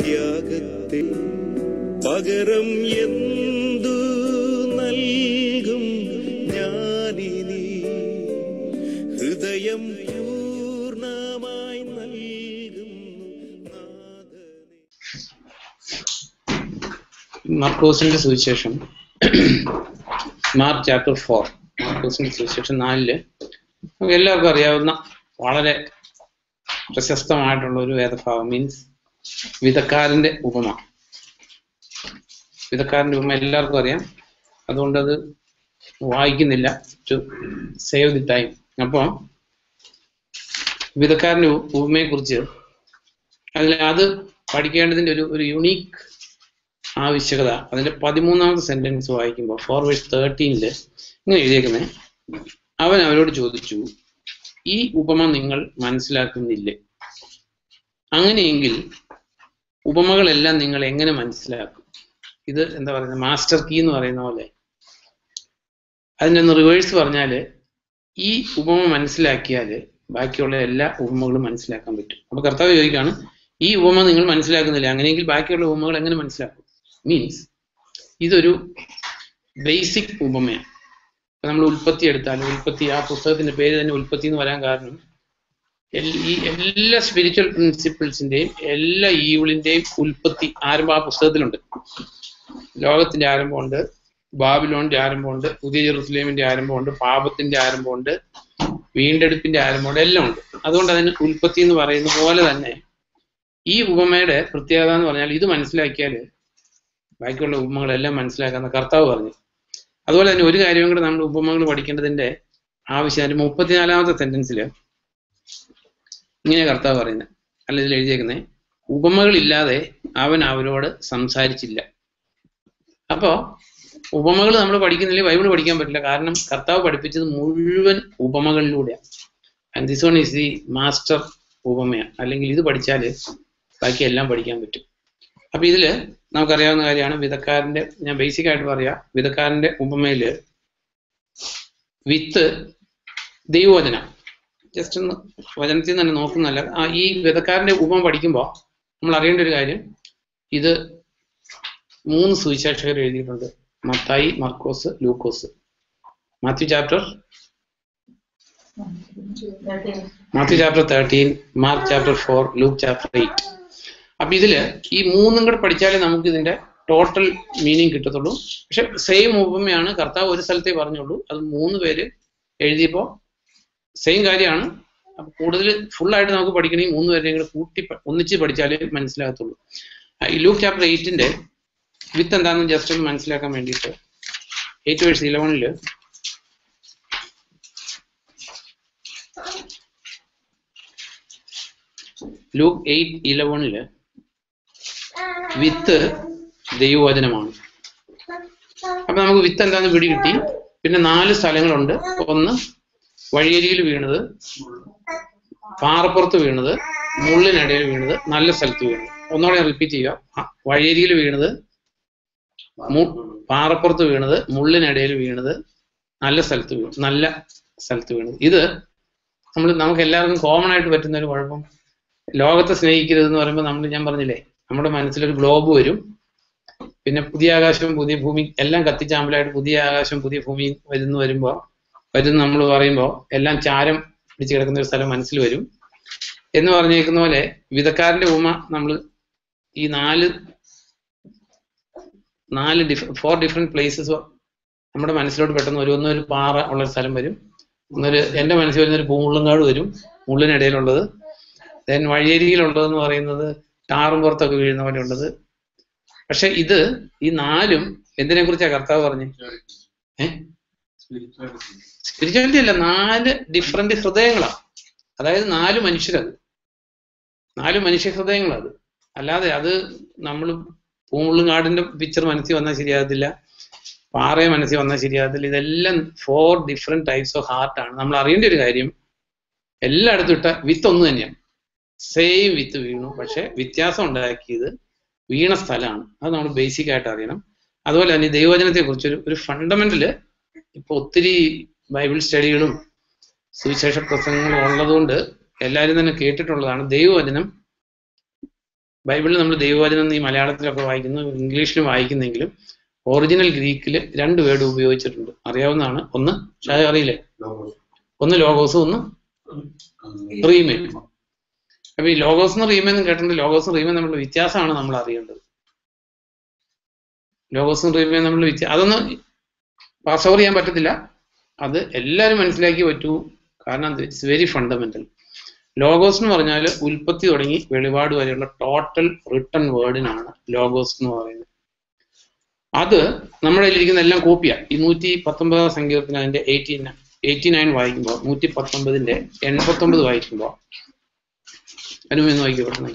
ത്യാഗത്തെ പകരം എന്തു നൽകും ഞാനിനി ഹൃദയം പൂർണ്ണമായി നൽകും നാഥനേ. മാർക്കോസിന്റെ സുവിശേഷം മാർക്ക് ചാപ്റ്റർ 4. മാർക്കോസിന്റെ സുവിശേഷം 4 നമുക്ക് എല്ലാവർക്കും അറിയാവുന്ന വളരെ പ്രശസ്തമായിട്ടുള്ള ഒരു വേദഭാഗം, മീൻസ് വിധക്കാരന്റെ ഉപമ. വിധക്കാരന്റെ ഉപമ എല്ലാവർക്കും അറിയാം, അതുകൊണ്ട് അത് വായിക്കുന്നില്ല, ടു സേവ് ദി ടൈം. അപ്പോൾ വിധക്കാരന്റെ ഉപമയെ കുറിച്ച് അത് പഠിക്കേണ്ടതിന്റെ ഒരു യുണീക്ക് ആവശ്യകത അതിന്റെ 13ാമത്തെ സെന്റൻസ് വായിക്കുമ്പോൾ 4:13 ഇങ്ങനെ എഴുതിയേക്കുന്നത്, അവൻ അവരോട് ചോദിച്ചു, ഈ ഉപമ നിങ്ങൾ മനസ്സിലാക്കുന്നില്ലേ? അങ്ങനെയെങ്കിൽ ഉപമകളെല്ലാം നിങ്ങൾ എങ്ങനെ മനസ്സിലാക്കും? ഇത് എന്താ പറയുന്നത്, മാസ്റ്റർ കീ എന്ന് പറയുന്ന പോലെ. അതിൻ്റെ ഒന്ന് റിവേഴ്സ് പറഞ്ഞാൽ, ഈ ഉപമ മനസ്സിലാക്കിയാൽ ബാക്കിയുള്ള എല്ലാ ഉപമകളും മനസ്സിലാക്കാൻ പറ്റും. അപ്പൊ കർത്താവ് ചോദിക്കുകയാണ്, ഈ ഉപമ നിങ്ങൾ മനസ്സിലാക്കുന്നില്ല, അങ്ങനെയെങ്കിൽ ബാക്കിയുള്ള ഉപമകൾ എങ്ങനെ മനസ്സിലാക്കും? മീൻസ് ഇതൊരു ബേസിക് ഉപമയാണ്. ഇപ്പൊ നമ്മൾ ഉൽപ്പത്തി എടുത്താലും, ഉൽപ്പത്തി ആ പുസ്തകത്തിന്റെ പേര് തന്നെ ഉൽപ്പത്തി എന്ന് വരാൻ കാരണം ഈ എല്ലാ സ്പിരിച്വൽ പ്രിൻസിപ്പിൾസിന്റെയും എല്ലാ ഈവിളിന്റെയും ഉൽപ്പത്തി ആരംഭം ആ പുസ്തകത്തിലുണ്ട്. ലോകത്തിന്റെ ആരംഭമുണ്ട്, ബാബിലോണിന്റെ ആരംഭമുണ്ട്, പുതിയ ജെറുസലേമിന്റെ ആരംഭമുണ്ട്, പാപത്തിന്റെ ആരംഭമുണ്ട്, വീണ്ടെടുപ്പിന്റെ ആരംഭമുണ്ട്, എല്ലാം ഉണ്ട്. അതുകൊണ്ട് അതിന് ഉൽപ്പത്തി എന്ന് പറയുന്ന പോലെ തന്നെ ഈ ഉപമയുടെ പ്രത്യേകത എന്ന് പറഞ്ഞാൽ, ഇത് മനസ്സിലാക്കിയാൽ ബാക്കിയുള്ള ഉപമകളെല്ലാം മനസ്സിലാക്കാന്ന് കർത്താവ് പറഞ്ഞു. അതുപോലെ തന്നെ ഒരു കാര്യം കൂടെ നമ്മൾ ഉപമകൾ പഠിക്കേണ്ടതിന്റെ ആവശ്യം, അതിന്റെ 34ാമത്തെ സെന്റൻസിൽ ഇങ്ങനെ കർത്താവ് പറയുന്നത്, അല്ല ഇതിൽ എഴുതിയേക്കുന്നത്, ഉപമകളില്ലാതെ അവൻ അവരോട് സംസാരിച്ചില്ല. അപ്പോ ഉപമകൾ നമ്മൾ പഠിക്കുന്നില്ലേ, ബൈബിൾ പഠിക്കാൻ പറ്റില്ല. കാരണം കർത്താവ് പഠിപ്പിച്ചത് മുഴുവൻ ഉപമകളിലൂടെയാണ്. And this one is the master ഉപമയാണ്. അല്ലെങ്കിൽ ഇത് പഠിച്ചാൽ ബാക്കി എല്ലാം പഠിക്കാൻ പറ്റും. അപ്പൊ ഇതില് നമുക്കറിയാവുന്ന കാര്യമാണ് വിധക്കാരന്റെ, ഞാൻ ബേസിക് ആയിട്ട് പറയാം, വിധക്കാരന്റെ ഉപമയില് വിത്ത് ദൈവവചനം. ജസ്റ്റ് ഒന്ന് വചനത്തിൽ നിന്ന് തന്നെ നോക്കുന്നല്ല, ഈ വിധക്കാരന്റെ ഉപമ പഠിക്കുമ്പോൾ നമ്മൾ അറിയേണ്ട ഒരു കാര്യം, ഇത് 3 സുവിശേഷകർ എഴുതിയിട്ടുണ്ട്: Mathai, Markose, Lukose. Matthew chapter 13, Mark chapter 4, Luke chapter 8. അപ്പൊ ഇതില് ഈ 3 കൂടെ പഠിച്ചാലേ നമുക്ക് ഇതിന്റെ ടോട്ടൽ മീനിങ് കിട്ടത്തുള്ളൂ. പക്ഷെ സെയിം ഉപമയാണ് കർത്താവ് ഒരു സ്ഥലത്തേ പറഞ്ഞുള്ളൂ, അത് 3 പേര് എഴുതിയപ്പോ സെയിം കാര്യമാണ്. അപ്പൊ കൂടുതൽ ഫുള്ളായിട്ട് നമുക്ക് പഠിക്കണമെങ്കിൽ 3 പേരെയും കൂടെ കൂട്ടി ഒന്നിച്ച് പഠിച്ചാലേ മനസ്സിലാകത്തുള്ളൂ. ഈ ലൂക്ക് ചാപ്റ്റർ 8 വിത്ത് എന്താണെന്ന് ജസ്റ്റ് ഒന്ന് മനസ്സിലാക്കാൻ വേണ്ടിയിട്ട് 8:11 ലൂക്ക് 8:11 വിത്ത് ദൈവവചനമാണ്. അപ്പൊ നമുക്ക് വിത്ത് എന്താന്ന് പിടി കിട്ടി. പിന്നെ 4 സ്ഥലങ്ങളുണ്ട്. ഒന്ന് വഴിയരികിൽ വീണത്, പാറപ്പുറത്ത് വീണത്, മുള്ളിനിടയിൽ വീണത്, നല്ല സ്ഥലത്ത് വീണത്. ഒന്നുകൂടെ റിപ്പീറ്റ് ചെയ്യുക. വഴിയരികിൽ വീണത്, പാറപ്പുറത്ത് വീണത്, മുള്ളിനിടയിൽ വീണത്, നല്ല സ്ഥലത്ത് വീണത്. ഇത് നമുക്ക് എല്ലാവർക്കും കോമൺ ആയിട്ട് പറ്റുന്ന ഒരു കുഴപ്പം, ലോകത്തെ സ്നേഹിക്കരുത് എന്ന് പറയുമ്പോൾ ഞാൻ പറഞ്ഞില്ലേ, നമ്മുടെ മനസ്സിലൊരു ഗ്ലോബ് വരും. പിന്നെ പുതിയ ആകാശവും പുതിയ ഭൂമി എല്ലാം കത്തിച്ചാമ്പലായിട്ട് പുതിയ ആകാശം പുതിയ ഭൂമി വരുമ്പോൾ നമ്മൾ പറയുമ്പോൾ എല്ലാം ചാരം പിടിച്ചു കിടക്കുന്ന ഒരു സ്ഥലം മനസ്സിൽ വരും എന്ന് പറഞ്ഞേക്കുന്ന പോലെ, വിധക്കാരന്റെ ഉപമ നമ്മൾ ഈ 4 ഡിഫറെന്റ് പ്ലേസസ് നമ്മുടെ മനസ്സിലോട്ട് പെട്ടെന്ന് വരും. ഒന്നൊരു പാറ ഉള്ള സ്ഥലം വരും, എൻ്റെ മനസ്സിൽ വരുന്നൊരു പൂമുള്ളുംകാട് വരും, മുള്ളിനിടയിലുള്ളത്. ദെൻ വഴിയരികിലുള്ളതെന്ന് പറയുന്നത് ടാറും പുറത്തൊക്കെ വീഴുന്ന പോലെ ഉള്ളത്. പക്ഷെ ഇത് ഈ 4ഉം എന്തിനെ കുറിച്ചാണ് കർത്താവ് പറഞ്ഞു? സ്പിരിച്വാലിറ്റി അല്ല, 4 ഡിഫറെന്റ് ഹൃദയങ്ങളാണ്. അതായത് 4 മനുഷ്യരത്, 4 മനുഷ്യ ഹൃദയങ്ങളത്. അല്ലാതെ അത് നമ്മൾ പൂമുള്ളുംകാടിന്റെ പിക്ചർ മനസ്സിൽ വന്നാൽ ശരിയാകത്തില്ല, പാറയെ മനസ്സിൽ വന്നാൽ ശരിയാകത്തില്ല. ഇതെല്ലാം 4 ഡിഫറെന്റ് ടൈപ്സ് ഓഫ് ഹാർട്ടാണ്. നമ്മൾ അറിയേണ്ട ഒരു കാര്യം, എല്ലായിടത്തും ഇട്ട വിത്ത് ഒന്ന് തന്നെയാണ്, സെയിം വിത്ത് വീണു. പക്ഷെ വ്യത്യാസം ഉണ്ടാക്കിയത് വീണ സ്ഥലമാണ്. അത് നമ്മൾ ബേസിക് ആയിട്ട് അറിയണം. അതുപോലെ തന്നെ ദൈവവചനത്തെ കുറിച്ച് ഒരു ഫണ്ടമെന്റല് ഇപ്പൊ ഒത്തിരി ബൈബിൾ സ്റ്റഡികളും സുവിശേഷ പ്രസംഗങ്ങളും ഉള്ളതുകൊണ്ട് എല്ലാവരും തന്നെ കേട്ടിട്ടുള്ളതാണ്, ദൈവവചനം ബൈബിളിൽ നമ്മൾ ദൈവവചനം ഈ മലയാളത്തിലൊക്കെ വായിക്കുന്നു, ഇംഗ്ലീഷിലും വായിക്കുന്നെങ്കിലും ഒറിജിനൽ ഗ്രീക്കിൽ 2 വേർഡ് ഉപയോഗിച്ചിട്ടുണ്ട്. അറിയാവുന്നതാണ്. ഒന്ന് ഷായ അറിയില്ലേ? ഒന്ന് ലോഗോസും ഒന്ന് റീമയും. അപ്പൊ ഈ ലോഗോസും റീമെന്നും കേട്ടിട്ടുണ്ട്. ലോഗോസും റീമയും തമ്മിലുള്ള വ്യത്യാസമാണ് നമ്മൾ അറിയേണ്ടത്. ലോഗോസും റീമയും തമ്മിലുള്ള വ്യത്യാസം അതൊന്നും പാസ് ഓവർ ചെയ്യാൻ പറ്റത്തില്ല. അത് എല്ലാവരും മനസ്സിലാക്കി പറ്റൂ. കാരണം ഇറ്റ്സ് വെരി ഫണ്ടമെന്റൽ. ലോഗോസ് എന്ന് പറഞ്ഞാൽ ഉൽപ്പത്തി തുടങ്ങി വെളിപാട് വരെയുള്ള ടോട്ടൽ റിട്ടൺ വേർഡിനാണ് ലോഗോസ് എന്ന് പറയുന്നത്. അത് നമ്മുടെ കയ്യിലിരിക്കുന്ന എല്ലാം കോപ്പിയാണ്. ഈ 119 സങ്കീർത്തനം അതിന്റെ 89 വായിക്കുമ്പോൾ 119ന്റെ 89 വായിക്കുമ്പോൾ അനുമെന്ന് വായിക്കുക പെട്ടെന്ന്.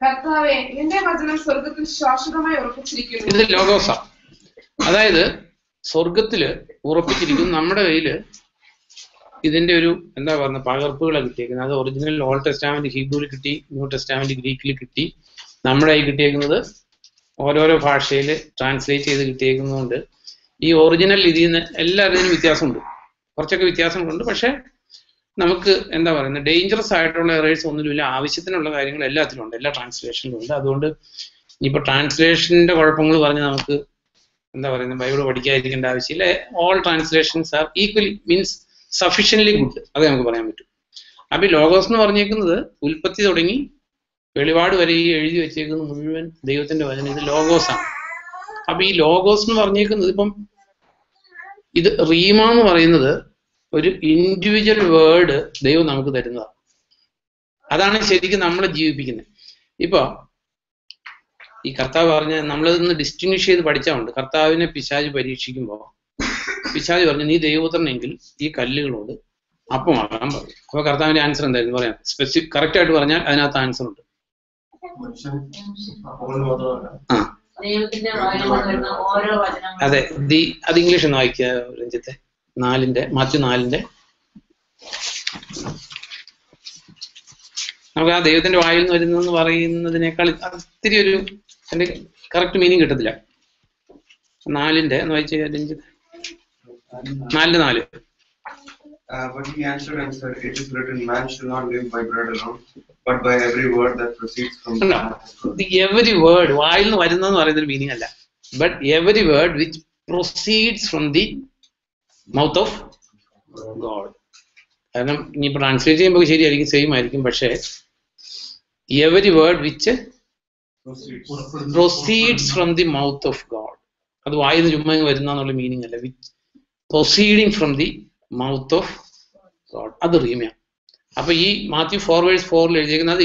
കർത്താവേ, നിന്റെ വചനം സ്വർഗ്ഗത്തിൽ ശാശ്വതമായി ഉറപ്പിച്ചിരിക്കുന്നു. ഇത് ലോഗോസ, അതായത് സ്വർഗത്തില് ഉറപ്പിച്ചിരിക്കുന്നു. നമ്മുടെ കയ്യില് ഇതിന്റെ ഒരു എന്താ പറയുക പകർപ്പുകളാണ് കിട്ടിയേക്കുന്നത്. അത് ഒറിജിനൽ ഓൾഡ് ടെസ്റ്റാമെന്റ് ഹീബ്രുവിൽ കിട്ടി, ന്യൂ ടെസ്റ്റാമെന്റ് ഗ്രീക്കിൽ കിട്ടി. നമ്മുടെ കയ്യിൽ കിട്ടിയേക്കുന്നത് ഓരോരോ ഭാഷയിൽ ട്രാൻസ്ലേറ്റ് ചെയ്ത് കിട്ടിയേക്കുന്നതുകൊണ്ട് ഈ ഒറിജിനൽ ഇതിൽ നിന്ന് എല്ലാവരുടെയും വ്യത്യാസമുണ്ട്, കുറച്ചൊക്കെ വ്യത്യാസങ്ങളുണ്ട്. പക്ഷെ നമുക്ക് എന്താ പറയുന്നത് ഡേഞ്ചറസ് ആയിട്ടുള്ള എറേഴ്സ് ഒന്നുമില്ല. ആവശ്യത്തിനുള്ള കാര്യങ്ങൾ എല്ലാത്തിലും ഉണ്ട്, എല്ലാ ട്രാൻസ്ലേഷനിലും ഉണ്ട്. അതുകൊണ്ട് ഇനിയിപ്പോൾ ട്രാൻസ്ലേഷന്റെ കുഴപ്പങ്ങൾ പറഞ്ഞ് നമുക്ക് എന്താ പറയുന്നത് ബൈബിൾ പഠിക്കാതിരിക്കേണ്ട ആവശ്യമില്ല. All translations are equally means sufficiently good, അത് നമുക്ക് പറയാൻ പറ്റും. അപ്പൊ ഈ ലോഗോസ് എന്ന് പറഞ്ഞേക്കുന്നത് ഉൽപ്പത്തി തുടങ്ങി വെളിപാട് വരെ ഈ എഴുതി വെച്ചേക്കുന്നത് മുഴുവൻ ദൈവത്തിന്റെ വചനം, ഇത് ലോഗോസാണ്. അപ്പൊ ഈ ലോഗോസ് എന്ന് പറഞ്ഞേക്കുന്നത് ഇപ്പം ഇത് റീമ എന്ന് പറയുന്നത് ഒരു ഇൻഡിവിജ്വൽ വേർഡ് ദൈവം നമുക്ക് തരുന്നതാണ്. അതാണ് ശരിക്കും നമ്മളെ ജീവിപ്പിക്കുന്നത്. ഇപ്പൊ ഈ കർത്താവ് പറഞ്ഞ നമ്മളിതൊന്ന് ഡിസ്റ്റിങ്വിഷ് ചെയ്ത് പഠിച്ചാലുണ്ട്. കർത്താവിനെ പിശാച് പരീക്ഷിക്കുമ്പോൾ പിശാച് പറഞ്ഞു നീ ദൈവപുത്രനെങ്കിൽ ഈ കല്ലുകളോട് അപ്പമാകാൻ പറയും. അപ്പൊ കർത്താവിന്റെ ആൻസർ എന്തായിരുന്നു പറയാം? സ്പെസിഫിക് കറക്റ്റ് ആയിട്ട് പറഞ്ഞാൽ അതിനകത്ത് ആൻസർ ഉണ്ട്. അതെ, അത് ഇംഗ്ലീഷ് ഒന്ന് വായിക്കുക രഞ്ജിത്തെ. മാത്യു 4 നമുക്ക് ആ ദൈവത്തിന്റെ വായിൽ നിന്ന് വരുന്നെന്ന് പറയുന്നതിനേക്കാൾ ഒത്തിരി ഒരു അതിന്റെ കറക്റ്റ് മീനിങ് കിട്ടത്തില്ല. 4 എന്ന് വായിച്ച Ranjith. 4:4. But he answered and said, "It is written, man shall not live by bread alone, but by every word that proceeds from the mouth of God." Every word വായിൽ നിന്ന് വരുന്നതെന്ന് പറയുന്നൊരു മീനിങ് അല്ല. But every word which proceeds from the mouth of God. കാരണം ഇനിയിപ്പോൾ translate ചെയ്യുമ്പോൾ ശരിയായിരിക്കും, same ആയിരിക്കും. പക്ഷേ every word which proceeds from the mouth of God, അത് വായിൽ നിന്ന് ചുമ്മാ വരുന്നുള്ള മീനിങ് അല്ല. Which proceeding from the mouth of God, അത് റീമയാണ്. അപ്പൊ ഈ മാത്യു 4:4 എഴുതിയിരിക്കുന്നത്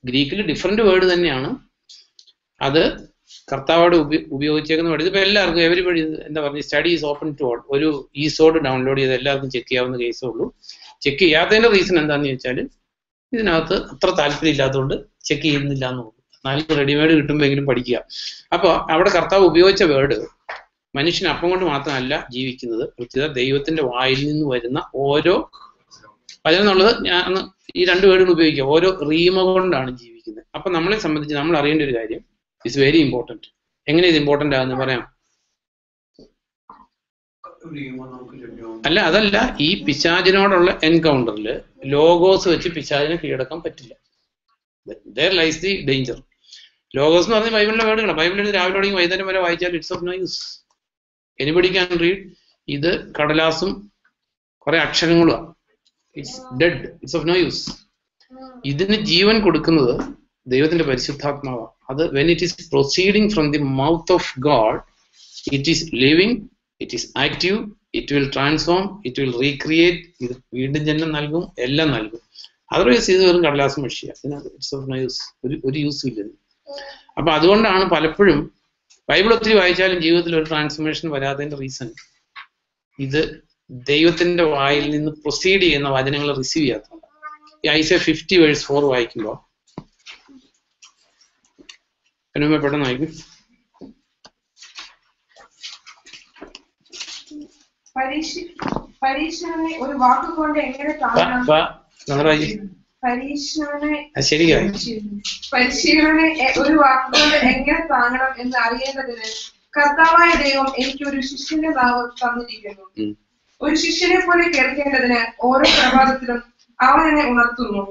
ഗ്രീക്കിൽ ഡിഫറെന്റ് വേർഡ് തന്നെയാണ്. അത് കർത്താവോട് ഉപയോഗിച്ചേക്കുന്ന വേർഡ്. ഇതിപ്പോ എല്ലാവർക്കും എവരിബഡി എന്താ പറയുക study is open to all. ഒരു ഈസോഡ് ഡൗൺലോഡ് ചെയ്ത് എല്ലാവർക്കും ചെക്ക് ചെയ്യാവുന്ന കേസേ ഉള്ളൂ. ചെക്ക് ചെയ്യാത്തതിന്റെ റീസൺ എന്താണെന്ന് ചോദിച്ചാൽ ഇതിനകത്ത് അത്ര താല്പര്യം ഇല്ലാത്തതുകൊണ്ട് ചെക്ക് ചെയ്യുന്നില്ല എന്ന് തോന്നുന്നു. എന്നാലും റെഡിമെയ്ഡ് കിട്ടുമ്പോഴെങ്കിലും പഠിക്കുക. അപ്പൊ അവിടെ കർത്താവ് ഉപയോഗിച്ച വേർഡ് മനുഷ്യൻ അപ്പം കൊണ്ട് മാത്രമല്ല ജീവിക്കുന്നത്, പ്രത്യേക ദൈവത്തിന്റെ വായിൽ നിന്ന് വരുന്ന ഓരോ വചനം എന്നുള്ളത് ഞാൻ ഈ 2 വേർഡുകൾ ഉപയോഗിക്കുക. ഓരോ റീമ കൊണ്ടാണ് ജീവിക്കുന്നത്. അപ്പൊ നമ്മളെ സംബന്ധിച്ച് നമ്മൾ അറിയേണ്ട ഒരു കാര്യം ഇറ്റ്സ് വെരി ഇമ്പോർട്ടൻറ്റ്. എങ്ങനെ ഇത് ഇമ്പോർട്ടൻ്റ് ആണെന്ന് പറയാം? അതല്ല, ഈ പിശാചിനോടുള്ള എൻകൗണ്ടറിൽ ലോഗോസ് വെച്ച് പിശാചിനെ കീഴടക്കാൻ പറ്റില്ല. there lies the danger. Logos എന്ന് പറഞ്ഞാൽ ബൈബിളിലെ വേർഡുകളാണ്. ബൈബിളിൽ രാവിലെ തുടങ്ങി വൈകുന്നേരം വരെ വായിച്ചാൽ it's of no use. Anybody can read. ഇത് കടലാസും കുറെ അക്ഷരങ്ങളുമാണ്. It's dead, it's of no use. ഇതിന് ജീവൻ കൊടുക്കുന്നത് ദൈവത്തിന്റെ പരിശുദ്ധാത്മാവാണ്. അത് when it is proceeding from the mouth of God, it is living, it is active, it will transform, it will recreate. ഇത് വീണ്ടും ജന്മം നൽകും, എല്ലാം നൽകും. അതർവൈസ് ഇത് വെറും കടലാസം മഷിയ. ഇതിനകത്ത് ഇറ്റ്സ് ഓഫ് നോ യൂസ്, ഒരു യൂസും ഇല്ല. അപ്പൊ അതുകൊണ്ടാണ് പലപ്പോഴും ബൈബിൾ ഒത്തിരി വായിച്ചാലും ജീവിതത്തിൽ ഒരു ട്രാൻസ്ഫോർമേഷൻ വരാത്തതിന്റെ റീസൺ ഇത് ദൈവത്തിന്റെ വായിൽ നിന്ന് പ്രൊസീഡ് ചെയ്യുന്ന വചനങ്ങൾ റിസീവ് ചെയ്യാത്തതാണ്. ഈ ഐസയ 50:4 വായിക്കുമ്പോൾ അനുമ പെട്ടെന്ന് വായിക്കും. പരീക്ഷണനെ ഒരു വാക്കുകൊണ്ട് എങ്ങനെ കാണണം? പരിശീലനെ ഒരു വാക്കുകൊണ്ട് എങ്ങനെ താങ്ങണം എന്ന് അറിയേണ്ടതിന് കർത്താവായ ദൈവം എനിക്ക് ഒരു ശിഷ്യന്റെ നാവ് തന്നിരിക്കുന്നു. ഒരു ശിഷ്യനെ പോലെ കേൾക്കേണ്ടതിന് ഓരോ പ്രഭാതത്തിലും അവൻ എന്നെ ഉണർത്തുന്നു,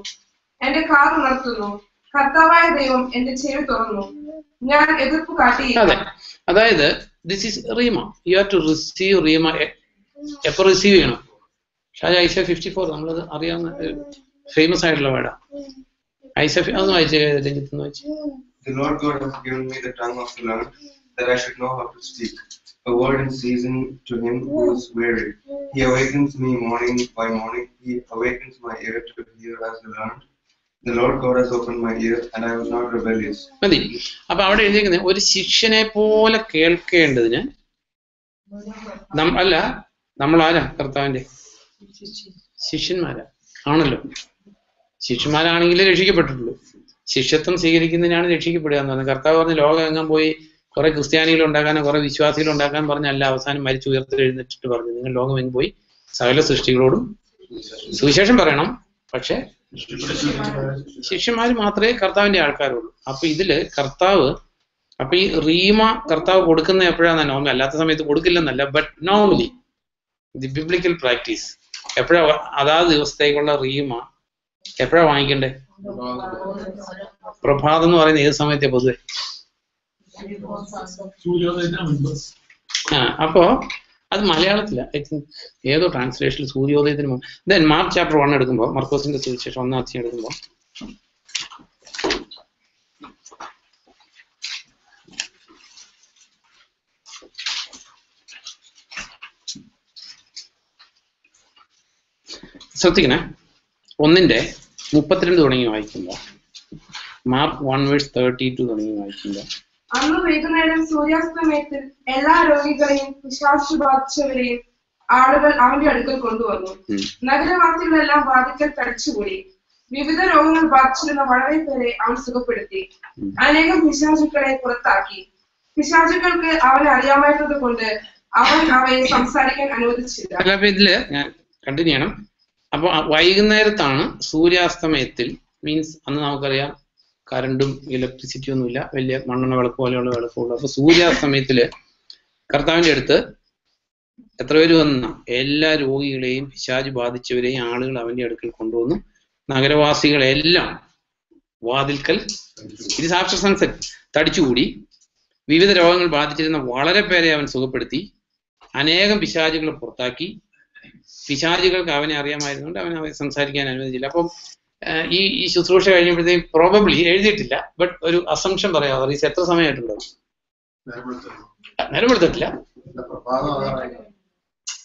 എന്റെ കാത് ഉണർത്തുന്നു. കർത്താവായ ദൈവം എന്റെ ചെവി തുറന്നു, ഞാൻ എതിർപ്പ് കാട്ടിയില്ല. അതായത് this is rhema. You have to receive rhema. എപ്പോൾ റിസീവ് ചെയ്യണം? ഷാജ ഐസ 54 നമ്മളത് അറിയാവുന്ന ഫേമസ് ആയിട്ടുള്ള വേർഡാ. ഐസ അതൊന്നും വായിച്ചു രഞ്ജിത്ത് വായിച്ചു. The Lord God has given me the tongue of the learned, that I should know how to speak a word in season to him who is weary. He awakens me morning by morning. He awakens my ear to hear as the learned. The Lord God has opened my ear, and I was not rebellious. മതി. അപ്പൊ അവിടെ എഴുതിയിരിക്കുന്നത് ഒരു ശിഷ്യനെ പോലെ കേൾക്കേണ്ടതിന് അല്ല, നമ്മൾ ആരാ? കർത്താവിന്റെ ശിഷ്യന്മാരാ ആണല്ലോ. ശിഷ്യന്മാരാണെങ്കിലേ രക്ഷിക്കപ്പെട്ടിട്ടുള്ളൂ. ശിഷ്യത്വം സ്വീകരിക്കുന്നതിനാണ് രക്ഷിക്കപ്പെടുക എന്ന് പറഞ്ഞത്. കർത്താവ് പറഞ്ഞ് ലോകം എങ്ങാൻ പോയി കുറെ ക്രിസ്ത്യാനികൾ ഉണ്ടാക്കാനോ കുറെ വിശ്വാസികൾ ഉണ്ടാക്കാൻ പറഞ്ഞല്ല, അവസാനം മരിച്ചു ഉയർത്തി എഴുന്നേറ്റിട്ട് പറഞ്ഞു നിങ്ങൾ ലോകം എങ്ങ് പോയി സകല സൃഷ്ടികളോടും സുവിശേഷം പറയണം. പക്ഷെ ശിഷ്യന്മാർ മാത്രമേ കർത്താവിന്റെ ആൾക്കാരുള്ളൂ. അപ്പൊ ഇതില് കർത്താവ്, അപ്പൊ ഈ റീമ കർത്താവ് കൊടുക്കുന്ന എപ്പോഴാണ്? നോർമലി, അല്ലാത്ത സമയത്ത് കൊടുക്കില്ലെന്നല്ല, but normally the biblical practice എപ്പോഴാ അതാത് ദിവസത്തേക്കുള്ള റീമ എപ്പോഴാ വാങ്ങിക്കണ്ടേ? പ്രഭാതം എന്ന് പറയുന്നത് ഏത് സമയത്തെ പൊതുവെ? അപ്പോ അത് മലയാളത്തില ഐ തിങ്ക് ഏതോ ട്രാൻസ്ലേഷനിൽ സൂര്യോദയത്തിന് മുമ്പ്. ദെൻ മാർക്ക് ചാപ്റ്റർ 1 എടുക്കുമ്പോൾ, മർക്കോസിന്റെ സുവിശേഷം 1-ാം അധ്യായം എടുക്കുമ്പോൾ ശ്രദ്ധിക്കണേ, 1:32 തുടങ്ങി വായിക്കുമ്പോൾ, മാർക്ക് 1:32 തുടങ്ങി വായിക്കുമ്പോൾ, അന്ന് വൈകുന്നേരം സൂര്യാസ്തമയത്തിൽ എല്ലാ രോഗികളെയും പിശാചു ബാധിച്ചവരെയും ആളുകൾ അവന്റെ അടുക്കൽ കൊണ്ടുവന്നു. നഗരവാസികളെല്ലാം ബാധിക്കൽ തടിച്ചുകൂടി. വിവിധ രോഗങ്ങൾ ബാധിച്ചിരുന്ന വളരെ പേരെ അവൻ സുഖപ്പെടുത്തി. അനേകം പിശാചുക്കളെ പുറത്താക്കി. പിശാചുക്കൾക്ക് അവനെ അറിയാമായിരുന്നത് കൊണ്ട് അവൻ അവയെ സംസാരിക്കാൻ അനുവദിച്ചില്ല. അപ്പൊ ഇതില് ഞാൻ കണ്ടിന്യൂ ചെയ്യണം. അപ്പൊ വൈകുന്നേരത്താണ് സൂര്യാസ്തമയത്തിൽ, മീൻസ് അന്ന് നമുക്കറിയാം കറണ്ടും ഇലക്ട്രിസിറ്റി ഒന്നുമില്ല, വലിയ മണ്ണെണ്ണ വിളക്ക് പോലെയുള്ള വിളക്കുള്ളൂ. അപ്പൊ സൂര്യാസ്തമയത്തില് കർത്താവിന്റെ അടുത്ത് എത്ര പേര് വന്ന? എല്ലാ രോഗികളെയും പിശാച് ബാധിച്ചവരെയും ആളുകൾ അവന്റെ അടുക്കൽ കൊണ്ടുവന്നു. നഗരവാസികളെല്ലാം വാതിൽക്കൽ, ഇത് ആഫ്റ്റർ സൺസെറ്റ്, തടിച്ചുകൂടി. വിവിധ രോഗങ്ങൾ ബാധിച്ചിരുന്ന വളരെ പേരെ അവൻ സുഖപ്പെടുത്തി. അനേകം പിശാചുകളെ പുറത്താക്കി. പിശാചുകൾക്ക് അവനെ അറിയാമായിരുന്നുകൊണ്ട് അവൻ അവരെ സംസാരിക്കാൻ അനുവദിച്ചില്ല. അപ്പം ഈ ശുശ്രൂഷ കഴിഞ്ഞപ്പോഴത്തേക്കും പ്രോബബ്ലി എഴുതിയിട്ടില്ല, ബട്ട് ഒരു അസംഷൻ പറയാം, റീസ് എത്ര സമയമായിട്ടുണ്ടോ? നേരം എടുത്തിട്ടില്ല.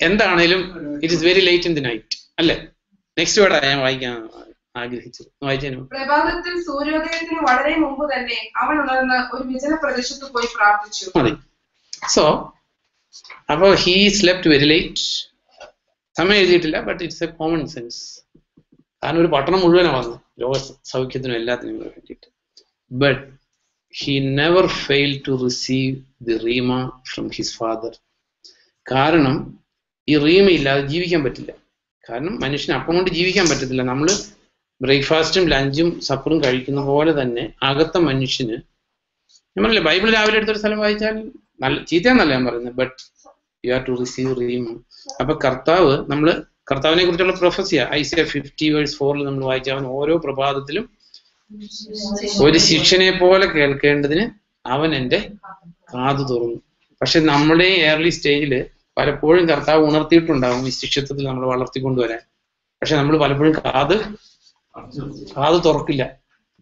എന്താണേലും it is very late in the night അല്ലേ? നെക്സ്റ്റ് വേർഡാ ഞാൻ വായിക്കാൻ ആഗ്രഹിച്ചത്. വായിച്ചു. പ്രഭാതത്തിൽ സൂര്യോദയത്തിന് വളരെ മുമ്പ് തന്നെ അവൻ ഉണർന്ന് ഒരു വിജന പ്രദേശത്ത് പോയി പ്രാർത്ഥിച്ചു. മതി. സോ അപ്പോ ഹീ സ്ലെപ്റ്റ് വെരി ലേറ്റ്. സമയം എഴുതിയിട്ടില്ല, but it's a common sense. കാരണം ഒരു പട്ടണം മുഴുവനാണ് വന്നത് രോഗ സൗഖ്യത്തിനും എല്ലാത്തിനും വേണ്ടിയിട്ട്. But he never fail to receive the rhema from his father. കാരണം ഈ റീമ ഇല്ലാതെ ജീവിക്കാൻ പറ്റില്ല. കാരണം മനുഷ്യന് അപ്പം കൊണ്ട് ജീവിക്കാൻ പറ്റത്തില്ല. നമ്മൾ ബ്രേക്ക്ഫാസ്റ്റും ലഞ്ചും സപ്പറും കഴിക്കുന്ന പോലെ തന്നെ അകത്ത മനുഷ്യന്, നമ്മളല്ലേ ബൈബിൾ രാവിലെ എടുത്തൊരു സ്ഥലം വായിച്ചാൽ നല്ല ചീത്തയാന്നല്ല ഞാൻ പറയുന്നത്, but you have to receive rhema. അപ്പൊ കർത്താവ്, നമ്മള് കർത്താവിനെ കുറിച്ചുള്ള പ്രൊഫസിയ ഐസയ 50:4 നമ്മൾ വായിച്ച, അവൻ ഓരോ പ്രഭാതത്തിലും ഒരു ശിക്ഷനെ പോലെ കേൾക്കേണ്ടതിന് അവൻ എൻ്റെ കാത് തുറന്നു. പക്ഷെ നമ്മുടെ ഏർലി സ്റ്റേജില് പലപ്പോഴും കർത്താവ് ഉണർത്തിയിട്ടുണ്ടാവും ഈ ശിഷ്യത്വത്തിൽ നമ്മൾ വളർത്തിക്കൊണ്ടുവരാൻ. പക്ഷെ നമ്മൾ പലപ്പോഴും കാത് തുറക്കില്ല.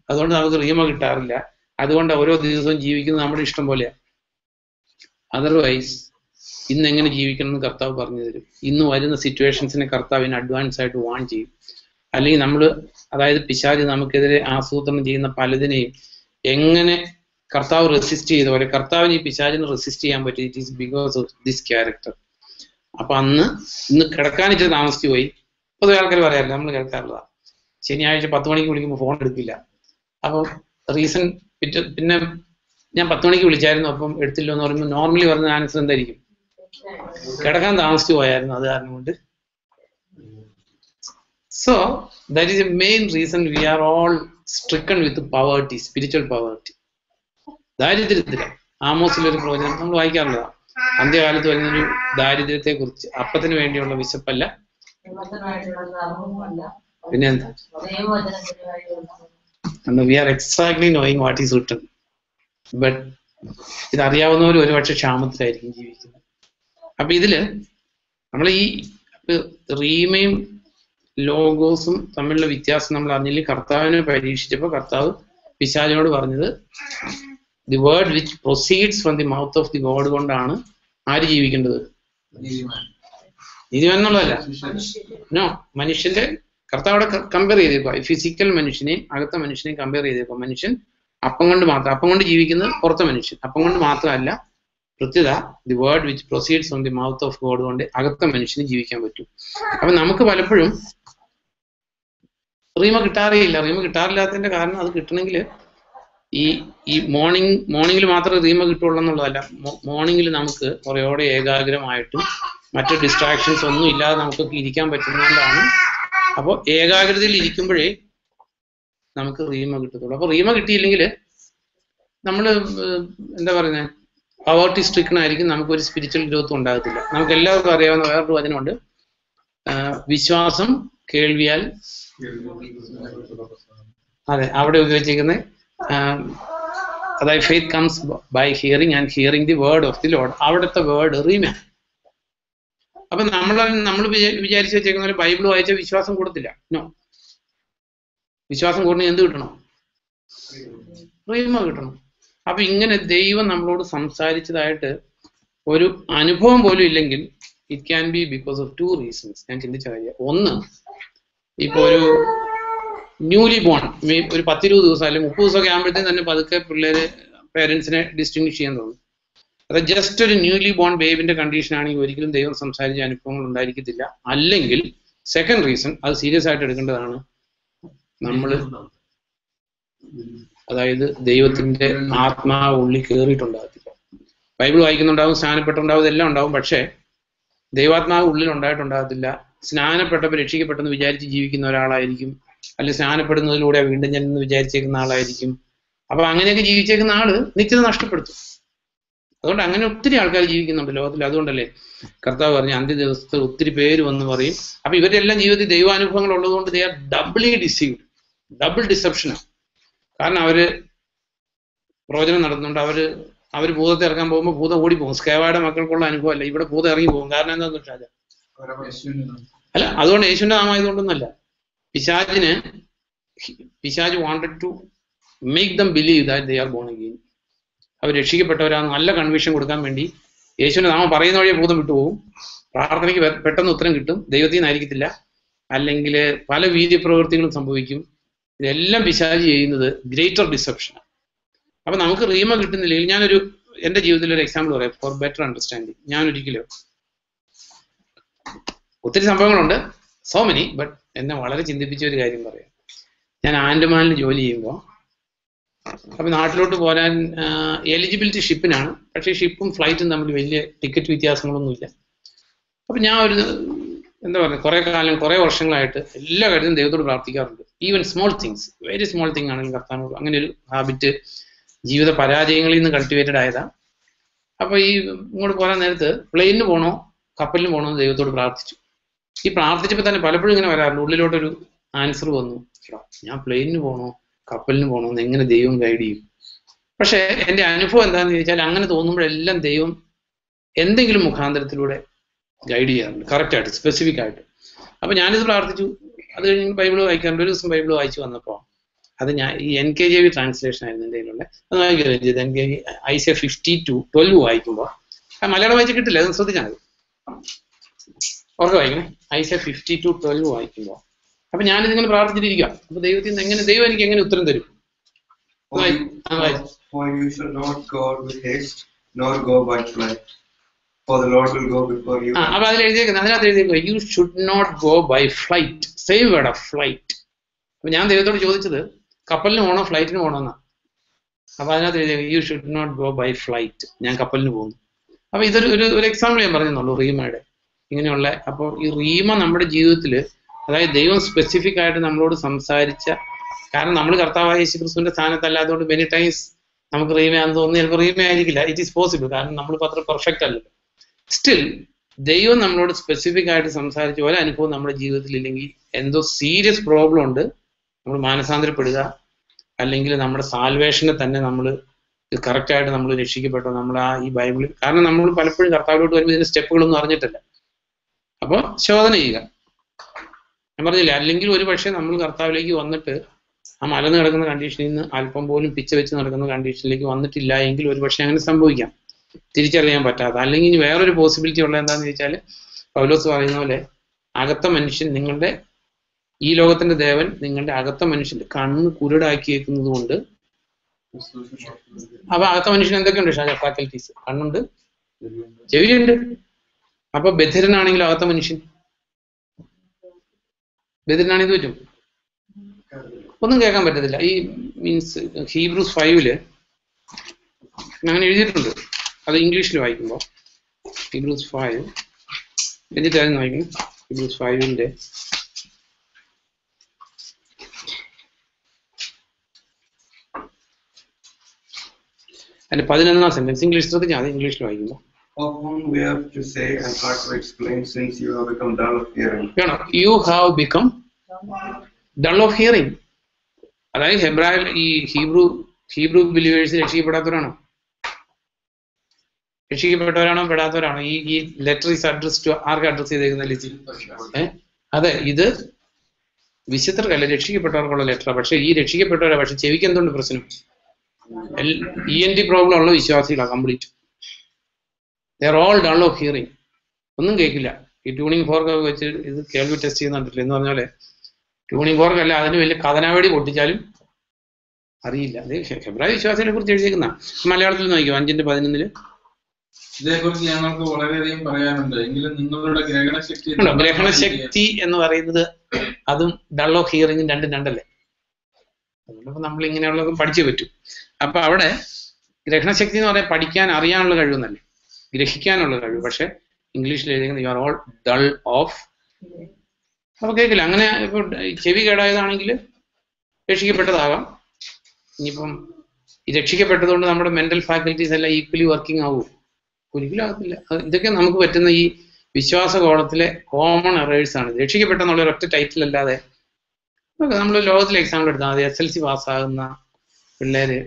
അതുകൊണ്ട് നമുക്ക് റീമ കിട്ടാറില്ല. അതുകൊണ്ട് ഓരോ ദിവസവും ജീവിക്കുന്നത് നമ്മുടെ ഇഷ്ടം പോലെയാണ്. അതർവൈസ് ഇന്ന് എങ്ങനെ ജീവിക്കണം എന്ന് കർത്താവ് പറഞ്ഞു തരും. ഇന്ന് വരുന്ന സിറ്റുവേഷൻസിനെ കർത്താവിന് അഡ്വാൻസ് ആയിട്ട് വാൺ ചെയ്യും. അല്ലെങ്കിൽ നമ്മൾ, അതായത് പിശാച് നമുക്കെതിരെ ആസൂത്രണം ചെയ്യുന്ന പലതിനെയും എങ്ങനെ കർത്താവ് റെസിസ്റ്റ് ചെയ്ത പോലെ കർത്താവിന് ഈ പിശാചിനെ റെസിസ്റ്റ് ചെയ്യാൻ പറ്റും. It is because of this character. അപ്പൊ ഇന്ന് കിടക്കാൻ ഇച്ചിരി താമസിച്ചു പോയി. പൊതുവെ ആൾക്കാർ പറയാറില്ല, നമ്മൾ കേൾക്കാറില്ല, ശനിയാഴ്ച 10 മണിക്ക് വിളിക്കുമ്പോൾ ഫോൺ എടുക്കില്ല. അപ്പം റീസൺ പിന്നെ ഞാൻ 10 മണിക്ക് വിളിച്ചായിരുന്നു, അപ്പം എടുത്തില്ലോ എന്ന് പറയുമ്പോൾ നോർമലി പറഞ്ഞ ആൻസർ എന്തായിരിക്കും? കിടക്കാൻ താമസിച്ചു പോയായിരുന്നു, അത് കാരണം കൊണ്ട്. So that is a main reason we are all stricken with poverty, spiritual poverty. ദാരിദ്ര്യത്തില് ആമോസിലൊരു പ്രവചനം നമ്മൾ വായിക്കാറുള്ളതാണ്. അന്ത്യകാലത്ത് വരുന്നൊരു ദാരിദ്ര്യത്തെ കുറിച്ച്. അപ്പത്തിന് വേണ്ടിയുള്ള വിശപ്പല്ല, പിന്നെ എന്താ? We are exactly knowing what is written. But ഇതറിയാവുന്നവർ ഒരുപക്ഷെ ക്ഷാമത്തിലായിരിക്കും ജീവിക്കുന്നത്. അപ്പൊ ഇതില് നമ്മൾ ഈ റീമയും ലോഗോസും തമ്മിലുള്ള വ്യത്യാസം നമ്മൾ അറിഞ്ഞില്ല. കർത്താവിനെ പരീക്ഷിച്ചപ്പോൾ കർത്താവ് പിശാചിനോട് പറഞ്ഞത് the word which proceeds from the mouth of the God കൊണ്ടാണ് ആര് ജീവിക്കേണ്ടത്? നീതിമാൻ എന്നുള്ളതല്ല, നോ, മനുഷ്യന്റെ കർത്താവ് അവിടെ കമ്പയർ ചെയ്തേക്കുക. ഫിസിക്കൽ മനുഷ്യനെയും അകത്ത മനുഷ്യനെയും കമ്പയർ ചെയ്തേക്കുക. മനുഷ്യൻ അപ്പം കൊണ്ട് മാത്രം, അപ്പം കൊണ്ട് ജീവിക്കുന്നത് പുറത്തെ മനുഷ്യൻ, അപ്പം കൊണ്ട് മാത്രമല്ല പ്രത്യേകത the word which proceeds from the mouth of God കൊണ്ട് അകത്ത മനുഷ്യന് ജീവിക്കാൻ പറ്റും. അപ്പൊ നമുക്ക് പലപ്പോഴും റീമ കിട്ടാറില്ല. റീമ കിട്ടാറില്ലാത്തതിന്റെ കാരണം അത് കിട്ടണമെങ്കിൽ ഈ മോർണിംഗിൽ മാത്രമേ റീമ കിട്ടുള്ളൂ എന്നുള്ളതല്ല. മോർണിംഗിൽ നമുക്ക് കുറേയോടെ ഏകാഗ്രമായിട്ടും മറ്റു ഡിസ്ട്രാക്ഷൻസ് ഒന്നും ഇല്ലാതെ നമുക്കൊക്കെ ഇരിക്കാൻ പറ്റുന്നതുകൊണ്ടാണ്. അപ്പോൾ ഏകാഗ്രതയിൽ ഇരിക്കുമ്പോഴേ നമുക്ക് റീമ കിട്ടത്തുള്ളൂ. അപ്പൊ റീമ കിട്ടിയില്ലെങ്കിൽ നമ്മൾ എന്താ പറയുന്നത്, പവർട്ടി സ്ട്രിക്ൺ ആയിരിക്കും, നമുക്കൊരു സ്പിരിച്വൽ ഗ്രോത്ത് ഉണ്ടാകത്തില്ല. നമുക്ക് എല്ലാവർക്കും അറിയാവുന്ന വേറൊരു വചനമുണ്ട്, വിശ്വാസം കേൾവിയാൽ, അതെ, അവിടെ ഉപയോഗിച്ചിരിക്കുന്നത് അതായത് faith comes by hearing and hearing the word of the Lord. അവിടുത്തെ വേർഡ് റീമ. അപ്പൊ നമ്മൾ വിചാരിച്ചു വെച്ചേക്കുന്ന പോലെ ബൈബിൾ വായിച്ച വിശ്വാസം കൂടത്തില്ല. നോ, വിശ്വാസം കൂടണമെങ്കിൽ എന്ത് കിട്ടണം? റീമ കിട്ടണം. അപ്പൊ ഇങ്ങനെ ദൈവം നമ്മളോട് സംസാരിച്ചതായിട്ട് ഒരു അനുഭവം പോലും ഇല്ലെങ്കിൽ it can be because of 2 reasons. ഞാൻ ചിന്തിച്ച കാര്യം, ഒന്ന്, ഇപ്പൊ ഒരു ന്യൂലി ബോൺ ഒരു 10-20 ദിവസം അല്ലെങ്കിൽ 30 ദിവസമൊക്കെ ആകുമ്പോഴത്തേക്കും തന്നെ പതുക്കെ പേരൻസിനെ ഡിസ്റ്റിങ്വിഷ് ചെയ്യാൻ തോന്നും. അത് ജസ്റ്റ് ഒരു ന്യൂലി ബോൺ ബേബിന്റെ കണ്ടീഷൻ ആണെങ്കിൽ ഒരിക്കലും ദൈവം സംസാരിച്ച അനുഭവങ്ങൾ ഉണ്ടായിരിക്കത്തില്ല. അല്ലെങ്കിൽ സെക്കൻഡ് റീസൺ, അത് സീരിയസ് ആയിട്ട് എടുക്കേണ്ടതാണ്. അതായത് ദൈവത്തിന്റെ ആത്മാവ് ഉള്ളിൽ കയറിയിട്ടുണ്ടാകത്തില്ല. ബൈബിൾ വായിക്കുന്നുണ്ടാവും, സ്നാനപ്പെട്ടുണ്ടാവും, ഇതെല്ലാം ഉണ്ടാവും. പക്ഷേ ദൈവാത്മാവ് ഉള്ളിൽ ഉണ്ടായിട്ടുണ്ടാകത്തില്ല. സ്നാനപ്പെട്ടപ്പോൾ രക്ഷിക്കപ്പെട്ടെന്ന് വിചാരിച്ച് ജീവിക്കുന്ന ഒരാളായിരിക്കും, അല്ലെങ്കിൽ സ്നാനപ്പെടുന്നതിലൂടെ വീണ്ടും ഞാൻ വിചാരിച്ചേക്കുന്ന ആളായിരിക്കും. അപ്പൊ അങ്ങനെയൊക്കെ ജീവിച്ചേക്കുന്ന ആള് നിത്യത നഷ്ടപ്പെടുത്തും. അതുകൊണ്ട് അങ്ങനെ ഒത്തിരി ആൾക്കാർ ജീവിക്കുന്നുണ്ട് ലോകത്തിൽ. അതുകൊണ്ടല്ലേ കർത്താവ് പറഞ്ഞ അന്ത്യ ദിവസത്തിൽ ഒത്തിരി പേര് വന്ന് പറയും. അപ്പൊ ഇവരെല്ലാം ജീവിതത്തിൽ ദൈവാനുഭവങ്ങൾ ഉള്ളതുകൊണ്ട് they are doubly deceived, double ഡിസെപ്ഷനാണ്. കാരണം അവര് പ്രവചനം നടത്തുന്നുണ്ട്, അവര് ഭൂതത്തെ ഇറക്കാൻ പോകുമ്പോൾ ഭൂതം ഓടിപ്പോകും. സ്കേവയുടെ മക്കൾക്കുള്ള അനുഭവം അല്ല, ഇവിടെ ഭൂതം ഇറങ്ങി പോകും. കാരണം എന്താണെന്ന് വെച്ചാൽ അല്ല, അതുകൊണ്ട് യേശുവിന്റെ നാമായതുകൊണ്ടൊന്നല്ല. പിശാജ് wanted to make them believe that they are born again. അവർ രക്ഷിക്കപ്പെട്ടവരാണ് നല്ല കൺവിഷൻ കൊടുക്കാൻ വേണ്ടി യേശുവിന്റെ നാമം പറയുന്ന വഴിയെ ഭൂതം വിട്ടുപോകും. പ്രാർത്ഥനയ്ക്ക് പെട്ടെന്ന് ഉത്തരം കിട്ടും, ദൈവത്തിൽ നിന്നായിരിക്കത്തില്ല. അല്ലെങ്കിൽ പല വീതി പ്രവൃത്തികളും സംഭവിക്കും. ഇതെല്ലാം പിശാച് ചെയ്യുന്നത് ഗ്രേറ്റർ ഡിസെപ്ഷനാണ്. അപ്പൊ നമുക്ക് റീമ കിട്ടുന്നില്ലെങ്കിൽ, എൻ്റെ ജീവിതത്തിൽ ഒരു എക്സാമ്പിൾ പറയാം ഫോർ ബെറ്റർ അണ്ടർസ്റ്റാൻഡിങ്. ഞാൻ ഒരിക്കലും ഒത്തിരി സംഭവങ്ങളുണ്ട്, സോ മെനി, ബട്ട് എന്നെ വളരെ ചിന്തിപ്പിച്ച ഒരു കാര്യം പറയാം. ഞാൻ ആൻഡമാനിൽ ജോലി ചെയ്യുമ്പോൾ, അപ്പൊ നാട്ടിലോട്ട് പോരാൻ എലിജിബിലിറ്റി ഷിപ്പിനാണ്. പക്ഷേ ഷിപ്പും ഫ്ലൈറ്റും തമ്മിൽ വലിയ ടിക്കറ്റ് വ്യത്യാസങ്ങളൊന്നുമില്ല. അപ്പൊ ഞാൻ എന്താ പറയുക, കുറെ വർഷങ്ങളായിട്ട് എല്ലാ കാര്യത്തിലും ദൈവത്തോട് പ്രാർത്ഥിക്കാറുണ്ട്. Even small things, very small thing ആണെങ്കിൽ കർത്താനോട്. അങ്ങനെ ഒരു ഹാബിറ്റ് ജീവിത പരാജയങ്ങളിൽ നിന്ന് കൾട്ടിവേറ്റഡ് ആയതാ. അപ്പൊ ഇങ്ങോട്ട് പോരാൻ നേരത്ത് പ്ലെയിനിന് പോകണോ കപ്പലിന് പോകണോ എന്ന് ദൈവത്തോട് പ്രാർത്ഥിച്ചു. ഈ പ്രാർത്ഥിച്ചപ്പോൾ തന്നെ പലപ്പോഴും ഇങ്ങനെ വരാറുണ്ട്, ഉള്ളിലോട്ടൊരു ആൻസർ വന്നു, ഞാൻ പ്ലെയിനിന് പോകണോ കപ്പലിന് പോകണോ എന്ന് എങ്ങനെ ദൈവം ഗൈഡ് ചെയ്യും? പക്ഷെ എൻ്റെ അനുഭവം എന്താണെന്ന് ചോദിച്ചാൽ, അങ്ങനെ തോന്നുമ്പോഴെല്ലാം ദൈവം എന്തെങ്കിലും മുഖാന്തരത്തിലൂടെ ഗൈഡ് ചെയ്യാറുണ്ട്, കറക്റ്റായിട്ട്, സ്പെസിഫിക് ആയിട്ട്. അപ്പൊ ഞാനിത് പ്രാർത്ഥിച്ചു. അത് കഴിഞ്ഞ് ബൈബിൾ വായിക്കാറുണ്ട്. ഒരു ദിവസം ബൈബിൾ വായിച്ചു വന്നപ്പോൾ, അത് ഞാൻ ഈ NKJV ട്രാൻസ്ലേഷൻ ആയിരുന്നു എൻ്റെ കയ്യിലുള്ള. അത് വായിക്കുന്നത് NKJV Isaiah 50:12 വായിക്കുമ്പോൾ, മലയാളം വായിച്ച് കിട്ടില്ല, അത് ശ്രദ്ധിച്ചാൽ മതി, ഓർക്കെ വായിക്കണേ. Isaiah 50:12 വായിക്കുമ്പോൾ, അപ്പൊ ഞാനിതിങ്ങനെ പ്രാർത്ഥിച്ചിട്ടിരിക്കുക. അപ്പൊ ദൈവം എനിക്ക് എങ്ങനെ ഉത്തരം തരും? For you shall not go with haste, nor go by flight. For the Lord will go before you. അപ്പൊ അതിനകത്ത് എഴുതിയേക്കുക you should not go by flight. Same word of flight. അപ്പൊ ഞാൻ ദൈവത്തോട് ചോദിച്ചത് കപ്പലിന് പോകണോ ഫ്ലൈറ്റിന് പോകണമെന്നാ. അപ്പൊ അതിനകത്ത് എഴുതിയേക്കുക you should not go by flight. ഞാൻ കപ്പലിന് പോകുന്നു. അപ്പൊ ഇതൊരു എക്സാമ്പിൾ ഞാൻ പറഞ്ഞെന്നുള്ളൂ റീമയുടെ ഇങ്ങനെയുള്ള. അപ്പോൾ ഈ റീമ നമ്മുടെ ജീവിതത്തിൽ, അതായത് ദൈവം സ്പെസിഫിക് ആയിട്ട് നമ്മളോട് സംസാരിച്ച, കാരണം നമ്മൾ കർത്താവായ യേശു ക്രിസ്തുവിന്റെ സ്ഥാനത്തല്ലാത്തതുകൊണ്ട് മെനി ടൈംസ് നമുക്ക് റീമയാണെന്ന് തോന്നുന്നു. ചിലപ്പോൾ റീമ ആയിരിക്കില്ല. ഇറ്റ് ഈസ് പോസിബിൾ, കാരണം നമ്മളിപ്പോൾ അത്ര പെർഫെക്റ്റ് അല്ലല്ലോ. സ്റ്റിൽ ദൈവം നമ്മളോട് സ്പെസിഫിക് ആയിട്ട് സംസാരിച്ച ഒരു അനുഭവം നമ്മുടെ ജീവിതത്തിൽ ഇല്ലെങ്കിൽ എന്തോ സീരിയസ് പ്രോബ്ലം ഉണ്ട്, നമ്മൾ മാനസാന്തരപ്പെടുക, അല്ലെങ്കിൽ നമ്മുടെ സാൽവേഷനെ തന്നെ നമ്മൾ കറക്റ്റായിട്ട് നമ്മൾ രക്ഷിക്കപ്പെട്ടോ, നമ്മൾ ഈ ബൈബിളിൽ, കാരണം നമ്മൾ പലപ്പോഴും കർത്താവിലോട്ട് വരുമ്പോൾ ഇതിന്റെ സ്റ്റെപ്പുകളൊന്നും അറിഞ്ഞിട്ടില്ല. അപ്പോൾ ശോധന ചെയ്യുക. ഞാൻ പറഞ്ഞില്ല, അല്ലെങ്കിൽ ഒരു പക്ഷേ നമ്മൾ കർത്താവിലേക്ക് വന്നിട്ട് ആ മലന്ന് കിടക്കുന്ന കണ്ടീഷനിൽ നിന്ന് അല്പം പോലും പിച്ച വെച്ച് നടക്കുന്ന കണ്ടീഷനിലേക്ക് വന്നിട്ടില്ല എങ്കിൽ ഒരു പക്ഷേ അങ്ങനെ സംഭവിക്കാം, തിരിച്ചറിയാൻ പറ്റാത്ത. അല്ലെങ്കിൽ ഇനി വേറൊരു പോസിബിലിറ്റി ഉള്ളത് എന്താണെന്ന് ചോദിച്ചാൽ, പൗലോസ് പറയുന്ന പോലെ അകത്ത മനുഷ്യൻ, നിങ്ങളുടെ ഈ ലോകത്തിന്റെ ദേവൻ നിങ്ങളുടെ അകത്ത മനുഷ്യന്റെ കണ്ണ് കുരുടാക്കിയേക്കുന്നത് കൊണ്ട്. അപ്പൊ അകത്ത മനുഷ്യൻ എന്തൊക്കെയുണ്ട് ഫാക്കൽറ്റീസ്? കണ്ണുണ്ട്, ചെവിയുണ്ട്. അപ്പൊ ബധിരനാണെങ്കിൽ അകത്ത മനുഷ്യൻ ബധിരനാണെങ്കിൽ പറ്റും, ഒന്നും കേൾക്കാൻ പറ്റത്തില്ല. ഈ മീൻസ് ഹീബ്രൂസ് 5 അങ്ങനെ എഴുതിയിട്ടുണ്ട്. അത് ഇംഗ്ലീഷിൽ വായിക്കുമ്പോൾ ഹീബ്രൂസ് 5 എന്നിട്ടായിരുന്നു വായിക്കുന്നത്. ഹീബ്രൂസ് 5 അതിന്റെ 11ാം സെന്റൻസ് ഇംഗ്ലീഷ് ശ്രദ്ധിച്ചാൽ അത് ഇംഗ്ലീഷിൽ വായിക്കുമ്പോൾ, Of whom we have to say and hard to explain, since you have become dull of hearing. You have become dull of hearing. അതായത് ഹെബ്രായ ഈ ഹീബ്രു ബിലീവേഴ്സ് രക്ഷിക്കപ്പെടാത്തവരാണോ? രക്ഷിക്കപ്പെട്ടവരാണോ പെടാത്തവരാണോ? ഈ ലെറ്റർ ഈസ് അഡ്രസ് ടു ആർക്ക് അഡ്രസ് ചെയ്തേക്കുന്ന ലിസ്റ്റ്? അതെ, ഇത് വിശുദ്ധർക്കല്ല, രക്ഷിക്കപ്പെട്ടവർക്കുള്ള ലെറ്ററാണ്. പക്ഷെ ഈ രക്ഷിക്കപ്പെട്ടവരാ, പക്ഷെ ചെവിക്ക് എന്തുകൊണ്ട് പ്രശ്നം? ENT പ്രോബ്ലം ഉള്ള വിശ്വാസികളാണ് complete. They are all dull of hearing. ഒന്നും കേൾക്കില്ല. ഈ ട്യൂണിംഗ് ഫോർക്ക് വെച്ച് ഇത് കേൾവി ടെസ്റ്റ് ചെയ്യുന്നുണ്ടല്ലോ എന്ന് പറഞ്ഞാല്, ട്യൂണിംഗ് ഫോർക്ക് അല്ല, അതിന് വലിയ കഥനാവടി പൊട്ടിച്ചാലും അറിയില്ല. അത് ഹെബ്രായ വിശ്വാസികളെ കുറിച്ച് എഴുതിയേക്കുന്ന. മലയാളത്തിൽ നോക്കിയോ 5:11 ഇതേക്കുറിച്ച് ഞങ്ങൾക്ക് വളരെയധികം പറയാനുണ്ട്, എങ്കിലും നിങ്ങളുടെ ഗ്രഹണശക്തി എന്ന് പറയുന്നത് അതും ഡൾ ഓഫ് ഹിയറിംഗും രണ്ടല്ലേ. അതുകൊണ്ട് നമ്മൾ ഇങ്ങനെയുള്ളത് പഠിച്ചേ പറ്റൂ. അപ്പൊ അവിടെ ഗ്രഹണശക്തി എന്ന് പറയാൻ പഠിക്കാൻ അറിയാനുള്ള കഴിവെന്നല്ലേ, ഗ്രഹിക്കാനുള്ള കഴിവ്. പക്ഷെ ഇംഗ്ലീഷിൽ എഴുതിക്കുന്നത് you are all dull of. അപ്പൊ കേൾക്കില്ല. അങ്ങനെ ഇപ്പൊ ചെവി കേടായതാണെങ്കിൽ രക്ഷിക്കപ്പെട്ടതാകാം. ഇനിയിപ്പം ഈ രക്ഷിക്കപ്പെട്ടതുകൊണ്ട് നമ്മുടെ മെന്റൽ ഫാക്കൽറ്റീസ് എല്ലാം ഈക്വലി വർക്കിംഗ് ആവും? ഒരിക്കലും ആകത്തില്ല. ഇതൊക്കെ നമുക്ക് പറ്റുന്ന ഈ വിശ്വാസ കോളത്തിലെ കോമൺ എറേഴ്സ് ആണ്. രക്ഷിക്കപ്പെട്ടെന്നുള്ള ഒരൊറ്റ ടൈറ്റിൽ അല്ലാതെ നമ്മൾ ലോകത്തിലെ എക്സാമ്പിൾ എടുത്താൽ മതി. SLC പാസ്സാകുന്ന പിള്ളേര്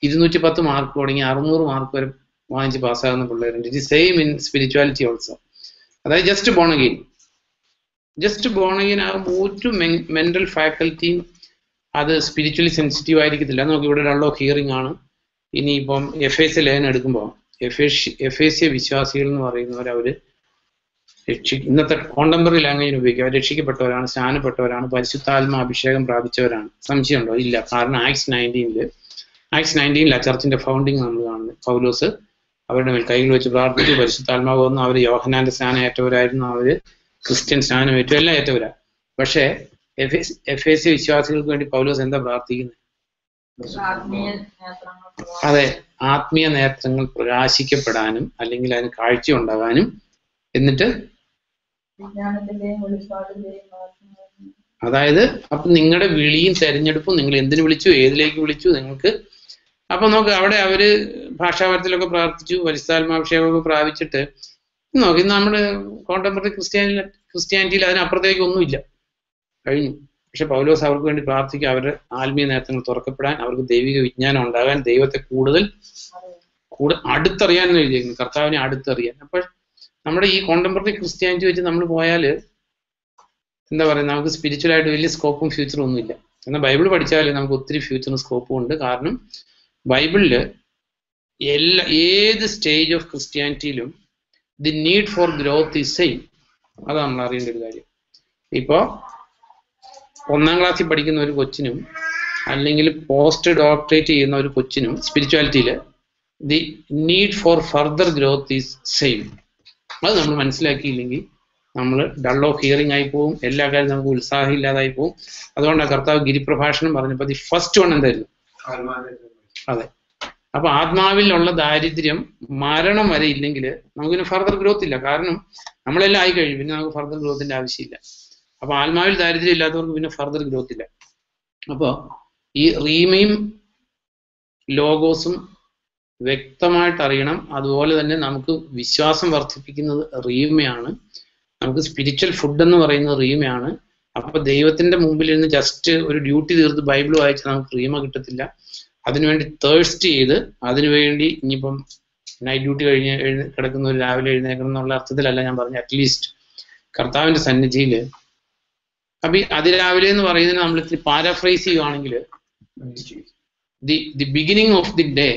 210 മാർക്ക് തുടങ്ങി 600 മാർക്ക് വരെ വാങ്ങിച്ച് പാസ്സാകുന്ന പിള്ളേരുണ്ട്. It is same in spirituality also. അതായത് ജസ്റ്റ് ബോൺ അഗെയിൻ ആകുമ്പോൾ ഒരു മെന്റൽ ഫാക്കൽറ്റിയും അത് സ്പിരിച്വലി സെൻസിറ്റീവ് ആയിരിക്കത്തില്ല. നമുക്ക് ഇവിടെ ഡൾ ഓഫ് ഹിയറിംഗ് ആണ്. ഇനിയിപ്പം FAC ലേഖനം എടുക്കുമ്പോൾ FAC വിശ്വാസികൾ എന്ന് പറയുന്നവർ അവര് ഇന്നത്തെ കോണ്ടംപററി ലാംഗ്വേജിന് ഉപയോഗിക്കുക. അവർ രക്ഷിക്കപ്പെട്ടവരാണ്, സ്നാനപ്പെട്ടവരാണ്, പരിശുദ്ധാത്മ അഭിഷേകം പ്രാപിച്ചവരാണ്. സംശയമുണ്ടോ? ഇല്ല. കാരണം ആക്ട്സ് 19 ചർച്ചിന്റെ ഫൗണ്ടിങ് നമ്മൾ കാണുന്നത്. പൗലോസ് അവരുടെ മേൽ കൈകൾ വെച്ച് പ്രാർത്ഥിച്ചു, പരിശുദ്ധാത്മാവ് വന്നു. അവർ യോഹന്നാന്റെ സ്നാനം ഏറ്റവരായിരുന്നു, അവര് ക്രിസ്ത്യൻ സ്നാനം ഏറ്റു, എല്ലാം ഏറ്റവരാ. പക്ഷേ FAC വിശ്വാസികൾക്ക് വേണ്ടി പൗലോസ് എന്താ പ്രാർത്ഥിക്കുന്നത്? അതെ, ആത്മീയ നേത്രങ്ങൾ പ്രകാശിക്കപ്പെടാനും അല്ലെങ്കിൽ അതിന് കാഴ്ച ഉണ്ടാകാനും, എന്നിട്ട് അതായത് അപ്പൊ നിങ്ങളുടെ വിളിയും തെരഞ്ഞെടുപ്പും, നിങ്ങൾ എന്തിനു വിളിച്ചു, ഏതിലേക്ക് വിളിച്ചു നിങ്ങൾക്ക്. അപ്പൊ നോക്ക്, അവിടെ അവര് ഭാഷാപരത്തിലൊക്കെ പ്രാർത്ഥിച്ചു, പരിശുദ്ധാത്മാഭിഷേകമൊക്കെ പ്രാപിച്ചിട്ട് നോക്കി. നമ്മുടെ കോണ്ടംപററി ക്രിസ്ത്യാനിറ്റിയിൽ അതിനപ്പുറത്തേക്ക് ഒന്നുമില്ല, കഴിഞ്ഞു. പക്ഷെ പൗലോസ് അവർക്ക് വേണ്ടി പ്രാർത്ഥിക്കുക, അവരുടെ ആത്മീയ നേത്രങ്ങൾ തുറക്കപ്പെടാൻ, അവർക്ക് ദൈവിക വിജ്ഞാനം ഉണ്ടാകാൻ, ദൈവത്തെ കൂടുതൽ അടുത്തറിയാൻ എഴുതിയിരിക്കുന്നു, കർത്താവിനെ അടുത്തറിയാൻ. അപ്പോൾ നമ്മുടെ ഈ കോണ്ടംപററി ക്രിസ്ത്യാനിറ്റി വെച്ച് നമ്മൾ പോയാൽ എന്താ പറയുക, നമുക്ക് സ്പിരിച്വലായിട്ട് വലിയ സ്കോപ്പും ഫ്യൂച്ചറും ഒന്നുമില്ല. എന്നാൽ ബൈബിൾ പഠിച്ചാൽ നമുക്ക് ഒത്തിരി ഫ്യൂച്ചറും സ്കോപ്പും ഉണ്ട്. കാരണം ബൈബിളില് ഏത് സ്റ്റേജ് ഓഫ് ക്രിസ്ത്യാനിറ്റിയിലും the need for growth is same. അത് നമ്മൾ അറിയേണ്ട ഒരു കാര്യം. ഇപ്പോൾ 1ാം ക്ലാസ്സിൽ പഠിക്കുന്ന ഒരു കൊച്ചിനും അല്ലെങ്കിൽ പോസ്റ്റ് ഡോക്ടറേറ്റ് ചെയ്യുന്ന ഒരു കൊച്ചിനും സ്പിരിച്വാലിറ്റിയിൽ the need for further growth is same. അത് നമ്മൾ മനസ്സിലാക്കിയില്ലെങ്കിൽ നമ്മൾ ഡൾ ഓഫ് ഹിയറിംഗ് ആയി പോകും. എല്ലാ കാര്യം നമുക്ക് ഉത്സാഹം ഇല്ലാതായി പോകും. അതുകൊണ്ടാണ് കർത്താവ് ഗിരിപ്രഭാഷണം പറഞ്ഞപ്പോൾ ദി ഫസ്റ്റ് വൺ എന്തായിരുന്നു? അതെ. അപ്പൊ ആത്മാവിലുള്ള ദാരിദ്ര്യം മരണം വരെ ഇല്ലെങ്കിൽ നമുക്കിന് ഫർദർ ഗ്രോത്ത് ഇല്ല. കാരണം നമ്മളെല്ലാം ആയി കഴിയും, പിന്നെ നമുക്ക് ഫർദർ ഗ്രോത്തിന്റെ ആവശ്യമില്ല. അപ്പൊ ആത്മാവിൽ ദാരിദ്ര്യം ഇല്ലാത്തവർക്ക് പിന്നെ ഫർദർ ഗ്രോത്ത് ഇല്ല. അപ്പോൾ ഈ റീമയും ലോഗോസും വ്യക്തമായിട്ട് അറിയണം. അതുപോലെ തന്നെ നമുക്ക് വിശ്വാസം വർദ്ധിപ്പിക്കുന്നത് റീമയാണ്. നമുക്ക് സ്പിരിച്വൽ ഫുഡ് എന്ന് പറയുന്നത് റീമയാണ്. അപ്പൊ ദൈവത്തിന്റെ മുമ്പിൽ ഇരുന്ന് ജസ്റ്റ് ഒരു ഡ്യൂട്ടി തീർത്ത് ബൈബിൾ വായിച്ചാൽ നമുക്ക് റീമ കിട്ടത്തില്ല. അതിനുവേണ്ടി തേഴ്സ്റ്റ് ചെയ്ത് അതിനുവേണ്ടി ഇനിയിപ്പം നൈറ്റ് ഡ്യൂട്ടി കഴിഞ്ഞ് കിടക്കുന്ന ഒരു രാവിലെ എഴുന്നേക്കണം എന്നുള്ള അർത്ഥത്തിലല്ല ഞാൻ പറഞ്ഞു. അറ്റ്ലീസ്റ്റ് കർത്താവിന്റെ സന്നിധിയിൽ അപ്പൊ ഈ അതിരാവിലെ എന്ന് പറയുന്നത് നമ്മൾ ഇത്തിരി പാരാഫ്രൈസ് ചെയ്യുവാണെങ്കിൽ the beginning of the day,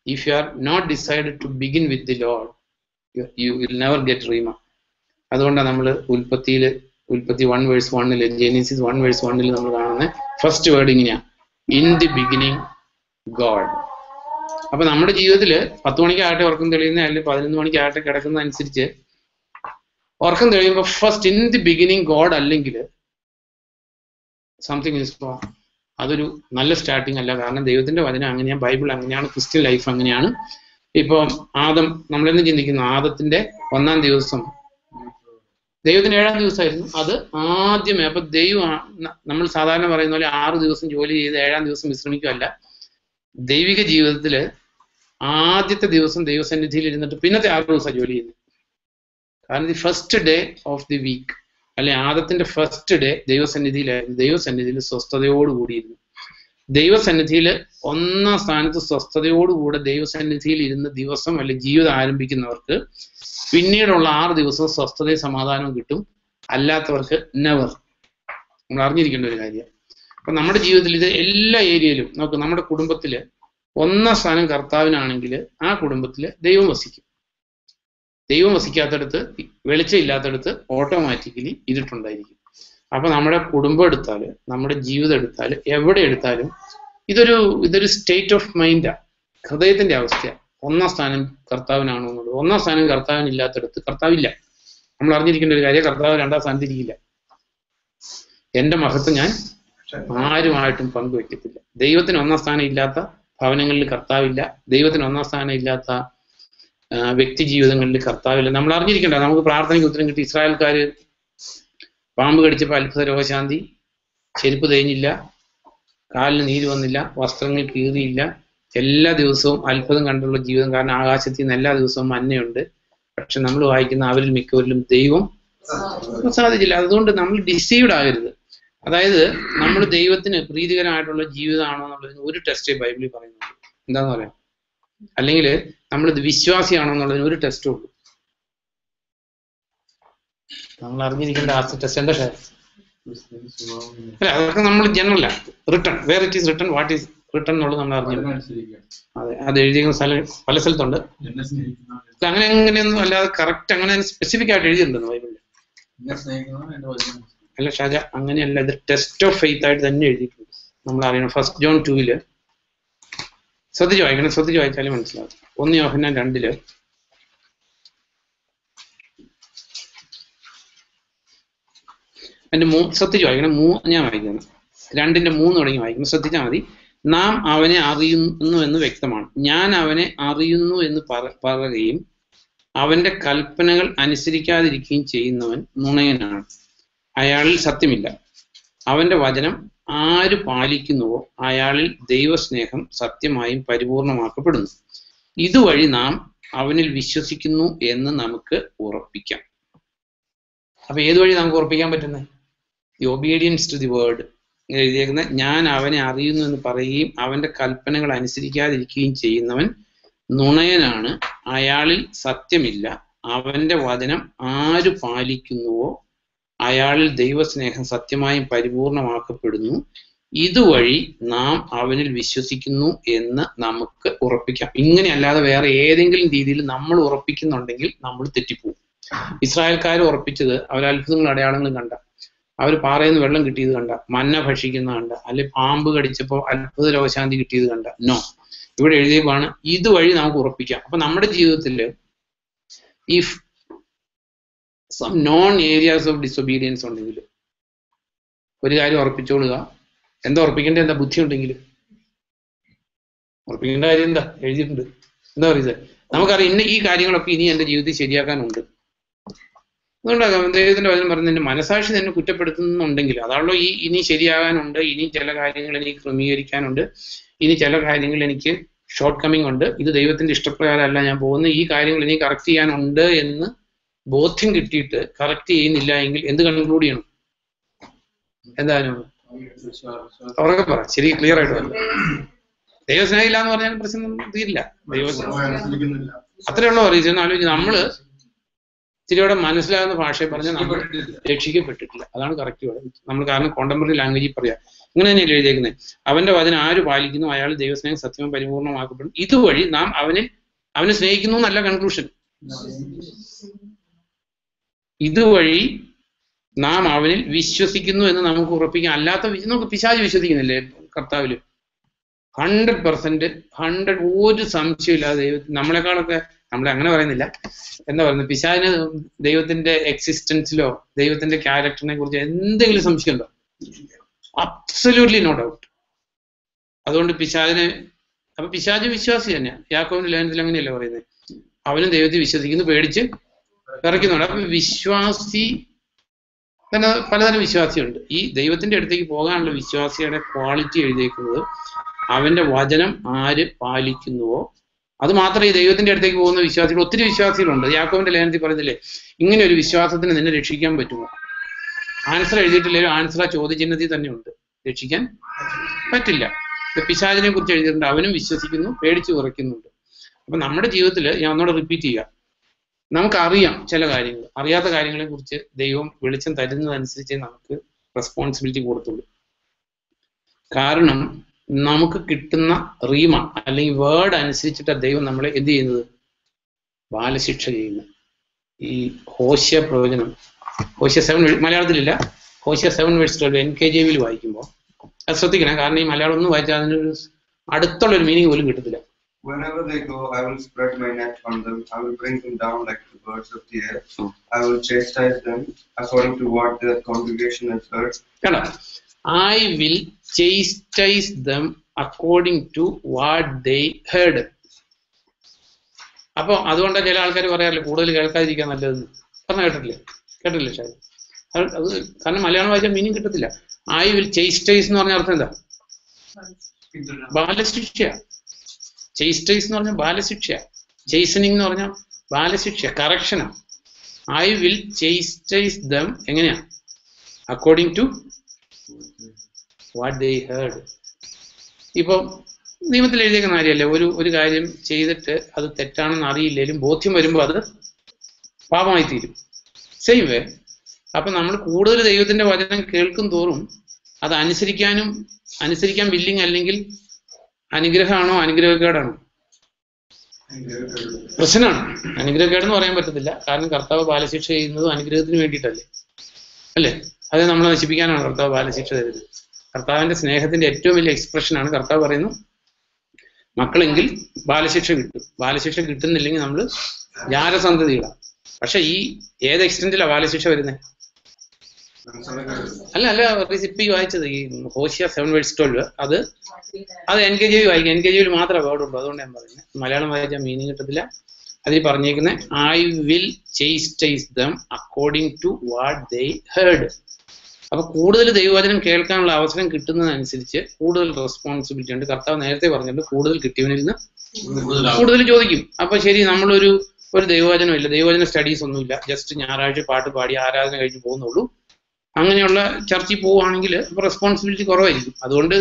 if you are not decided to begin with the Lord, you will never get rhema. അതുകൊണ്ടാണ് നമ്മൾ ഉൽപ്പത്തി 1:1 ജെനീസിസ് 1:1 നമ്മൾ കാണുന്ന ഫസ്റ്റ് വേർഡ് ഇങ്ങനെയാ, ഇൻ ദി ബിഗിനിങ് ഗോഡ്. അപ്പൊ നമ്മുടെ ജീവിതത്തിൽ 10 മണിക്കാകട്ടെ ഉറക്കം തെളിയുന്ന, അല്ലെങ്കിൽ 11 മണിക്കാകട്ടെ കിടക്കുന്ന അനുസരിച്ച് ഉറക്കം തെളിയുമ്പോൾ first in the beginning God അല്ലെങ്കിൽ സംതിങ് ഈസ് റോങ്. അതൊരു നല്ല സ്റ്റാർട്ടിങ് അല്ല. കാരണം ദൈവത്തിന്റെ വചനം അങ്ങനെയാണ്, ബൈബിൾ അങ്ങനെയാണ്, ക്രിസ്ത്യൻ ലൈഫ് അങ്ങനെയാണ്. ഇപ്പൊ ആദം, നമ്മളെന്ന് ചിന്തിക്കുന്നു, ആദത്തിന്റെ 1-ാം ദിവസം ദൈവത്തിന് 7-ാം ദിവസമായിരുന്നു. അത് ആദ്യമേ, അപ്പൊ ദൈവം, നമ്മൾ സാധാരണ പറയുന്ന പോലെ 6 ദിവസം ജോലി ചെയ്ത് 7-ാം ദിവസം വിശ്രമിക്കുകയല്ല. ദൈവിക ജീവിതത്തില് ആദ്യത്തെ ദിവസം ദൈവസന്നിധിയിൽ ഇരുന്നിട്ട് പിന്നത്തെ 6 ദിവസം ജോലി ചെയ്യുന്നു. കാരണം the first day of the week, അല്ലെ ആദത്തിന്റെ ഫസ്റ്റ് ഡേ ദൈവസന്നിധിയിലായിരുന്നു. ദൈവസന്നിധിയിൽ സ്വസ്ഥതയോടുകൂടിയിരുന്നു. ദൈവസന്നിധിയിൽ 1-ാം സ്ഥാനത്ത് സ്വസ്ഥതയോടുകൂടെ ദൈവസന്നിധിയിൽ ഇരുന്ന ദിവസം അല്ലെ ജീവിതം ആരംഭിക്കുന്നവർക്ക് പിന്നീടുള്ള 6 ദിവസവും സ്വസ്ഥതയും സമാധാനവും കിട്ടും. അല്ലാത്തവർക്ക് നെവർ. നമ്മൾ അറിഞ്ഞിരിക്കേണ്ട ഒരു കാര്യം. അപ്പൊ നമ്മുടെ ജീവിതത്തിൽ ഇത് എല്ലാ ഏരിയയിലും നോക്ക്. നമ്മുടെ കുടുംബത്തില് 1-ാം സ്ഥാനം കർത്താവിനാണെങ്കിൽ ആ കുടുംബത്തില് ദൈവം വസിക്കും. ദൈവം വസിക്കാത്തടത്ത്, വെളിച്ചം ഇല്ലാത്തടത്ത് ഓട്ടോമാറ്റിക്കലി ഇരുട്ടുണ്ടായിരിക്കും. അപ്പൊ നമ്മുടെ കുടുംബം എടുത്താല്, നമ്മുടെ ജീവിതം എടുത്താല്, എവിടെ എടുത്താലും ഇതൊരു സ്റ്റേറ്റ് ഓഫ് മൈൻഡാ, ഹൃദയത്തിന്റെ അവസ്ഥയാണ്. 1-ാം സ്ഥാനം കർത്താവിനാണോ എന്നുള്ളത്. 1-ാം സ്ഥാനം കർത്താവിന് ഇല്ലാത്തടത്ത് കർത്താവില്ല. നമ്മൾ അറിഞ്ഞിരിക്കേണ്ട ഒരു കാര്യം, കർത്താവ് 2-ാം സ്ഥാനത്ത് ഇരിക്കില്ല. എന്റെ മഹത്വം ഞാൻ ആരുമായിട്ടും പങ്കുവെക്കത്തില്ല. ദൈവത്തിന് 1-ാം സ്ഥാനം ഇല്ലാത്ത ഭവനങ്ങളിൽ കർത്താവില്ല. ദൈവത്തിന് 1-ാം സ്ഥാനം ഇല്ലാത്ത വ്യക്തി ജീവിതങ്ങളിൽ കർത്താവില്ല. നമ്മൾ അറിഞ്ഞിരിക്കേണ്ട, നമുക്ക് പ്രാർത്ഥനയ്ക്ക് ഉത്തരം കിട്ടി. ഇസ്രായേൽക്കാര് പാമ്പ് കടിച്ചപ്പോൾ അത്ഭുത രോഗശാന്തി, ചെരുപ്പ് തേഞ്ഞില്ല, കാലിന് നീര് വന്നില്ല, വസ്ത്രങ്ങൾ കീറിയില്ല, എല്ലാ ദിവസവും അത്ഭുതം കണ്ടുള്ള ജീവിതം. കാരണം ആകാശത്തിൽ നിന്ന് എല്ലാ ദിവസവും മഞ്ഞയുണ്ട്. പക്ഷെ നമ്മൾ വായിക്കുന്ന അവരിൽ മിക്കവരിലും ദൈവം സാധിച്ചില്ല. അതുകൊണ്ട് നമ്മൾ ഡിസീവ്ഡ് ആകരുത്. അതായത് നമ്മൾ ദൈവത്തിന് പ്രീതികരമായിട്ടുള്ള ജീവിതമാണോ എന്നുള്ളതിന് ഒരു ടെസ്റ്റേ ബൈബിളിൽ പറയുന്നുണ്ട്. എന്താന്ന് പറയാം, അല്ലെങ്കിൽ നമ്മളിത് വിശ്വാസിയാണോ എന്നുള്ളതിന് ഒരു ടെസ്റ്റേ ഉള്ളൂ. നമ്മൾ അറിഞ്ഞിരിക്കേണ്ട ആദ്യത്തെ ടെസ്റ്റ് എന്താ ഷെയർ അല്ല, അതൊക്കെ നമ്മൾ ജനറല written, where it is written, what is written എന്നുള്ളത് നമ്മൾ അറിഞ്ഞിരിക്കണം. അതെ, അത് എഴുതിയിരിക്കുന്ന സ്ഥലം പല സ്ഥലത്തുണ്ട്. അങ്ങനെ എങ്ങനെയൊന്നും അല്ലാതെ കറക്റ്റ് അങ്ങനെ സ്പെസിഫിക് ആയിട്ട് എഴുതിയിട്ടുണ്ടെന്ന് ബൈബിളിൽ. അല്ല ഷാജ, അങ്ങനെയല്ല. ഇത് ടെസ്റ്റ് ഓഫ് ഫെയ്ത്ത് ആയിട്ട് തന്നെ എഴുതിയിട്ടുണ്ട്. നമ്മൾ അറിയണം. 1 John 2 ശ്രദ്ധിച്ച് വായിക്കണം. ശ്രദ്ധിച്ച് വായിച്ചാലേ മനസ്സിലാവും. 1 യോഹന്നാൻ 2 എൻ്റെ ശ്രദ്ധിച്ച് വായിക്കണം. ഞാൻ വായിക്കണം 2:3 തുടങ്ങി വായിക്കണം. ശ്രദ്ധിച്ചാൽ മതി. നാം അവനെ അറിയുന്നു എന്ന് വ്യക്തമാണ്. ഞാൻ അവനെ അറിയുന്നു എന്ന് പറയുകയും അവന്റെ കൽപ്പനകൾ അനുസരിക്കാതിരിക്കുകയും ചെയ്യുന്നവൻ നുണയനാണ്, അയാളിൽ സത്യമില്ല. അവന്റെ വചനം ആര് പാലിക്കുന്നുവോ അയാളിൽ ദൈവസ്നേഹം സത്യമായും പരിപൂർണമാക്കപ്പെടുന്നു. ഇതുവഴി നാം അവനിൽ വിശ്വസിക്കുന്നു എന്ന് നമുക്ക് ഉറപ്പിക്കാം. അപ്പൊ ഏതുവഴി നമുക്ക് ഉറപ്പിക്കാൻ പറ്റുന്നത്? The obedience to the word എഴുതിയേക്കുന്ന, ഞാൻ അവനെ അറിയുന്നു എന്ന് പറയുകയും അവന്റെ കൽപ്പനകൾ അനുസരിക്കാതിരിക്കുകയും ചെയ്യുന്നവൻ നുണയനാണ്, അയാളിൽ സത്യമില്ല. അവന്റെ വചനം ആര് പാലിക്കുന്നുവോ അയാളിൽ ദൈവസ്നേഹം സത്യമായും പരിപൂർണമാക്കപ്പെടുന്നു. ഇതുവഴി നാം അവനിൽ വിശ്വസിക്കുന്നു എന്ന് നമുക്ക് ഉറപ്പിക്കാം. ഇങ്ങനെ അല്ലാതെ വേറെ ഏതെങ്കിലും രീതിയിൽ നമ്മൾ ഉറപ്പിക്കുന്നുണ്ടെങ്കിൽ നമ്മൾ തെറ്റിപ്പോകും. ഇസ്രായേൽക്കാർ ഉറപ്പിച്ചത് അവർ അത്ഭുതങ്ങളും അടയാളങ്ങളും കണ്ട, അവർ പാറയിൽ നിന്ന് വെള്ളം കിട്ടിയത് കണ്ട, മന്ന ഭക്ഷിക്കുന്ന കണ്ട, അല്ലെ പാമ്പ് കടിച്ചപ്പോൾ അത്ഭുത രോഗശാന്തി കിട്ടിയത് കണ്ട. നോ, ഇവിടെ എഴുതിയതാണ് ഇതുവഴി നമുക്ക് ഉറപ്പിക്കാം. അപ്പൊ നമ്മുടെ ജീവിതത്തിൽ if some known areas of disobedience ഉണ്ടെങ്കിൽ ഒരു കാര്യം ഉറപ്പിച്ചോളുക. എന്താ ഉറപ്പിക്കേണ്ടത്? എന്താ ബുദ്ധി ഉണ്ടെങ്കിൽ ഉറപ്പിക്കേണ്ട കാര്യം എന്താ എഴുതിയിട്ടുണ്ട്. എന്താ പറയുന്നത്? നമുക്കറിയാം ഇന്ന ഈ കാര്യങ്ങളൊക്കെ ഇനി എൻ്റെ ജീവിതത്തിൽ ശരിയാക്കാനുണ്ട്. അതുകൊണ്ടാകാം ദൈവത്തിന്റെ വചനം പറയുന്നത്, എൻ്റെ മനസാക്ഷി തന്നെ കുറ്റപ്പെടുത്തുന്നുണ്ടെങ്കിൽ അതാണല്ലോ ഇനി ശരിയാകാനുണ്ട്, ഇനി ചില കാര്യങ്ങൾ എനിക്ക് ക്രമീകരിക്കാനുണ്ട്, ഇനി ചില കാര്യങ്ങൾ എനിക്ക് ഷോർട്ട് കമ്മിങ് ഉണ്ട്, ഇത് ദൈവത്തിന്റെ ഇഷ്ടപ്രകാരമല്ല ഞാൻ പോകുന്നത്, ഈ കാര്യങ്ങൾ ഇനി കറക്റ്റ് ചെയ്യാനുണ്ട് എന്ന് ബോധ്യം കിട്ടിയിട്ട് കറക്റ്റ് ചെയ്യുന്നില്ല എങ്കിൽ എന്ത് കൺക്ലൂഡ് ചെയ്യണം? എന്തായാലും ഉറക്കെ പറ, ശരി, ക്ലിയർ ആയിട്ട് പറഞ്ഞു. ദൈവസ്നേഹം ഇല്ല എന്ന് പറഞ്ഞാൽ പ്രശ്നം തീരില്ല. അത്രയുള്ള പറയുന്നത് ആലോചിച്ച് നമ്മള് ഇത്തിരിയോടെ മനസ്സിലാകുന്ന ഭാഷയെ പറഞ്ഞാൽ നമ്മൾ രക്ഷിക്കപ്പെട്ടിട്ടില്ല. അതാണ് കറക്റ്റ് പറയുന്നത് നമ്മൾ. കാരണം കോണ്ടംപററി ലാംഗ്വേജിൽ പറയാം, ഇങ്ങനെ തന്നെയല്ലേ എഴുതിയേക്കുന്നത്. അവന്റെ വചനം ആര് പാലിക്കുന്നു അയാൾ ദൈവസ്നേഹം സത്യവും പരിപൂർണമാക്കപ്പെടും. ഇതുവഴി നാം അവനെ സ്നേഹിക്കുന്നു എന്നല്ല കൺക്ലൂഷൻ. ഇതുവഴി നാം അവനിൽ വിശ്വസിക്കുന്നു എന്ന് നമുക്ക് ഉറപ്പിക്കാം. അല്ലാത്ത നമുക്ക് പിശാച് വിശ്വസിക്കുന്നില്ലേ കർത്താവില്? 100%, ഒരു സംശയമില്ലാതെ ദൈവത്തിൽ നമ്മളെക്കാളൊക്കെ, നമ്മളെ അങ്ങനെ പറയുന്നില്ല, എന്താ പറയുന്നത്, പിശാചിന് ദൈവത്തിന്റെ എക്സിസ്റ്റൻസിലോ ദൈവത്തിന്റെ ക്യാരക്ടറിനെ കുറിച്ച് എന്തെങ്കിലും സംശയം ഉണ്ടോ? Absolutely no doubt. അതുകൊണ്ട് അപ്പൊ പിശാച് വിശ്വാസി തന്നെയാണ്. യാക്കോബിന്റെ ലേഖനത്തിൽ അങ്ങനെയല്ലേ പറയുന്നത്, അവനും ദൈവത്തിൽ വിശ്വസിക്കുന്നു, പേടിച്ച് വിറയ്ക്കുന്നുണ്ട്. അപ്പൊ വിശ്വാസി തന്നെ പലതരം വിശ്വാസിയുണ്ട്. ഈ ദൈവത്തിന്റെ അടുത്തേക്ക് പോകാനുള്ള വിശ്വാസിയുടെ ക്വാളിറ്റി എഴുതിയേക്കുന്നത് അവന്റെ വചനം ആര് പാലിക്കുന്നുവോ അത് മാത്രമേ. ഈ ദൈവത്തിന്റെ അടുത്തേക്ക് പോകുന്ന വിശ്വാസികൾ ഒത്തിരി വിശ്വാസികളുണ്ട്. യാക്കോബിന്റെ ലേഖനത്തിൽ പറയുന്നില്ലേ, ഇങ്ങനെ ഒരു വിശ്വാസത്തിന് നിന്നെ രക്ഷിക്കാൻ പറ്റുമോ? ആൻസർ എഴുതിയിട്ടില്ലെങ്കിലും ആൻസർ ആ ചോദ്യചിഹ്നത്തിൽ തന്നെ ഉണ്ട്. രക്ഷിക്കാൻ പറ്റില്ല. പിശാചിനെ കുറിച്ച് എഴുതിയിട്ടുണ്ട്, അവനും വിശ്വസിക്കുന്നു, പേടിച്ച് വിറയ്ക്കുന്നുണ്ട്. അപ്പൊ നമ്മുടെ ജീവിതത്തിൽ ഞാൻ ഒന്നുകൂടെ റിപ്പീറ്റ് ചെയ്യാം, നമുക്കറിയാം ചില കാര്യങ്ങൾ, അറിയാത്ത കാര്യങ്ങളെ കുറിച്ച് ദൈവം വെളിച്ചം തരുന്നതനുസരിച്ച് നമുക്ക് റെസ്പോൺസിബിലിറ്റി കൊടുത്തുള്ളൂ. കാരണം നമുക്ക് കിട്ടുന്ന റീമ അല്ലെങ്കിൽ വേർഡ് അനുസരിച്ചിട്ട് ദൈവം നമ്മളെ എന്ത് ചെയ്യുന്നത്? ബാലശിക്ഷ ചെയ്യുന്നത്. ഈ ഹോശയ പ്രവചനം, ഹോശയ 7 മലയാളത്തിലില്ല, ഹോശയ 7:12 NKJV വായിക്കുമ്പോൾ അത് ശ്രദ്ധിക്കണം. കാരണം ഈ മലയാളം ഒന്നും വായിച്ചാൽ അതിനൊരു അടുത്തുള്ള ഒരു മീനിങ് പോലും കിട്ടത്തില്ല. Wherever they go, I will spread my net on them. I will bring them down like the birds of the air. I will chastise them according to what their congregation has heard. I will chastise them according to what they heard. അപ്പൊ അതുകൊണ്ടാണ് ചില ആൾക്കാർ പറയാറില്ല കൂടുതൽ കേൾക്കാതിരിക്കാൻ നല്ലതെന്ന്. കേട്ടില്ലേ ഷാജി? അത് കാരണം മലയാളം വായിച്ചാൽ മീനിങ് കിട്ടത്തില്ല. I will chastise എന്ന് പറഞ്ഞ അർത്ഥം എന്താ? ബാലശിക്ഷ. ചേസ്റ്റൈസ് എന്ന് പറഞ്ഞാൽ ബാലശിക്ഷ, ചേസനിങ് എന്ന് പറഞ്ഞാൽ ബാലശിക്ഷ, കറക്ഷനാണ്. ഐ വിൽ ചേസ്റ്റൈസ് ദം എങ്ങനെയാ? According to what they heard. ഇപ്പൊ നിയമത്തിൽ എഴുതിയേക്കുന്ന കാര്യമല്ലേ, ഒരു കാര്യം ചെയ്തിട്ട് അത് തെറ്റാണെന്ന് അറിയില്ലെങ്കിലും ബോധ്യം വരുമ്പോൾ അത് പാപമായി തീരും. സെയിം വേ അപ്പൊ നമ്മൾ കൂടുതൽ ദൈവത്തിന്റെ വചനം കേൾക്കും തോറും അത് അനുസരിക്കാൻ വില്ലിങ് അല്ലെങ്കിൽ അനുഗ്രഹമാണോ അനുഗ്രഹക്കേടാണോ? പ്രശ്നമാണ്. അനുഗ്രഹക്കേടെന്ന് പറയാൻ പറ്റത്തില്ല. കാരണം കർത്താവ് ബാലശിക്ഷ ചെയ്യുന്നത് അനുഗ്രഹത്തിന് വേണ്ടിയിട്ടല്ലേ, അല്ലേ? അത് നമ്മളെ നശിപ്പിക്കാനാണ് കർത്താവ് ബാലശിക്ഷ തരുന്നത്. കർത്താവിന്റെ സ്നേഹത്തിന്റെ ഏറ്റവും വലിയ എക്സ്പ്രഷനാണ് കർത്താവ് പറയുന്നു, മക്കളെങ്കിൽ ബാലശിക്ഷ കിട്ടും. ബാലശിക്ഷ കിട്ടുന്നില്ലെങ്കിൽ നമ്മൾ ജാരസന്തതികളാണ്. പക്ഷെ ഈ ഏത് എക്സ്റ്റെന്റിലാണ് ബാലശിക്ഷ വരുന്നത്? അല്ല റെസിപ്പി വായിച്ചത് ഈ ഹോശിയ 7:12 അത് NKJV വായിക്കാം. NKJV മാത്രമേ വേർഡുള്ളൂ, അതുകൊണ്ട് ഞാൻ പറയുന്നത്. മലയാളം വായിച്ചാൽ മീനിങ് കിട്ടത്തില്ല. അതിൽ പറഞ്ഞേക്കുന്നത് I will chastise them according to what they heard. അപ്പൊ കൂടുതൽ ദൈവവചനം കേൾക്കാനുള്ള അവസരം കിട്ടുന്നതനുസരിച്ച് കൂടുതൽ റെസ്പോൺസിബിലിറ്റി ഉണ്ട്. കർത്താവ് നേരത്തെ പറഞ്ഞിട്ടുണ്ട്, കൂടുതൽ കിട്ടിയവനിൽ നിന്ന് കൂടുതൽ ചോദിക്കും. അപ്പൊ ശരി, നമ്മളൊരു ദൈവവചനം ഇല്ല, ദൈവവചന സ്റ്റഡീസ് ഒന്നുമില്ല, ജസ്റ്റ് ഞായറാഴ്ച പാട്ട് പാടി ആരാധന കഴിഞ്ഞ് പോകുന്നുള്ളൂ, അങ്ങനെയുള്ള ചർച്ചയിൽ പോവുകയാണെങ്കിൽ അപ്പൊ റെസ്പോൺസിബിലിറ്റി കുറവായിരിക്കും. അതുകൊണ്ട്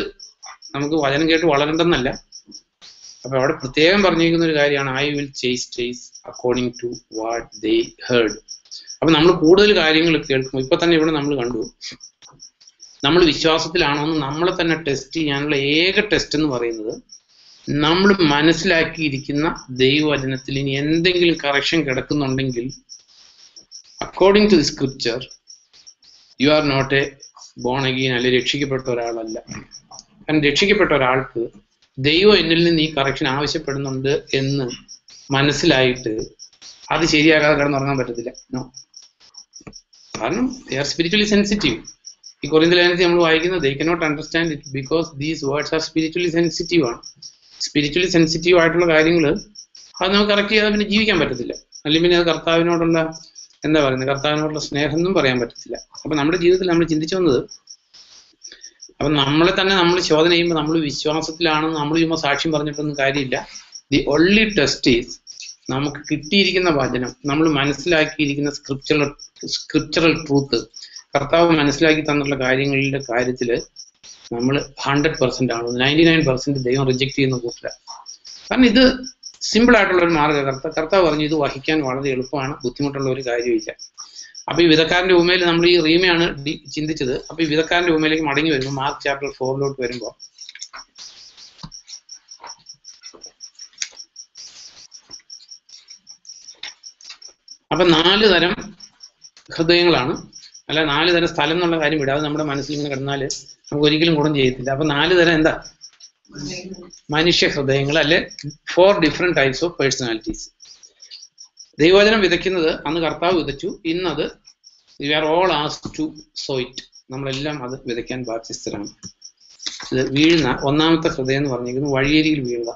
നമുക്ക് വചനം കേട്ട് വളരണ്ടെന്നല്ല. അപ്പൊ അവിടെ പ്രത്യേകം പറഞ്ഞിരിക്കുന്ന ഒരു കാര്യമാണ് I will chastise according to what they heard. അപ്പൊ നമ്മൾ കൂടുതൽ കാര്യങ്ങൾ കേൾക്കുമ്പോൾ, ഇപ്പൊ തന്നെ ഇവിടെ നമ്മൾ കണ്ടു, നമ്മൾ വിശ്വാസത്തിലാണോ എന്ന് നമ്മളെ തന്നെ ടെസ്റ്റ് ചെയ്യാനുള്ള ഏക ടെസ്റ്റ് എന്ന് പറയുന്നത് നമ്മൾ മനസ്സിലാക്കിയിരിക്കുന്ന ദൈവവചനത്തിൽ ഇനി എന്തെങ്കിലും കറക്ഷൻ കിടക്കുന്നുണ്ടെങ്കിൽ according to the scripture you are not a born again, അല്ലെ രക്ഷിക്കപ്പെട്ട ഒരാളല്ല. കാരണം രക്ഷിക്കപ്പെട്ട ഒരാൾക്ക് ദൈവം എന്നിൽ നിന്ന് ഈ കറക്ഷൻ ആവശ്യപ്പെടുന്നുണ്ട് എന്ന് മനസ്സിലായിട്ട് അത് ശരിയാകാതെ കിടന്നുറങ്ങാൻ പറ്റത്തില്ല. നോ. കാരണം ദേ ആർ സ്പിരിച്വലി സെൻസിറ്റീവ്. ഈ കൊറിന്ത്യൻ ലേഖനത്തിൽ നമ്മൾ വായിക്കുന്നത് they cannot understand it because these words are spiritually sensitive ആണ്. സ്പിരിച്വലി സെൻസിറ്റീവ് ആയിട്ടുള്ള കാര്യങ്ങൾ അത് നമുക്ക് കറക്റ്റ് ചെയ്യാതെ പിന്നെ ജീവിക്കാൻ പറ്റത്തില്ല. അല്ലെങ്കിൽ പിന്നെ അത് കർത്താവിനോടുള്ള എന്താ പറയുന്നത്, കർത്താവിനോടുള്ള സ്നേഹം എന്നും പറയാൻ പറ്റത്തില്ല. അപ്പൊ നമ്മുടെ ജീവിതത്തിൽ നമ്മൾ ചിന്തിച്ചു വന്നത് അപ്പൊ നമ്മളെ തന്നെ നമ്മൾ ശോധന ചെയ്യുമ്പോൾ നമ്മൾ വിശ്വാസത്തിലാണെന്ന് നമ്മൾ ചുമ്മാ സാക്ഷ്യം പറഞ്ഞിട്ടൊന്നും കാര്യമില്ല. ദി ഒൺലി ടെസ്റ്റ് ഈസ് നമുക്ക് കിട്ടിയിരിക്കുന്ന വചനം, നമ്മൾ മനസ്സിലാക്കിയിരിക്കുന്ന സ്ക്രിപ്ചറൽ ട്രൂത്ത്, കർത്താവ് മനസ്സിലാക്കി തന്നിട്ടുള്ള കാര്യങ്ങളുടെ കാര്യത്തിൽ നമ്മൾ 100% ആണ്. 99% ദൈവം റിജക്ട് ചെയ്യുന്ന കൂട്ടില്ല. കാരണം ഇത് സിമ്പിൾ ആയിട്ടുള്ള ഒരു മാർഗ്ഗം. കർത്താവ് പറഞ്ഞു ഇത് വഹിക്കാൻ വളരെ എളുപ്പമാണ്, ബുദ്ധിമുട്ടുള്ള ഒരു കാര്യമില്ല. അപ്പൊ ഈ വിധക്കാരന്റെ ഉപമയിൽ നമ്മൾ ഈ റീമയാണ് ചിന്തിച്ചത്. അപ്പൊ ഈ വിധക്കാരന്റെ ഉപമയിലേക്ക് മടങ്ങി വരുമ്പോൾ മാർക്ക് ചാപ്റ്റർ 4 വരുമ്പോൾ അപ്പൊ 4 തരം ഹൃദയങ്ങളാണ്, അല്ല 4 തരം സ്ഥലം എന്നുള്ള കാര്യം വിടാതെ നമ്മുടെ മനസ്സിൽ ഇങ്ങനെ കിടന്നാൽ നമുക്ക് ഒരിക്കലും ഗുണം ചെയ്യത്തില്ല. അപ്പൊ 4 തരം എന്താ? മനുഷ്യ ഹൃദയങ്ങൾ, അല്ലെ 4 ഡിഫറെന്റ് ടൈപ്സ് ഓഫ് പേഴ്സണാലിറ്റീസ്. ദൈവവചനം വിതയ്ക്കുന്നത് അന്ന് കർത്താവ് വിതച്ചു, ഇന്നത് we are all asked to sow it. നമ്മളെല്ലാം അത് വിതയ്ക്കാൻ ബാധ്യസ്ഥരാണ്. ഇത് വീഴുന്ന ഒന്നാമത്തെ ഹൃദയം എന്ന് പറഞ്ഞിരിക്കുന്നത് വഴിയരികിൽ വീഴുക.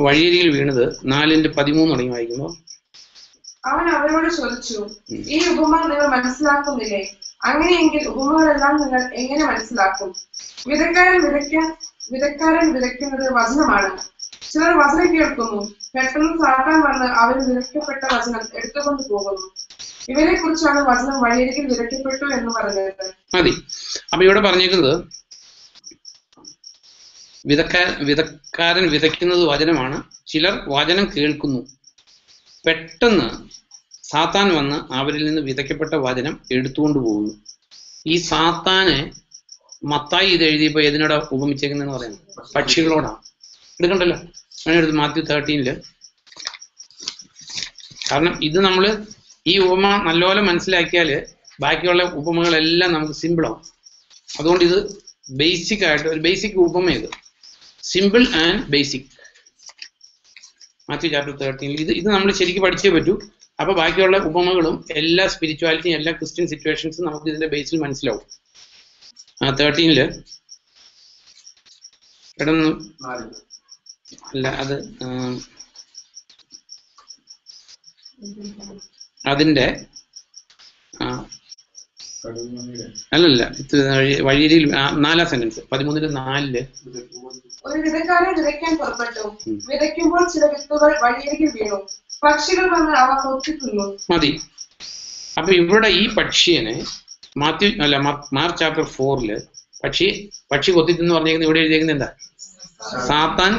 വഴിയരികിൽ വീണത് 4:13 തുടങ്ങി വായിക്കുമ്പോൾ അവൻ അവരോട് ചോദിച്ചു, ഈ ഉപമ നിങ്ങൾ മനസ്സിലാക്കുന്നില്ലേ? അങ്ങനെയെങ്കിൽ ഉപമകളെല്ലാം നിങ്ങൾ എങ്ങനെ മനസ്സിലാക്കും? വിതക്കാരൻ വിതയ്ക്കുന്നത് വചനമാണ്. ചിലർ വചനം കേൾക്കുന്നു, പെട്ടെന്ന് സാത്താൻ വന്ന് അവർ വിതയ്ക്കപ്പെട്ട വചനം എടുത്തുകൊണ്ട് പോകുന്നു. ഇവരെ കുറിച്ചാണ് വചനം വഴിയരികിൽ വിതയ്ക്കപ്പെട്ടു എന്ന് പറഞ്ഞത്. മതി. അപ്പൊ ഇവിടെ പറഞ്ഞേക്കുന്നത് വിതക്കാരൻ വിതയ്ക്കുന്നത് വചനമാണ്. ചിലർ വചനം കേൾക്കുന്നു, പെട്ടെന്ന് സാത്താൻ വന്ന് അവരിൽ നിന്ന് വിതയ്ക്കപ്പെട്ട വചനം എടുത്തുകൊണ്ട് പോകുന്നു. ഈ സാത്താനെ മത്തായി ഇത് എഴുതിയപ്പോ ഏതിനോടാ ഉപമിച്ചേക്കുന്നതെന്ന് പറയുന്നത്? പക്ഷികളോടാണ്. എടുക്കണ്ടല്ലോ, എടുത്ത് മാത്യു 13. കാരണം ഇത് നമ്മൾ ഈ ഉപമ നല്ലപോലെ മനസ്സിലാക്കിയാല് ബാക്കിയുള്ള ഉപമകളെല്ലാം നമുക്ക് സിമ്പിളാവും. അതുകൊണ്ട് ഇത് ബേസിക് ആയിട്ട് ഒരു ബേസിക് ഉപമ, ഇത് simple and basic. Mathew chapter 13 ഇത് നമ്മൾ ശരിക്കും പഠിച്ചേ പറ്റൂ. അപ്പൊ ബാക്കിയുള്ള ഉപമകളും എല്ലാ സ്പിരിച്വാലിറ്റിയും എല്ലാ ക്രിസ്ത്യൻ സിറ്റുവേഷൻസും നമുക്ക് ഇതിന്റെ ബേസിൽ മനസ്സിലാവും. 13 കിടന്നു അല്ല, അത് അതിന്റെ അല്ലല്ല, വഴിയിൽ 4-ാം സെന്റൻസ് 13:4 ഒരു വിതക്കാരൻ വിതയ്ക്കാൻ പുറപ്പെട്ടു. വിതയ്ക്കുമ്പോൾ ചില വിത്തുകൾ വഴിയരികിൽ വീണു, പക്ഷികൾ വന്ന് അവ കൊത്തി തിന്നു. മതി. അപ്പൊ ഇവിടെ ഈ പക്ഷിയെ മാർക്ക് ചാപ്റ്റർ 4 പക്ഷി കൊത്തി തിന്ന് പറഞ്ഞേക്കുന്നത് ഇവിടെ എഴുതിയേക്കുന്നത് എന്താ? സാത്താൻ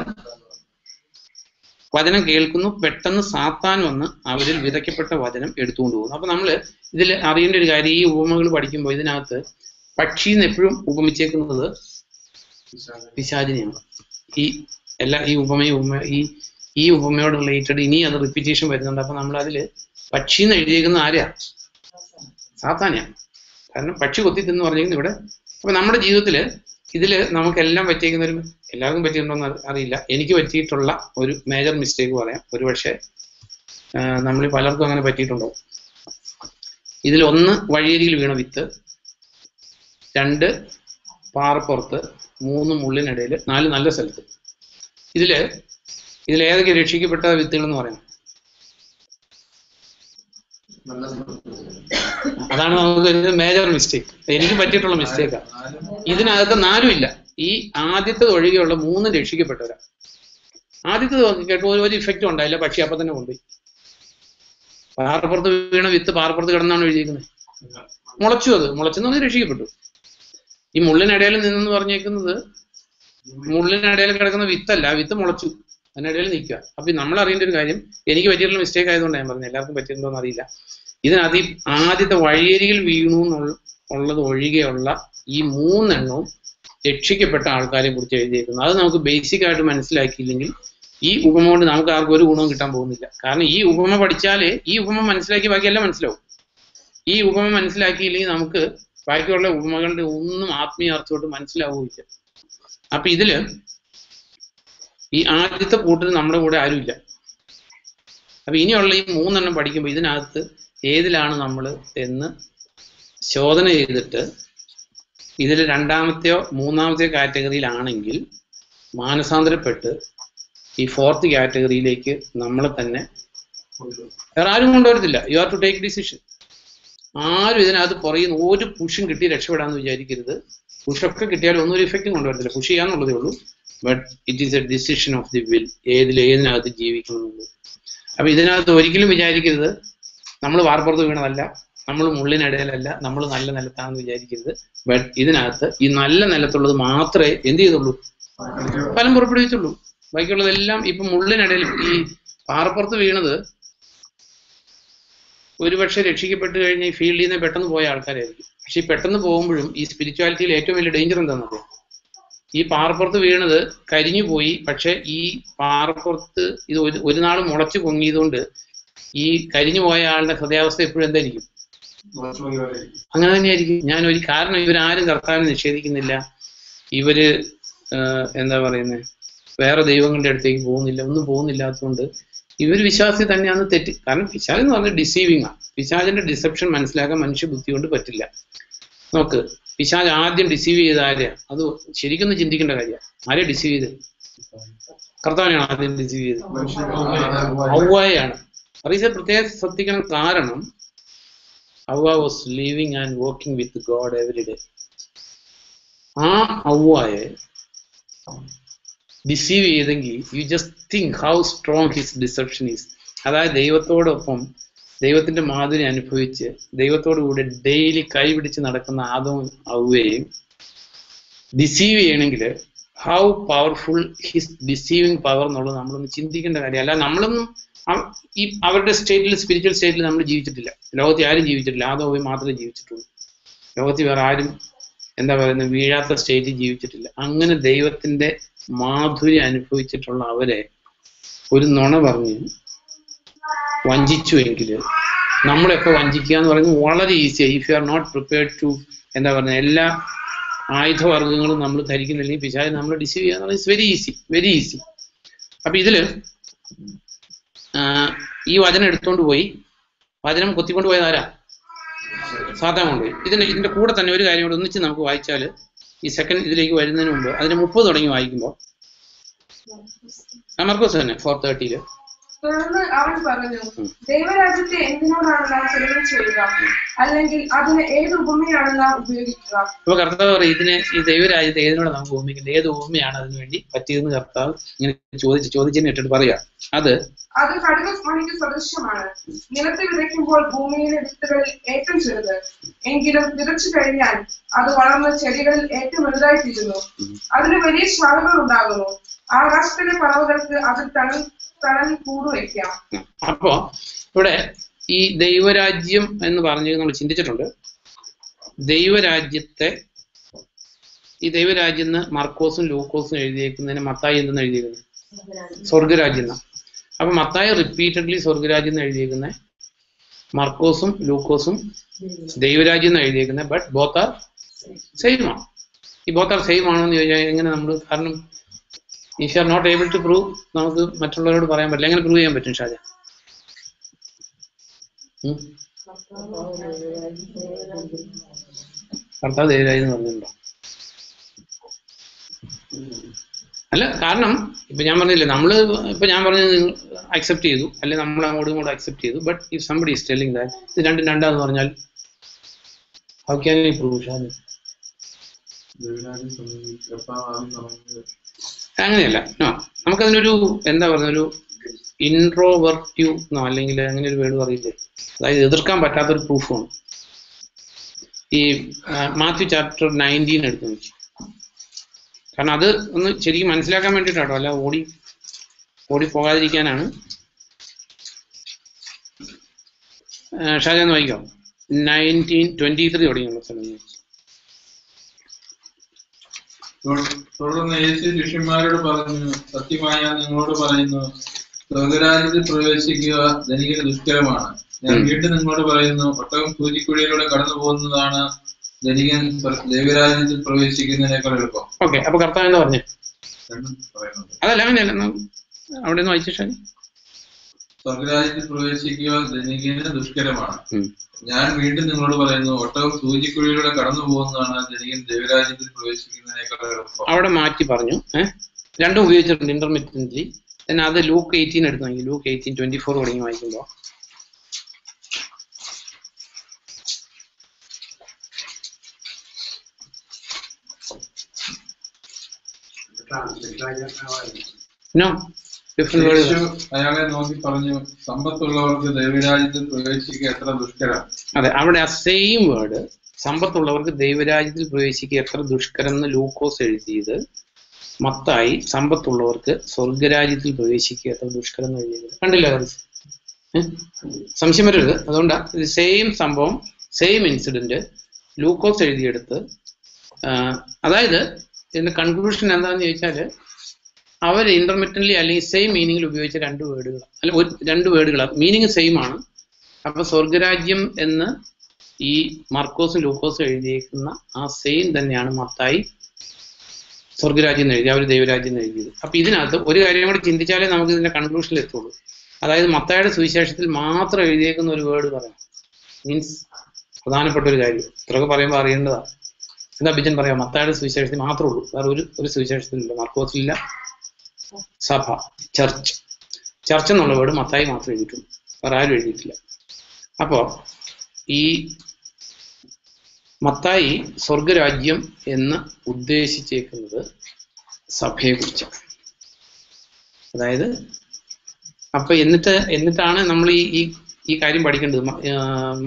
വചനം കേൾക്കുന്നു, പെട്ടെന്ന് സാത്താൻ വന്ന് അവരിൽ വിതയ്ക്കപ്പെട്ട വചനം എടുത്തുകൊണ്ട് പോകുന്നു. അപ്പൊ നമ്മള് ഇതിൽ അറിയേണ്ട ഒരു കാര്യം, ഈ ഉപമകൾ പഠിക്കുമ്പോൾ ഇതിനകത്ത് പക്ഷിന്ന് എപ്പോഴും ഉപമിച്ചേക്കുന്നത് പിശാചിനെയാണ്. ഈ ഉപമയോട് റിലേറ്റഡ് ഇനി അത് റിപ്പീറ്റേഷൻ വരുന്നുണ്ട്. അപ്പൊ നമ്മൾ അതില് പക്ഷിന്ന് എഴുതിയേക്കുന്ന ആരെയാ? സാത്താനെയാണ്. കാരണം പക്ഷി കൊത്തിത്തെന്ന് പറഞ്ഞേക്കുന്നത് ഇവിടെ. അപ്പൊ നമ്മുടെ ജീവിതത്തില് ഇതില് നമുക്കെല്ലാം പറ്റിയേക്കുന്ന എല്ലാവർക്കും പറ്റിയിട്ടുണ്ടോന്ന് അറിയില്ല, എനിക്ക് പറ്റിയിട്ടുള്ള ഒരു മേജർ മിസ്റ്റേക്ക് പറയാം. ഒരുപക്ഷെ നമ്മൾ പലർക്കും അങ്ങനെ പറ്റിയിട്ടുണ്ടോ. ഇതിലൊന്ന് വഴിയരികിൽ വീണ വിത്ത്, 2 പാറപ്പുറത്ത്, 3 മുള്ളിനിടയിൽ, 4 നല്ല സ്ഥലത്ത്. ഇതിലേതൊക്കെ രക്ഷിക്കപ്പെട്ട വിത്തുകൾ എന്ന് പറയാം? അതാണ് നമുക്ക് മേജർ മിസ്റ്റേക്ക്, എനിക്ക് പറ്റിയിട്ടുള്ള മിസ്റ്റേക്കാണ്. ഇതിനകത്ത് 4 ഇല്ല. ഈ ആദ്യത്തെ ഒഴികെയുള്ള 3 രക്ഷിക്കപ്പെട്ടവരാ. ആദ്യത്തെ കേട്ടോ ഒരു ഇഫക്റ്റും ഉണ്ടായില്ല, പക്ഷി അപ്പൊ തന്നെ കൊണ്ടുപോയി. പാറപ്പുറത്ത് വീണ വിത്ത് പാറപ്പുറത്ത് കിടന്നാണ് എഴുതിയിരിക്കുന്നത്. മുളച്ചു, അത് മുളച്ചെന്ന് പറഞ്ഞ് രക്ഷിക്കപ്പെട്ടു. ഈ മുള്ളിനിടയിൽ നിന്നെന്ന് പറഞ്ഞേക്കുന്നത് മുള്ളിനിടയിൽ കിടക്കുന്ന വിത്തല്ല, വിത്ത് മുളച്ചു, അതിനിടയിൽ നിൽക്കുക. അപ്പൊ നമ്മൾ അറിയേണ്ട ഒരു കാര്യം, എനിക്ക് പറ്റിയിട്ടുള്ള മിസ്റ്റേക്ക് ആയതുകൊണ്ട് ഞാൻ പറഞ്ഞു, എല്ലാവർക്കും പറ്റിയിട്ടുണ്ടോ എന്ന് അറിയില്ല. ഇതിനകത്ത് ഈ ആദ്യത്തെ വഴിയരികിൽ വീണു എന്നുള്ളത് ഒഴികെയുള്ള ഈ 3 എണ്ണവും രക്ഷിക്കപ്പെട്ട ആൾക്കാരെ കുറിച്ച് എഴുതിയേക്കുന്നു. അത് നമുക്ക് ബേസിക് ആയിട്ട് മനസ്സിലാക്കിയില്ലെങ്കിൽ ഈ ഉപമ കൊണ്ട് നമുക്ക് ആർക്കും ഒരു ഗുണവും കിട്ടാൻ പോകുന്നില്ല. കാരണം ഈ ഉപമ പഠിച്ചാലേ ഈ ഉപമ മനസ്സിലാക്കി ബാക്കിയെല്ലാം മനസ്സിലാവും. ഈ ഉപമ മനസ്സിലാക്കിയില്ലെങ്കിൽ നമുക്ക് ബാക്കിയുള്ള ഉപമകളുടെ ഒന്നും ആത്മീയ അർത്ഥത്തോട്ട് മനസ്സിലാവുകയില്ല. അപ്പൊ ഇതില് ഈ ആദ്യത്തെ കൂട്ടിൽ നമ്മുടെ കൂടെ ആരുമില്ല. അപ്പൊ ഇനിയുള്ള ഈ 3 എണ്ണം പഠിക്കുമ്പോൾ ഇതിനകത്ത് ഏതിലാണ് നമ്മൾ എന്ന് ശോധന ചെയ്തിട്ട് ഇതിൽ 2ാമത്തെയോ 3ാമത്തെയോ കാറ്റഗറിയിലാണെങ്കിൽ മാനസാന്തരപ്പെട്ട് ഈ 4th കാറ്റഗറിയിലേക്ക് നമ്മളെ തന്നെ വേറെ ആരും കൊണ്ടുവരത്തില്ല. You are to take decision. ആരും ഇതിനകത്ത് പുറയുന്ന ഒരു പുഷും കിട്ടി രക്ഷപ്പെടാന്ന് വിചാരിക്കരുത്. പുഷൊക്കെ കിട്ടിയാലും ഒന്നും ഒരു ഇഫക്റ്റും കൊണ്ടുവരത്തില്ല. പുഷ് ചെയ്യാന്നുള്ളതേ ഉള്ളൂ. But it is a decision of the will, ഏതിനകത്ത് ജീവിക്കണമെന്നുള്ളത്. അപ്പൊ ഇതിനകത്ത് ഒരിക്കലും വിചാരിക്കരുത് നമ്മൾ വാർപ്പുറത്ത് വീണതല്ല, നമ്മൾ മുള്ളിനിടയിലല്ല, നമ്മൾ നല്ല നിലത്താണെന്ന് വിചാരിക്കരുത്. ബട്ട് ഇതിനകത്ത് ഈ നല്ല നിലത്തുള്ളത് മാത്രമേ എന്ത് ചെയ്തുള്ളൂ, ഫലം പുറപ്പെടുവിച്ചുള്ളൂ. ബാക്കിയുള്ളതെല്ലാം ഇപ്പൊ മുള്ളിനിടയിൽ, ഈ പാറപ്പുറത്ത് വീണത് ഒരുപക്ഷെ രക്ഷിക്കപ്പെട്ട് കഴിഞ്ഞ് ഈ ഫീൽഡിൽ നിന്ന് പെട്ടെന്ന് പോയ ആൾക്കാരായിരിക്കും. പക്ഷെ ഈ പെട്ടെന്ന് പോകുമ്പോഴും ഈ സ്പിരിച്വാലിറ്റിയിൽ ഏറ്റവും വലിയ ഡേഞ്ചർ എന്താണെന്നറിയോ? ഈ പാറപ്പുറത്ത് വീണത് കരിഞ്ഞു പോയി, പക്ഷെ ഈ പാറപ്പുറത്ത് ഇത് ഒരു നാൾ മുളച്ചു പൊങ്ങിയതുകൊണ്ട് ഈ കരിഞ്ഞു പോയ ആളുടെ ഹൃദയാവസ്ഥ എപ്പോഴും എന്തായിരിക്കും? അങ്ങനെ തന്നെയായിരിക്കും. കാരണം ഇവരാരും കർത്താവിനെ നിഷേധിക്കുന്നില്ല, ഇവര് എന്താ പറയുന്നത്, വേറെ ദൈവങ്ങളുടെ അടുത്തേക്ക് പോകുന്നില്ല, ഒന്നും പോകുന്നില്ലാത്തതുകൊണ്ട് ഇവർ വിശ്വാസി തന്നെയാണ്. തെറ്റ്. കാരണം പിശാച് എന്ന് പറഞ്ഞാൽ ഡിസീവിങ് ആണ്. പിശാചിന്റെ ഡിസെപ്ഷൻ മനസ്സിലാക്കാൻ മനുഷ്യ ബുദ്ധി കൊണ്ട് പറ്റില്ല. നോക്ക്, പിശാച് ആദ്യം ഡിസീവ് ചെയ്ത ആരെയാ? അത് ശരിക്കും ചിന്തിക്കേണ്ട കാര്യമാണ്. ആരെയാ ഡിസീവ് ചെയ്ത്? കർത്താവിനെയാണ് ആദ്യം ഡിസീവ് ചെയ്തത്. ഹവ്വായാണ്. അറിയിച്ച പ്രത്യേകം ശ്രദ്ധിക്കണം. കാരണം ഹവ്വ was living and working with God every day. ആ ഹവ്വയെ ഡിസീവ് ചെയ്തെങ്കിൽ you just think how strong his deception is. അതായത് ദൈവത്തോടൊപ്പം ദൈവത്തിന്റെ മാധുര്യം അനുഭവിച്ച് ദൈവത്തോടു കൂടെ ഡെയിലി കൈപിടിച്ച് നടക്കുന്ന ആദവും ഹവ്വയെയും ഡിസീവ് ചെയ്യണമെങ്കിൽ how powerful his deceiving power എന്നുള്ളത് നമ്മളൊന്ന് ചിന്തിക്കേണ്ട കാര്യമല്ല. നമ്മളൊന്നും ഈ അവരുടെ സ്റ്റേറ്റിൽ, സ്പിരിച്വൽ സ്റ്റേറ്റിൽ നമ്മൾ ജീവിച്ചിട്ടില്ല. ലോകത്തിൽ ആരും ജീവിച്ചിട്ടില്ല. ആദവും ഹവ്വയും മാത്രമേ ജീവിച്ചിട്ടുള്ളൂ. ലോകത്തിൽ വേറെ ആരും എന്താ പറയുന്നത് വീഴാത്ത സ്റ്റേറ്റിൽ ജീവിച്ചിട്ടില്ല. അങ്ങനെ ദൈവത്തിന്റെ മാധുര്യം അനുഭവിച്ചിട്ടുള്ള അവരെ ഒരു നുണ പറഞ്ഞ് വഞ്ചിച്ചുവെങ്കിൽ നമ്മളെയൊക്കെ വഞ്ചിക്കുക എന്ന് പറയുന്നത് വളരെ ഈസിയാണ്. If you are not prepared to എന്താ പറയുക, എല്ലാ ആയുധവർഗ്ഗങ്ങളും നമ്മൾ ധരിക്കുന്നില്ലെങ്കിൽ പിശാച് നമ്മളെ ഡിസീവ് ചെയ്യുക എന്ന് പറയുന്നത് വെരി ഈസി, വെരി ഈസി. അപ്പൊ ഇതില് ഈ വചനം എടുത്തോണ്ട് പോയി, വചനം കൊത്തിക്കൊണ്ട് പോയത് ആരാ? സാത്താൻ കൊണ്ടുപോയി. ഇതിന്റെ കൂടെ തന്നെ ഒരു കാര്യം കൂടെ ഒന്നിച്ച് നമുക്ക് വായിച്ചാൽ, ഈ സെക്കൻഡ് ഇതിലേക്ക് വരുന്നതിന് മുമ്പ് അതിന് 30 തുടങ്ങി വായിക്കുമ്പോൾ മർക്കോസ് തന്നെ 4:30 തുടർന്ന് അവൻ പറഞ്ഞു, ദൈവരാജ്യത്തെ എന്തിനോടാണ് നാം ചെലവ് ചെയ്യുക, അല്ലെങ്കിൽ അതിന് ഏത് ഉപമയാണ് നാം ഉപയോഗിക്കുക? അപ്പൊ കർത്താവ് പറയും, ഈ ദൈവരാജ്യത്തെ ഏതിനോട് നമുക്ക് ഉപമിക്കുന്നത്, ഏത് ഉപമയാണ് അതിനു വേണ്ടി പറ്റിയതെന്ന് കർത്താവ് ഇങ്ങനെ ചോദിച്ചതിനെ ഇട്ടിട്ട് പറയാ. അത് കടുകമണിക്ക് സദൃശ്യമാണ്. നിലത്ത് വിതയ്ക്കുമ്പോൾ ഭൂമിയിലെ വിത്തുകളിൽ ഏറ്റവും ചെറുത്, എങ്കിലും വിതച്ചു കഴിഞ്ഞാൽ അത് വളർന്ന ചെടികളിൽ ഏറ്റവും വലുതായിത്തീരുന്നു. അതിന് വലിയ ശാഖകൾ ഉണ്ടാകുന്നു. ആകാശത്തിലെ പറവകൾക്ക് അത് തണൽ കൂടുവയ്ക്കാം. അപ്പോ ഇവിടെ ഈ ദൈവരാജ്യം എന്ന് പറഞ്ഞു നമ്മൾ ചിന്തിച്ചിട്ടുണ്ട്. ഈ ദൈവരാജ്യം എന്ന് മർക്കോസും ലൂക്കോസും എഴുതിയേക്കുന്നതിന് മത്തായി എന്തെന്ന് എഴുതിയേക്കുന്നത്? സ്വർഗരാജ്യം എന്നാ. അപ്പൊ മത്തായി റിപ്പീറ്റഡ്ലി സ്വർഗരാജ്യം എന്ന് എഴുതിയേക്കുന്നത്, മർക്കോസും ലൂക്കോസും ദൈവരാജ്യം എന്ന് എഴുതിയേക്കുന്നത്. ബട്ട് ബോത്ത് ആർ സെയിം ആണ്. ഈ ബോത്ത് ആർ സെയിം ആണോ എന്ന് ചോദിച്ചാൽ എങ്ങനെ നമ്മൾ, കാരണം if you are not able to prove, നമുക്ക് മറ്റുള്ളവരോട് പറയാൻ പറ്റില്ല. എങ്ങനെ പ്രൂവ് ചെയ്യാൻ പറ്റും ഷാജ? കർത്താവ് ദൈവരാജ്യം എന്ന് പറഞ്ഞിട്ടുണ്ടോ? അല്ല, കാരണം ഇപ്പൊ ഞാൻ പറഞ്ഞില്ലേ, ഇപ്പൊ ഞാൻ പറഞ്ഞത് അക്സെപ്റ്റ് ചെയ്തു, അല്ലെ നമ്മൾ അങ്ങോട്ടും ഇങ്ങോട്ടും അക്സെപ്റ്റ് ചെയ്തു. But if somebody is telling that ഇത് രണ്ടും രണ്ടാന്ന് പറഞ്ഞാൽ how can we prove Shaja? അങ്ങനെയല്ല. നമുക്കതിനൊരു എന്താ പറയുക, ഒരു ഇൻട്രോവർട്ടീവ് എന്നോ അല്ലെങ്കിൽ അങ്ങനെ ഒരു വേർഡ് പറയില്ലേ, അതായത് എതിർക്കാൻ പറ്റാത്തൊരു പ്രൂഫാണ്. ഈ മാത്യു ചാപ്റ്റർ 19 എടുത്ത് നോക്കി. കാരണം അത് ഒന്ന് ശരിക്കും മനസ്സിലാക്കാൻ വേണ്ടിയിട്ടാട്ടോ, അല്ല ഓടി പോകാതിരിക്കാനാണ്. ഷാജ എന്ന് വായിക്കാം. 19:23 തുടങ്ങിയുള്ള സ്ഥലം. തുടർന്ന് യേശു ശിഷ്യന്മാരോട് പറഞ്ഞു, സത്യമായി ഞാൻ നിങ്ങളോട് പറയുന്നു, സ്വർഗരാജ്യത്തിൽ പ്രവേശിക്കുക ധനികന് ദുഷ്കരമാണ്. ഞാൻ വീണ്ടും നിങ്ങളോട് പറയുന്നു, ഒട്ടകം സൂചിക്കുഴിയിലൂടെ കടന്നു പോകുന്നതാണ് ധനികൻ ദൈവരാജ്യത്തിൽ പ്രവേശിക്കുന്നതിനേക്കാൾ എളുപ്പം. ഓക്കെ, അപ്പൊ കർത്താവ് എന്താ പറഞ്ഞു? അതല്ല, അങ്ങനെയല്ല, അവിടെ നിന്ന് വായിച്ചു. സ്വർഗരാജ്യത്തിൽ പ്രവേശിക്കുക ധനികന് ദുഷ്കരമാണ്. ഞാൻ വീണ്ടും നിങ്ങളോട് പറയുന്നു, ഒട്ടകം സൂചിക്കുഴിയിലൂടെ കടന്നു പോകുന്നതാണ് ധനികൻ ദൈവരാജ്യത്തിൽ പ്രവേശിക്കുന്നതിനേക്കാൾ എളുപ്പം. അവിടെ മാറ്റി പറഞ്ഞു. രണ്ടും ഉപയോഗിച്ചിട്ടുണ്ട് ഇന്റർമീഡിയറ്റ്ലി. പിന്നെ അത് ലൂക്ക് 18 എടുത്തു നോക്കി. ലൂക്ക് 18:24 തുടങ്ങി വായിക്കുമ്പോ നോ ഡിഫറെന്റ് വേർഡ്. യേശു അയാളെ നോക്കി പറഞ്ഞു, സമ്പത്തുള്ളവർക്ക് ദൈവരാജ്യത്തിൽ പ്രവേശിക്കുക എത്ര ദുഷ്കരം. അതെ, അവിടെ ആ സെയിം വേർഡ് സമ്പത്തുള്ളവർക്ക് ദൈവരാജ്യത്തിൽ പ്രവേശിക്കുക എത്ര ദുഷ്കരം എന്ന് ലൂക്കോസ് എഴുതിയത്, മത്തായി സമ്പത്തുള്ളവർക്ക് സ്വർഗരാജ്യത്തിൽ പ്രവേശിക്കുക എത്ര ദുഷ്കരം എന്ന് എഴുതിയത്. കണ്ടില്ല? സംശയം വരരുത്. അതുകൊണ്ടാണ് സെയിം സംഭവം, സെയിം ഇൻസിഡന്റ് ലൂക്കോസ് എഴുതിയെടുത്ത്. അതായത് ഇതിന്റെ കൺക്ലൂഷൻ എന്താണെന്ന് ചോദിച്ചാൽ, അവർ ഇന്റർമിറ്റന്റ്ലി അല്ലെങ്കിൽ സെയിം മീനിങ്ങിൽ ഉപയോഗിച്ച രണ്ട് വേർഡുകൾ, അല്ല രണ്ട് വേർഡുകളാണ്, മീനിങ് സെയിം ആണ്. അപ്പൊ സ്വർഗരാജ്യം എന്ന് ഈ മാർക്കോസും ലൂക്കോസും എഴുതിയേക്കുന്ന ആ സെയിം തന്നെയാണ് മത്തായി സ്വർഗരാജ്യം എന്ന് എഴുതി, അവർ ദൈവരാജ്യം എന്ന് എഴുതിയത്. അപ്പൊ ഇതിനകത്ത് ഒരു കാര്യം കൂടി ചിന്തിച്ചാലേ നമുക്ക് ഇതിന്റെ കൺക്ലൂഷനിൽ എത്തുള്ളൂ. അതായത് മത്തായിയുടെ സുവിശേഷത്തിൽ മാത്രം എഴുതിയേക്കുന്ന ഒരു വേർഡ് പറയാം, മീൻസ് പ്രധാനപ്പെട്ട ഒരു കാര്യം. ഇത്രയൊക്കെ പറയുമ്പോൾ അറിയേണ്ടതാണ്. എന്താ ബിജൻ പറയാം? മത്തായിയുടെ സുവിശേഷത്തിൽ മാത്രമേ ഉള്ളൂ, വേറെ ഒരു സുവിശേഷത്തിലില്ല. മാർക്കോസിലില്ല. സഭ, ചർച്ച് എന്നുള്ള വേർഡ് മത്തായി മാത്രം എഴുതിയിട്ടുണ്ട്, വേറെ ആരും എഴുതിയിട്ടില്ല. അപ്പോ ഈ മത്തായി സ്വർഗരാജ്യം എന്ന് ഉദ്ദേശിച്ചേക്കുന്നത് സഭയെ കുറിച്ചാണ്. അതായത് അപ്പൊ എന്നിട്ടാണ് നമ്മൾ ഈ കാര്യം പഠിക്കേണ്ടത്.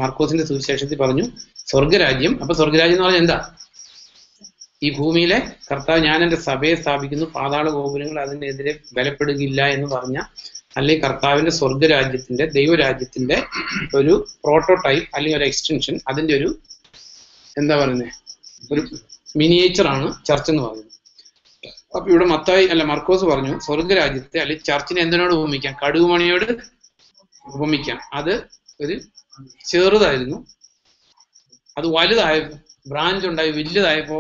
മാർക്കോസിന്റെ സുവിശേഷത്തിൽ പറഞ്ഞു സ്വർഗരാജ്യം. അപ്പൊ സ്വർഗരാജ്യം എന്ന് പറഞ്ഞാൽ എന്താ? ഈ ഭൂമിയിലെ കർത്താവ് ഞാൻ എൻ്റെ സഭയെ സ്ഥാപിക്കുന്നു, പാതാള ഗോപുരങ്ങൾ അതിനെതിരെ ബലപ്പെടുകയില്ല എന്ന് പറഞ്ഞ, അല്ലെങ്കിൽ കർത്താവിന്റെ സ്വർഗരാജ്യത്തിന്റെ, ദൈവരാജ്യത്തിന്റെ ഒരു പ്രോട്ടോടൈപ്പ് അല്ലെങ്കിൽ ഒരു എക്സ്റ്റൻഷൻ, അതിന്റെ ഒരു എന്താ പറയുന്നത്, ഒരു മിനിയേച്ചറാണ് ചർച്ച് എന്ന് പറയുന്നത്. അപ്പൊ ഇവിടെ മാർക്കോസ് പറഞ്ഞു സ്വർഗരാജ്യത്തെ അല്ലെങ്കിൽ ചർച്ചിനെ എന്തിനോട് ഉപമിക്കാം? കടുകുമണിയോട് ഉപമിക്കാം. അത് ഒരു ചെറുതായിരുന്നു, അത് വലുതായപ്പോ, ബ്രാഞ്ച് ഉണ്ടായി വലുതായപ്പോ,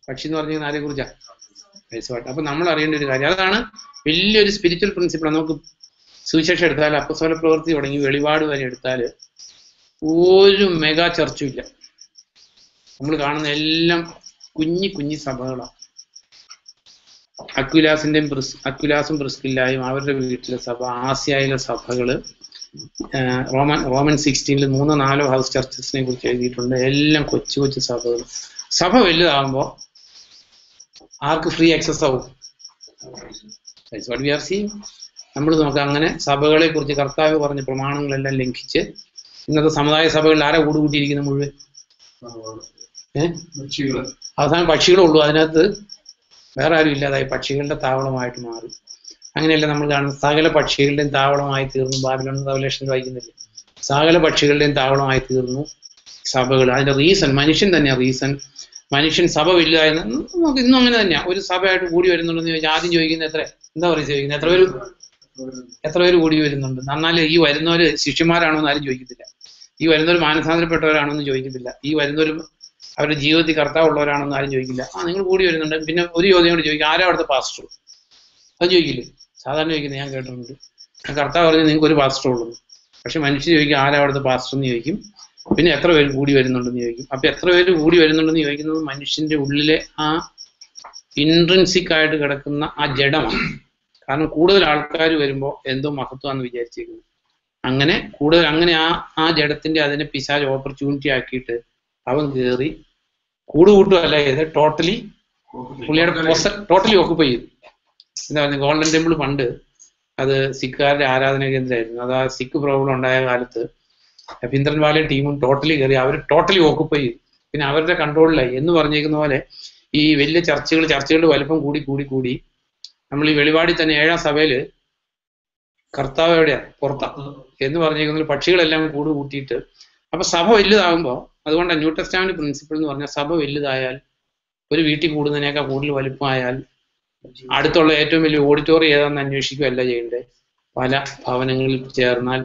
പക്ഷി എന്ന് പറഞ്ഞാൽ ആരെ കുറിച്ചാ? യേശുവായിട്ട്. അപ്പൊ നമ്മൾ അറിയേണ്ട ഒരു കാര്യം അതാണ്. വലിയൊരു സ്പിരിച്വൽ പ്രിൻസിപ്പിൾ. നമുക്ക് സുവിശേഷം എടുത്താൽ, അപ്പസ്തോല പ്രവൃത്തി തുടങ്ങി വെളിപാട് വരെ എടുത്താൽ ഒരു മെഗാ ചർച്ചും ഇല്ല. നമ്മൾ കാണുന്ന എല്ലാം കുഞ്ഞി സഭകളാണ്. അക്വിലാസും പ്രിസ്കില്ലായും അവരുടെ വീട്ടിലെ സഭ, ആസിയായിലെ സഭകള്, റോമൻ 16 3-4 ഹൗസ് ചർച്ചസിനെ കുറിച്ച് എഴുതിയിട്ടുണ്ട്. എല്ലാം കൊച്ചു സഭകൾ. സഭ വലുതാകുമ്പോ ആർക്ക് ഫ്രീ ആക്സസ് ആവും? We are seeing. നമ്മൾ നോക്കാം, അങ്ങനെ സഭകളെ കുറിച്ച് കർത്താവ് പറഞ്ഞ പ്രമാണങ്ങളെല്ലാം ലംഘിച്ച് ഇന്നത്തെ സമുദായ സഭകളിൽ ആരാ കൂടുകൂട്ടിയിരിക്കുന്ന മുഴുവൻ? അവസാനം പക്ഷികളേ ഉള്ളൂ. അതിനകത്ത് വേറെ ആരും ഇല്ലാതായി, പക്ഷികളുടെ താവളമായിട്ട് മാറി. അങ്ങനെയല്ല നമ്മൾ കാണുന്നത്, സകല പക്ഷികളുടെയും താവളമായി തീർന്നു. ബാബിലോൺ റെവലേഷനിൽ വായിക്കുന്നില്ല, സകല പക്ഷികളുടെയും താവളമായി തീർന്നു സഭകൾ. അതിന്റെ റീസൺ മനുഷ്യൻ തന്നെയാണ്. റീസൺ മനുഷ്യൻ. സഭ വലുതായെന്ന് നമുക്ക് ഇന്നും അങ്ങനെ തന്നെയാണ്. ഒരു സഭയായിട്ട് കൂടി വരുന്നുണ്ടെന്ന് ചോദിച്ചാൽ ആദ്യം ചോദിക്കുന്നത് എന്താ പറയുക ചോദിക്കുന്നത്? എത്ര പേര് കൂടി വരുന്നുണ്ട്? എന്നാൽ ഈ വരുന്നവര് ശിഷ്യന്മാരാണോ എന്ന് ആരും ചോദിക്കത്തില്ല. ഈ വരുന്നവർ മാനസാന്തരപ്പെട്ടവരാണോ എന്ന് ചോദിക്കത്തില്ല. ഈ വരുന്നവരും അവരുടെ ജീവിതത്തിൽ കർത്താവുള്ളവരാണോ എന്ന് ആരും ചോദിക്കില്ല. നിങ്ങൾ കൂടി വരുന്നുണ്ട്. പിന്നെ ഒരു ചോദ്യം കൂടി ചോദിക്കും, ആരാ അവിടുത്തെ പാസ്റ്റർ? അത് ചോദിക്കില്ലേ? സാധാരണ ചോദിക്കുന്നത് ഞാൻ കേട്ടിട്ടുണ്ട്. കർത്താവ് പറഞ്ഞ് നിങ്ങൾക്ക് ഒരു പാസ്റ്റർ ഉള്ളൂ. പക്ഷെ മനുഷ്യർ ചോദിക്കും, ആരാ അവിടുത്തെ പാസ്റ്റർ എന്ന് ചോദിക്കും. പിന്നെ എത്ര പേര് കൂടി വരുന്നുണ്ടെന്ന് ചോദിക്കും. അപ്പൊ എത്ര പേര് കൂടി വരുന്നുണ്ടെന്ന് ചോദിക്കുന്നത് മനുഷ്യന്റെ ഉള്ളിലെ ആ ഇൻട്രിൻസിക് ആയിട്ട് കിടക്കുന്ന ആ ജഡമാണ്. കാരണം കൂടുതൽ ആൾക്കാർ വരുമ്പോൾ എന്തോ മഹത്വമാണെന്ന് വിചാരിച്ചേക്കുന്നു. അങ്ങനെ ആ ജഡത്തിന്റെ അതിനെ പിശാച് ഓപ്പർച്യൂണിറ്റി ആക്കിയിട്ട് അവൻ കയറി കൂടുകൂട്ടുമല്ല ചെയ്ത് ടോട്ടലി ഓക്കുപ്പൈ ചെയ്തു. എന്താ പറയുക, ഗോൾഡൻ ടെമ്പിൾ പണ്ട് അത് സിഖുകാരുടെ ആരാധന കേന്ദ്രമായിരുന്നു. അത് ആ സിഖ് പ്രോബ്ലം ഉണ്ടായ കാലത്ത് ഭിന്ദ്രൻവാലയും ടീമും ടോട്ടലി കയറി അവർ ടോട്ടലി ഓക്കുപ്പൈ ചെയ്തു. പിന്നെ അവരുടെ കൺട്രോളിലായി എന്ന് പറഞ്ഞേക്കുന്ന പോലെ ഈ വലിയ ചർച്ചകളുടെ വലുപ്പം കൂടി നമ്മൾ ഈ വെളിപാടിൽ തന്നെ 7-ാം സഭയില് കർത്താവ് എവിടെയാ? പുറത്താ എന്ന് പറഞ്ഞേക്കുന്ന പക്ഷികളെല്ലാം കൂട്ടിയിട്ട്. അപ്പൊ സഭ വലുതാകുമ്പോൾ, അതുകൊണ്ടാണ് ന്യൂ ടെസ്റ്റ്മെന്റ് പ്രിൻസിപ്പിൾ എന്ന് പറഞ്ഞാൽ സഭ വലുതായാൽ, ഒരു വീട്ടിൽ കൂടുന്നതിനേക്കാൾ കൂടുതൽ വലുപ്പമായാൽ അടുത്തുള്ള ഏറ്റവും വലിയ ഓഡിറ്റോറിയം ഏതാണെന്ന് അന്വേഷിക്കുകയല്ല ചെയ്യേണ്ടത്. പല ഭവനങ്ങളിൽ ചേർന്നാൽ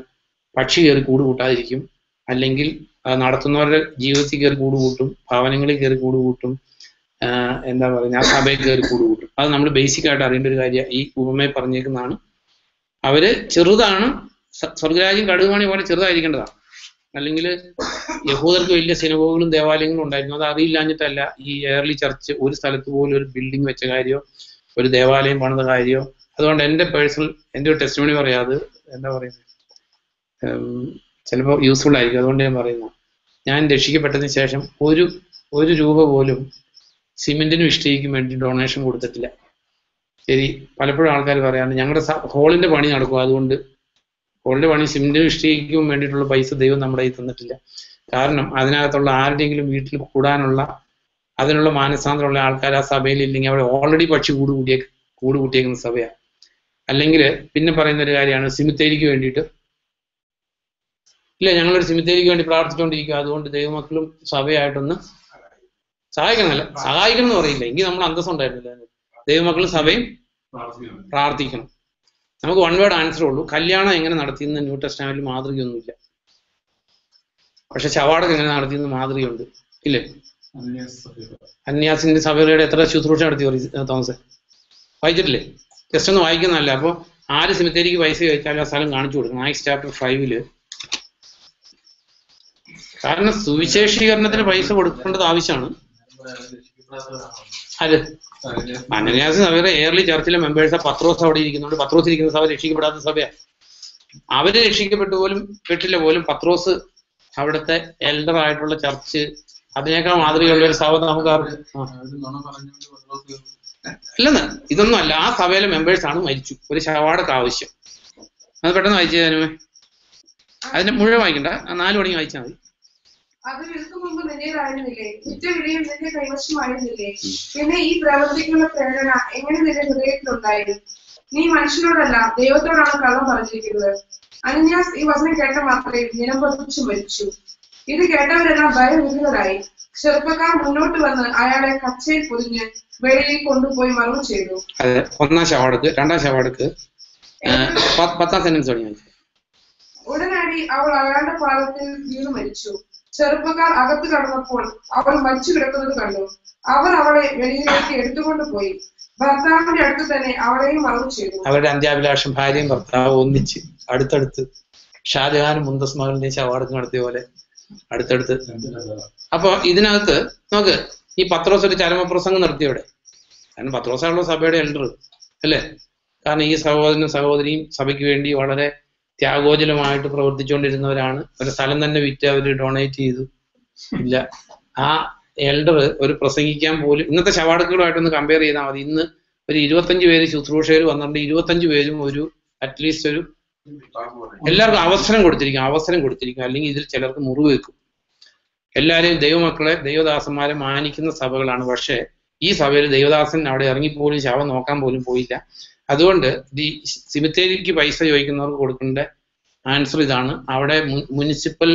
പക്ഷി കയറി കൂടുകൂട്ടാതിരിക്കും. അല്ലെങ്കിൽ നടത്തുന്നവരുടെ ജീവിതത്തിൽ കയറി കൂടുകൂട്ടും, ഭവനങ്ങളിൽ കയറി കൂടുകൂട്ടും, എന്താ പറയുക, ആ സഭയിൽ കയറി കൂടുകൂട്ടും. അത് നമ്മൾ ബേസിക് ആയിട്ട് അറിയേണ്ട ഒരു കാര്യം. ഈ ഉപമയെ പറഞ്ഞേക്കുന്നതാണ്. അവര് ചെറുതാണ്. സ്വർഗരാജ്യം കടുകുമണി പോലെ ചെറുതായിരിക്കേണ്ടതാണ്. അല്ലെങ്കിൽ യഹൂദർക്ക് വലിയ സിനഗോഗുകളും ദേവാലയങ്ങളും ഉണ്ടായിരുന്നു. അത് അറിയില്ലാഞ്ഞിട്ടല്ല. ഈ ഏർലി ചർച്ച് ഒരു സ്ഥലത്ത് പോലും ഒരു ബിൽഡിംഗ് വെച്ച കാര്യമോ ഒരു ദേവാലയം പണിത കാര്യമോ. അതുകൊണ്ട് എൻ്റെ ഒരു ടെസ്റ്റിമണി പറയാതെ എന്താ പറയുന്നത്, ചിലപ്പോൾ യൂസ്ഫുൾ ആയിരിക്കും. അതുകൊണ്ട് ഞാൻ പറയുന്നു, ഞാൻ രക്ഷിക്കപ്പെട്ടതിന് ശേഷം ഒരു രൂപ പോലും സിമെന്റിനും ഇഷ്ടികയ്ക്കും വേണ്ടി ഡൊണേഷൻ കൊടുത്തിട്ടില്ല. ശരി, പലപ്പോഴും ആൾക്കാർ പറയാറുണ്ട് ഞങ്ങളുടെ ഹോളിന്റെ പണി നടക്കും, അതുകൊണ്ട് ഹോളിന്റെ പണി സിമെന്റിനും ഇഷ്ടികയ്ക്കും വേണ്ടിയിട്ടുള്ള പൈസ ദൈവം നമ്മുടെ കയ്യിൽ തന്നിട്ടില്ല. കാരണം അതിനകത്തുള്ള ആരുടെയെങ്കിലും വീട്ടിൽ കൂടാനുള്ള അതിനുള്ള മാനസാന്തരമുള്ള ആൾക്കാർ ആ സഭയിൽ ഇല്ലെങ്കിൽ അവിടെ ഓൾറെഡി പക്ഷി കൂട് കൂട്ടിയേക്കുന്ന സഭയാണ്. അല്ലെങ്കിൽ പിന്നെ പറയുന്ന ഒരു കാര്യമാണ് സിമിത്തേരിക്ക് വേണ്ടിയിട്ട് ഇല്ല, ഞങ്ങളൊരു സിമിത്തേരിക്ക് വേണ്ടി പ്രാർത്ഥിച്ചുകൊണ്ടിരിക്കുക, അതുകൊണ്ട് ദൈവമക്കളും സഭയായിട്ടൊന്ന് സഹായിക്കണമല്ല, സഹായിക്കണം എന്ന് പറയില്ല, എങ്കിൽ നമ്മൾ അന്തസ്സുണ്ടായിരുന്നില്ല. ദൈവമക്കളും സഭയും പ്രാർത്ഥിക്കണം. നമുക്ക് വൺ വേർഡ് ആൻസർ ഉള്ളൂ. കല്യാണം എങ്ങനെ നടത്തിയെന്ന് ന്യൂ ടെസ്റ്റമെന്റിൽ മാതൃകയൊന്നുമില്ല, പക്ഷെ ശവാടകം എങ്ങനെ നടത്തിയെന്ന് മാതൃകയുണ്ട്, ഇല്ലേ? അന്യാസിന്റെ സഭയുടെ എത്ര ശുശ്രൂഷ നടത്തി തോമസ്? വായിച്ചിട്ടില്ലേ? ജസ്റ്റ് ഒന്ന് വായിക്കുന്നതല്ല. അപ്പോൾ ആര് സിമിത്തേരിക്ക് പൈസ ചോദിച്ചാലും ആ സ്ഥലം കാണിച്ചു കൊടുക്കണം. ആക്ട്സ് ചാപ്റ്റർ 5 കാരണം സുവിശേഷീകരണത്തിന് പൈസ കൊടുക്കേണ്ടത് ആവശ്യമാണ്. അത് അനന്യാസ് സഭയുടെ എയർലി ചർച്ചിലെ മെമ്പേഴ്സ് പത്രോസ് അവിടെ ഇരിക്കുന്നുണ്ട്. പത്രോസ് ഇരിക്കുന്ന സഭ രക്ഷിക്കപ്പെടാത്ത സഭയാണ്. അവര് രക്ഷിക്കപ്പെട്ടു പോലും പെട്ടില്ല പോലും. പത്രോസ് അവിടുത്തെ എൽഡർ ആയിട്ടുള്ള ചർച്ച്, അതിനേക്കാൾ മാതൃകയുള്ള ഒരു സഭ നമുക്ക് അല്ലെന്ന് ഇതൊന്നും അല്ല. ആ സഭയിലെ മെമ്പേഴ്സ് ആണ് മരിച്ചു. ഒരു ശവാടക്ക് ആവശ്യം. അത് പെട്ടെന്ന് വായിച്ചു തരുമേ. അതിന്റെ മുഴുവൻ വായിക്കണ്ട, 4 മണിക്ക് വായിച്ചാൽ മതി. അത് വിൽക്കും മുമ്പ് നിന്റേതായിരുന്നില്ലേ? വിറ്റ വിലയും നിന്റെ കൈവശമായിരുന്നില്ലേ? പിന്നെ ഈ പ്രവൃത്തിക്കുള്ള പ്രേരണ എങ്ങനെ നിന്റെ ഹൃദയത്തിലുണ്ടായിരുന്നു? നീ മനുഷ്യരോടല്ല ദൈവത്തോടാണ് കള്ളം പറഞ്ഞിരിക്കുന്നത്. അനന്യാസ് ഈ വചനം കേട്ട മാത്രമേ നിലംപതിച്ചു മരിച്ചു. ഇത് കേട്ടവരെല്ലാം ഭയവിഹ്വലരായി. ചെറുപ്പക്കാർ മുന്നോട്ട് വന്ന് അയാളെ കച്ചയിൽ പൊതിഞ്ഞ് വെളിയിൽ കൊണ്ടുപോയി മറവ് ചെയ്തു. അതെ, 1-ാം ശവാടക്ക് 2-ാം ശവാടക്ക് 10-ാം സെന്റൻസ് തുടങ്ങി. ഉടനടി അവൾ അയാളുടെ പാദത്തിൽ വീണു മരിച്ചു. ചെറുപ്പക്കാർ അകത്ത് കടന്നപ്പോൾ അവൾ മരിച്ചു കിടക്കുന്നത് കണ്ടു. അവർ അവളെ വെളിയിലേക്ക് എടുത്തുകൊണ്ട് പോയി. ഭർത്താവിന്റെ അടുത്ത് തന്നെ അവളെയും മറവ് ചെയ്തു. അവരുടെ അന്ത്യാഭിലാഷം ഭാര്യയും ഭർത്താവും ഒന്നിച്ച് അടുത്തടുത്ത്, ഷാജഹാനും മുന്തസ് മകളുടെയും ശവാടക്ക് നടത്തിയ പോലെ അടുത്തടുത്ത്. അപ്പൊ ഇതിനകത്ത് നോക്ക്, ഈ പത്രോസ് ഒരു ചരമപ്രസംഗം നടത്തിയവിടെ. കാരണം പത്രോസാണല്ലോ സഭയുടെ എൽഡർ, അല്ലേ? കാരണം ഈ സഹോദരനും സഹോദരിയും സഭയ്ക്ക് വേണ്ടി വളരെ ത്യാഗോജലമായിട്ട് പ്രവർത്തിച്ചുകൊണ്ടിരുന്നവരാണ്. ഒരു സ്ഥലം തന്നെ വിറ്റ് അവർ ഡൊണേറ്റ് ചെയ്തു. ഇല്ല, ആ എൽഡർ ഒരു പ്രസംഗിക്കാൻ പോലും, ഇന്നത്തെ ശവാടക്കുകളുമായിട്ടൊന്ന് കമ്പയർ ചെയ്താൽ മതി. ഇന്ന് ഒരു 25 പേര് ശുശ്രൂഷകർ വന്നിട്ടുണ്ട്. 25 പേരും ഒരു അറ്റ്ലീസ്റ്റ് ഒരു എല്ലാവർക്കും അവസരം കൊടുത്തിരിക്കും. അല്ലെങ്കിൽ ഇതിൽ ചിലർക്ക് മുറിവ് വെക്കും. എല്ലാവരെയും ദൈവമക്കളെ ദൈവദാസന്മാരെ മാനിക്കുന്ന സഭകളാണ്. പക്ഷെ ഈ സഭയിൽ ദൈവദാസൻ അവിടെ ഇറങ്ങിപ്പോലും ശവം നോക്കാൻ പോലും പോയില്ല. അതുകൊണ്ട് ഈ സിമിത്തേരിക്ക് പൈസ ചോദിക്കുന്നവർക്ക് കൊടുക്കേണ്ട ആൻസർ ഇതാണ്. അവിടെ മുനിസിപ്പൽ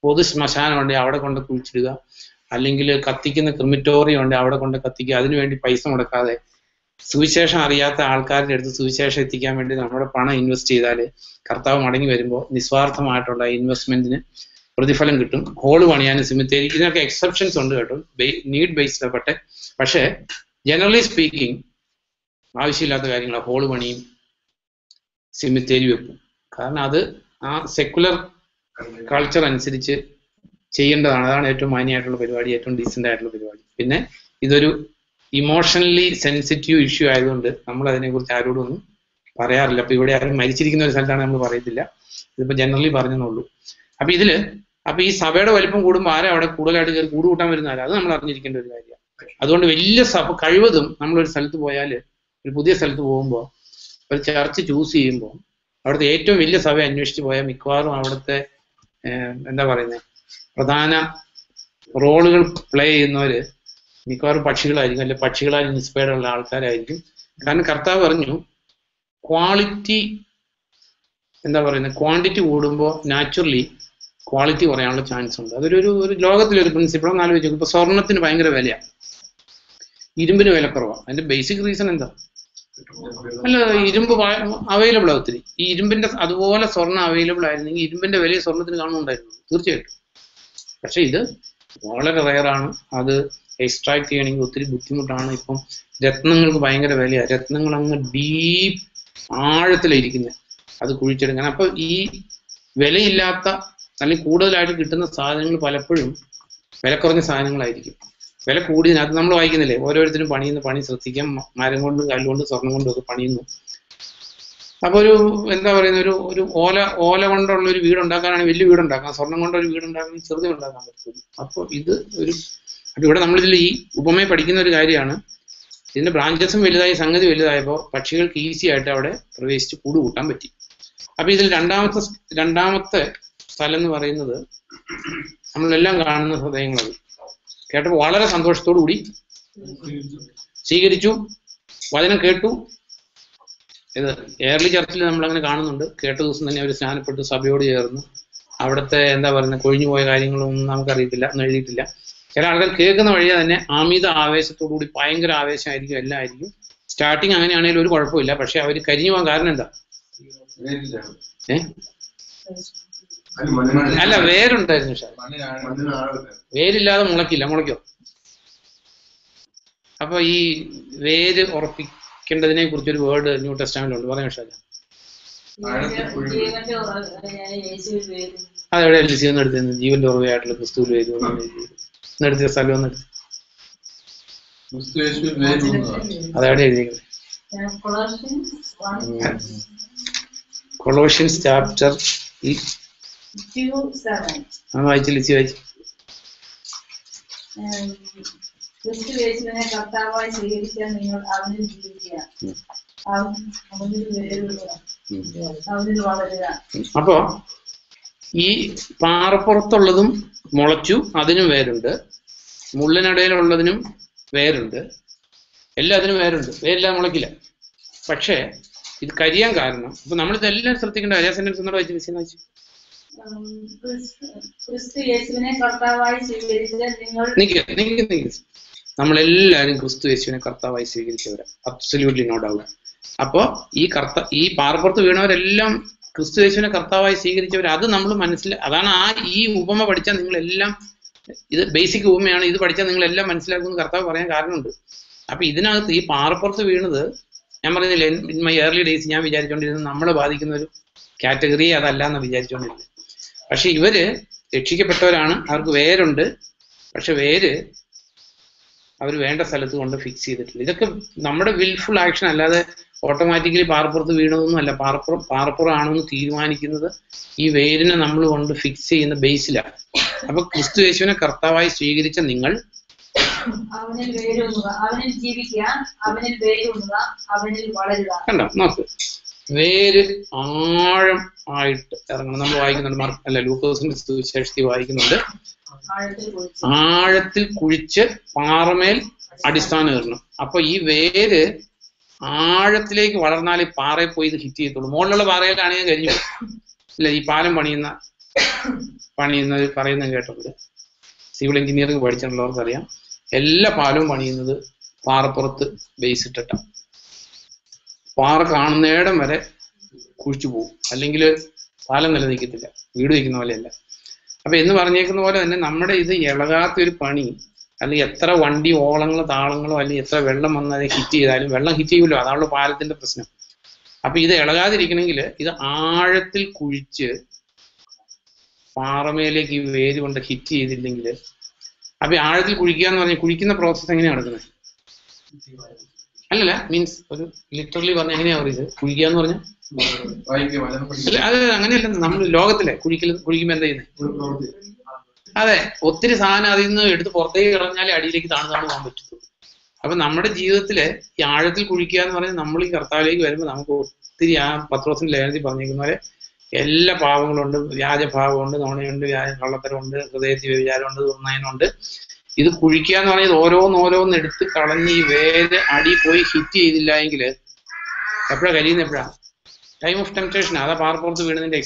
പൊതു ശ്മശാനം ഉണ്ട്, അവിടെ കൊണ്ട് കുഴിച്ചിടുക. അല്ലെങ്കിൽ കത്തിക്കുന്ന ക്രിമിറ്റോറിയം ഉണ്ട്, അവിടെ കൊണ്ട് കത്തിക്കുക. അതിനുവേണ്ടി പൈസ മുടക്കാതെ സുവിശേഷം അറിയാത്ത ആൾക്കാരുടെ അടുത്ത് സുവിശേഷം എത്തിക്കാൻ വേണ്ടി നമ്മുടെ പണം ഇൻവെസ്റ്റ് ചെയ്താൽ കർത്താവ് മടങ്ങി വരുമ്പോൾ നിസ്വാർത്ഥമായിട്ടുള്ള ഇൻവെസ്റ്റ്മെന്റിന് പ്രതിഫലം കിട്ടും. ഹോള് പണിയാനും സിമിത്തേരി, ഇതിനൊക്കെ എക്സെപ്ഷൻസ് ഉണ്ട് കേട്ടോ, നീഡ് ബേസ്ഡ്. പക്ഷേ ജനറലി സ്പീക്കിംഗ് ആവശ്യമില്ലാത്ത കാര്യങ്ങളാണ് ഹോള് പണിയും സിമിത്തേരി വെക്കും. കാരണം അത് ആ സെക്കുലർ കൾച്ചർ അനുസരിച്ച് ചെയ്യേണ്ടതാണ്. അതാണ് ഏറ്റവും മാന്യമായിട്ടുള്ള പരിപാടി, ഏറ്റവും ഡീസൻ്റ് ആയിട്ടുള്ള പരിപാടി. പിന്നെ ഇതൊരു ഇമോഷണലി സെൻസിറ്റീവ് ഇഷ്യൂ ആയതുകൊണ്ട് നമ്മൾ അതിനെക്കുറിച്ച് ആരോടും ഒന്നും പറയാറില്ല. അപ്പൊ ഇവിടെ ആരും മരിച്ചിരിക്കുന്ന ഒരു സ്ഥലത്താണ് നമ്മൾ പറയത്തില്ല, ഇതിപ്പോ ജനറലി പറഞ്ഞെന്നുള്ളൂ. അപ്പൊ ഈ സഭയുടെ വലിപ്പം കൂടുമ്പോൾ ആരാ അവിടെ കൂടുതലായിട്ട് കയറി കൂട് കൂട്ടാൻ വരുന്ന ആരാ, അത് നമ്മൾ അറിഞ്ഞിരിക്കേണ്ട ഒരു കാര്യമാണ്. അതുകൊണ്ട് വലിയ സഭ കഴിവതും നമ്മളൊരു സ്ഥലത്ത് പോയാൽ, ഒരു പുതിയ സ്ഥലത്ത് പോകുമ്പോൾ, ഒരു ചർച്ച് ചൂസ് ചെയ്യുമ്പോൾ അവിടുത്തെ ഏറ്റവും വലിയ സഭ അന്വേഷിച്ച് പോയാൽ മിക്കവാറും അവിടുത്തെ എന്താ പറയുന്നത് പ്രധാന റോളുകൾ പ്ലേ ചെയ്യുന്നവര് മിക്കവാറും പക്ഷികളായിരിക്കും, അല്ലെ പക്ഷികളാൽ ഇൻസ്പയർഡ് ഉള്ള ആൾക്കാരായിരിക്കും. കാരണം കർത്താവ് പറഞ്ഞു ക്വാളിറ്റി എന്താ പറയുന്നത്, ക്വാണ്ടിറ്റി കൂടുമ്പോൾ നാച്ചുറലി ക്വാളിറ്റി കുറയാനുള്ള ചാൻസ് ഉണ്ട്. അതൊരു ലോകത്തിലൊരു പ്രിൻസിപ്പിൾ ആലോചിച്ചു. ഇപ്പൊ സ്വർണത്തിന് ഭയങ്കര വിലയാണ്, ഇരുമ്പിന് വില കുറവാണ്. അതിന്റെ ബേസിക് റീസൺ എന്താ? അല്ല, ഇരുമ്പ് അവൈലബിൾ ആ ഒത്തിരി. ഈ ഇരുമ്പിന്റെ അതുപോലെ സ്വർണ്ണം അവൈലബിൾ ആയിരുന്നെങ്കിൽ ഇരുമ്പിന്റെ വില സ്വർണത്തിന് കാണുന്നുണ്ടായിരുന്നു തീർച്ചയായിട്ടും. പക്ഷെ ഇത് വളരെ റെയറാണ്. അത് എക്സ്ട്രാക്ട് ചെയ്യണമെങ്കിൽ ഒത്തിരി ബുദ്ധിമുട്ടാണ്. ഇപ്പം രത്നങ്ങൾക്ക് ഭയങ്കര വിലയാണ്. രത്നങ്ങൾ അങ്ങ് ഡീപ്പ് ആഴത്തിലിരിക്കുന്നത്, അത് കുഴിച്ചെടുക്കാൻ. അപ്പൊ ഈ വിലയില്ലാത്ത അല്ലെങ്കിൽ കൂടുതലായിട്ട് കിട്ടുന്ന സാധനങ്ങൾ പലപ്പോഴും വില കുറഞ്ഞ സാധനങ്ങളായിരിക്കും. വില കൂടിയതിനകത്ത് നമ്മൾ വായിക്കുന്നില്ലേ, ഓരോരുത്തരും പണിയുന്ന പണി ശ്രദ്ധിക്കാം. മരം കൊണ്ടും കല്ലുകൊണ്ടും സ്വർണം കൊണ്ടും ഒക്കെ പണിയുന്നു. അപ്പൊ എന്താ പറയുന്ന ഒരു ഓല കൊണ്ടുള്ള ഒരു വീടുണ്ടാക്കാനാണെങ്കിൽ വലിയ വീടുണ്ടാക്കാം, സ്വർണം കൊണ്ട് ഒരു വീടുണ്ടാക്കാൻ ചെറുത് ഉണ്ടാക്കാൻ പറ്റും. അപ്പോൾ ഇത് അപ്പൊ ഇവിടെ നമ്മളിതിൽ ഈ ഉപമയെ പഠിക്കുന്ന ഒരു കാര്യമാണ്, ഇതിന്റെ ബ്രാഞ്ചസും വലുതായി, സംഗതി വലുതായപ്പോൾ പക്ഷികൾക്ക് ഈസി ആയിട്ട് അവിടെ പ്രവേശിച്ച് കൂട് കൂട്ടാൻ പറ്റി. അപ്പൊ ഇതിൽ രണ്ടാമത്തെ സ്ഥലം എന്ന് പറയുന്നത് നമ്മളെല്ലാം കാണുന്ന ഹൃദയങ്ങളത് കേട്ടപ്പോൾ വളരെ സന്തോഷത്തോടു കൂടി സ്വീകരിച്ചു, വചനം കേട്ടു. ഇത് ഏർലി ചർച്ചിൽ നമ്മളങ്ങനെ കാണുന്നുണ്ട്. കേട്ട ദിവസം തന്നെ അവർ സ്നാനപ്പെട്ട് സഭയോട് ചേർന്ന് അവിടുത്തെ എന്താ പറയുന്നത് കൊഴിഞ്ഞു പോയ കാര്യങ്ങളൊന്നും നമുക്കറിയത്തില്ല, ഒന്നും എഴുതിയിട്ടില്ല. ചില ആൾക്കാർ കേൾക്കുന്ന വഴിയെ തന്നെ അമിത ആവേശത്തോടു കൂടി ഭയങ്കര ആവേശമായിരിക്കും, എല്ലാം ആയിരിക്കും. സ്റ്റാർട്ടിങ് അങ്ങനെയാണെങ്കിലും ഒരു കുഴപ്പമില്ല. പക്ഷെ അവർ കരിഞ്ഞു പോകാൻ കാരണം എന്താ? അല്ല, വേരുണ്ടായിരുന്നു. വേരില്ലാതെ മുളയ്ക്കോ? അപ്പൊ ഈ വേര് ഉറപ്പിക്കേണ്ടതിനെ കുറിച്ചൊരു വേർഡ് ന്യൂ ടെസ്റ്റമെന്റിലുണ്ട്, പറയാൻ പക്ഷേ അതെവിടെ ലിസിന്ന് എടുത്തിരുന്നു? ജീവന്റെ ഉറവയായിട്ടുള്ള ക്രിസ്തുവിൽ വേര് എടുത്ത സ്ഥലം ഒന്ന് എടുത്ത് അതെവിടെ എഴുതിയത്? കൊളോഷ്യൻസ് ചാപ്റ്റർ വായിച്ചു, ലിസി വായിച്ചു. ക്രിസ്തു യേശുവിനെ കർത്താവായി സ്വീകരിച്ച നിങ്ങൾ അവനിൽ ജീവിക്കുക, അവനിൽ വളരുക. അപ്പോ ഈ പാറപ്പുറത്തുള്ളതും മുളച്ചു, അതിനും വേരുണ്ട്. മുള്ളിനിടയിലുള്ളതിനും വേരുണ്ട്. എല്ലാത്തിനും വേരുണ്ട്. വേരില്ലാതെ മുളയ്ക്കില്ല. പക്ഷേ ഇത് കരിയാൻ കാരണം, ഇപ്പൊ നമ്മളിതെല്ലാം ശ്രദ്ധിക്കേണ്ട കാര്യം. സെന്റൻസ് ഒന്നുകൂടെ വായിച്ചു, വിഷയം വായിച്ചു. ക്രിസ്തു യേശുവിനെ കർത്താവായി സ്വീകരിച്ച നിങ്ങൾ നമ്മളെല്ലാവരും ക്രിസ്തു യേശുവിനെ കർത്താവായി സ്വീകരിച്ചവരാ, അബ്സല്യൂട്ട്ലി നോ ഡൗട്ട്. അപ്പോ ഈ പാറപ്പുറത്ത് വീണവരെല്ലാം ക്രിസ്തു യേശുവിനെ കർത്താവായി സ്വീകരിച്ചവർ. അത് നമ്മൾ അതാണ് ഈ ഉപമ പഠിച്ചാൽ നിങ്ങളെല്ലാം, ഇത് ബേസിക് ഉപമയാണ്, ഇത് പഠിച്ചാൽ നിങ്ങളെല്ലാം മനസ്സിലാക്കുമെന്ന് കർത്താവ് പറയാൻ കാരണമുണ്ട്. അപ്പൊ ഇതിനകത്ത് ഈ പാറപ്പുറത്ത് വീണത്, ഞാൻ പറഞ്ഞില്ലേ, ഇൻ മൈ ഏർലി ഡേയ്സ് ഞാൻ വിചാരിച്ചുകൊണ്ടിരുന്നത് നമ്മളെ ബാധിക്കുന്ന ഒരു കാറ്റഗറിയെ അതല്ല എന്ന് വിചാരിച്ചുകൊണ്ടിരുന്നത്. പക്ഷെ ഇവര് രക്ഷിക്കപ്പെട്ടവരാണ്, അവർക്ക് വേരുണ്ട്. പക്ഷെ വേര് അവർ വേണ്ട സ്ഥലത്ത് കൊണ്ട് ഫിക്സ് ചെയ്തിട്ടില്ല. ഇതൊക്കെ നമ്മുടെ വിൽഫുൾ ആക്ഷൻ അല്ലാതെ ഓട്ടോമാറ്റിക്കലി പാറപ്പുറത്ത് വീണതൊന്നും അല്ല. പാറപ്പുറം ആണെന്ന് തീരുമാനിക്കുന്നത് ഈ വേരിനെ നമ്മൾ കൊണ്ട് ഫിക്സ് ചെയ്യുന്ന ബേസിലാണ്. അപ്പൊ ക്രിസ്തു യേശുവിനെ കർത്താവായി സ്വീകരിച്ച നിങ്ങൾ അവനിൽ വേരൂന്നുക, അവനിൽ ജീവിക്കുക, അവനിൽ വേരൂന്നുക, അവനിൽ വളരുക. കണ്ടോ, നോക്ക്, വേര് ആഴം ആയിട്ട് ഇറങ്ങണം. നമ്മൾ വായിക്കുന്നുണ്ട്, ലൂക്കോസിന്റെ സുവിശേഷത്തിൽ വായിക്കുന്നുണ്ട്, ആഴത്തിൽ കുഴിച്ച് പാറമേൽ അടിസ്ഥാനം ഇടണം. അപ്പൊ ഈ വേര് ആഴത്തിലേക്ക് വളർന്നാൽ ഈ പാറയിൽ പോയി ഇത് ഹിറ്റ് ചെയ്യത്തുള്ളൂ. മുകളിലുള്ള പാറയിലാണെങ്കിൽ കഴിഞ്ഞു ഇല്ല. ഈ പാലം പണിയുന്നത് പറയുന്നത് കേട്ടത് സിവിൽ എഞ്ചിനീയറിംഗ് പഠിച്ചിട്ടുള്ളവർക്ക് അറിയാം. എല്ലാ പാലവും പണിയുന്നത് പാറപ്പുറത്ത് ബേസ് ഇട്ടിട്ടാണ്. പാറ കാണുന്നേടം വരെ കുഴിച്ചു പോകും, അല്ലെങ്കിൽ പാലം നിലനിൽക്കത്തില്ല, വീട് വയ്ക്കുന്ന പോലെയല്ല. അപ്പൊ എന്ന് പറഞ്ഞേക്കുന്ന പോലെ തന്നെ നമ്മുടെ ഇത് ഇളകാത്തൊരു പണി, അല്ലെങ്കിൽ എത്ര വണ്ടി ഓളങ്ങളോ താളങ്ങളോ അല്ലെങ്കിൽ എത്ര വെള്ളം വന്നാലും ഹിറ്റ് ചെയ്താലും വെള്ളം ഹിറ്റ് ചെയ്യുമല്ലോ, അതാണല്ലോ പാലത്തിന്റെ പ്രശ്നം. അപ്പൊ ഇത് ഇളകാതിരിക്കണമെങ്കിൽ ഇത് ആഴത്തിൽ കുഴിച്ച് പാറമേലേക്ക് ഈ വേര് കൊണ്ട് ഹിറ്റ് ചെയ്തില്ലെങ്കിൽ, അപ്പൊ ആഴത്തിൽ കുഴിക്കുക എന്ന് പറഞ്ഞാൽ കുഴിക്കുന്ന പ്രോസസ് എങ്ങനെയാണ് നടക്കുന്നത്? അല്ലല്ല, മീൻസ് ഒരു ലിറ്ററലി പറഞ്ഞാൽ എങ്ങനെയാ പറയുന്നത്? കുഴിക്കുക എന്ന് പറഞ്ഞാൽ അത് അങ്ങനെയല്ല. നമ്മൾ ലോകത്തിലെ കുഴിക്കുമ്പോ എന്താ ചെയ്യുന്നത്? അതെ, ഒത്തിരി സാധനം അതിൽ നിന്ന് എടുത്ത് പുറത്തേക്ക് കളഞ്ഞാലേ അടിയിലേക്ക് താണു പോകാൻ പറ്റത്തുള്ളൂ. അപ്പൊ നമ്മുടെ ജീവിതത്തില് ഈ ആഴത്തിൽ കുഴിക്കുക എന്ന് പറഞ്ഞാൽ നമ്മൾ ഈ കർത്താവിലേക്ക് വരുമ്പോൾ നമുക്ക് ഒത്തിരി ആ പത്രോസിന്റെ ലേഖനത്തിൽ പറഞ്ഞിരിക്കുന്ന പോലെ എല്ലാ പാവങ്ങളുണ്ട്, വ്യാജഭാവമുണ്ട്, നുണയുണ്ട്, കള്ളത്തരമുണ്ട്, ഹൃദയത്തിൽ വ്യഭിചാരമുണ്ട്, ദുർനയനുണ്ട്. ഇത് കുഴിക്കുക എന്ന് പറഞ്ഞാൽ ഓരോന്നോരോന്ന് എടുത്ത് കളഞ്ഞ് ഈ വേര് അടി പോയി ഹിറ്റ് ചെയ്തില്ല എങ്കിൽ എപ്പോഴാ കരിയുന്നത്? എപ്പോഴാ? Time of temptation. അതാ പാറപ്പുറത്ത് വീണതിന്റെ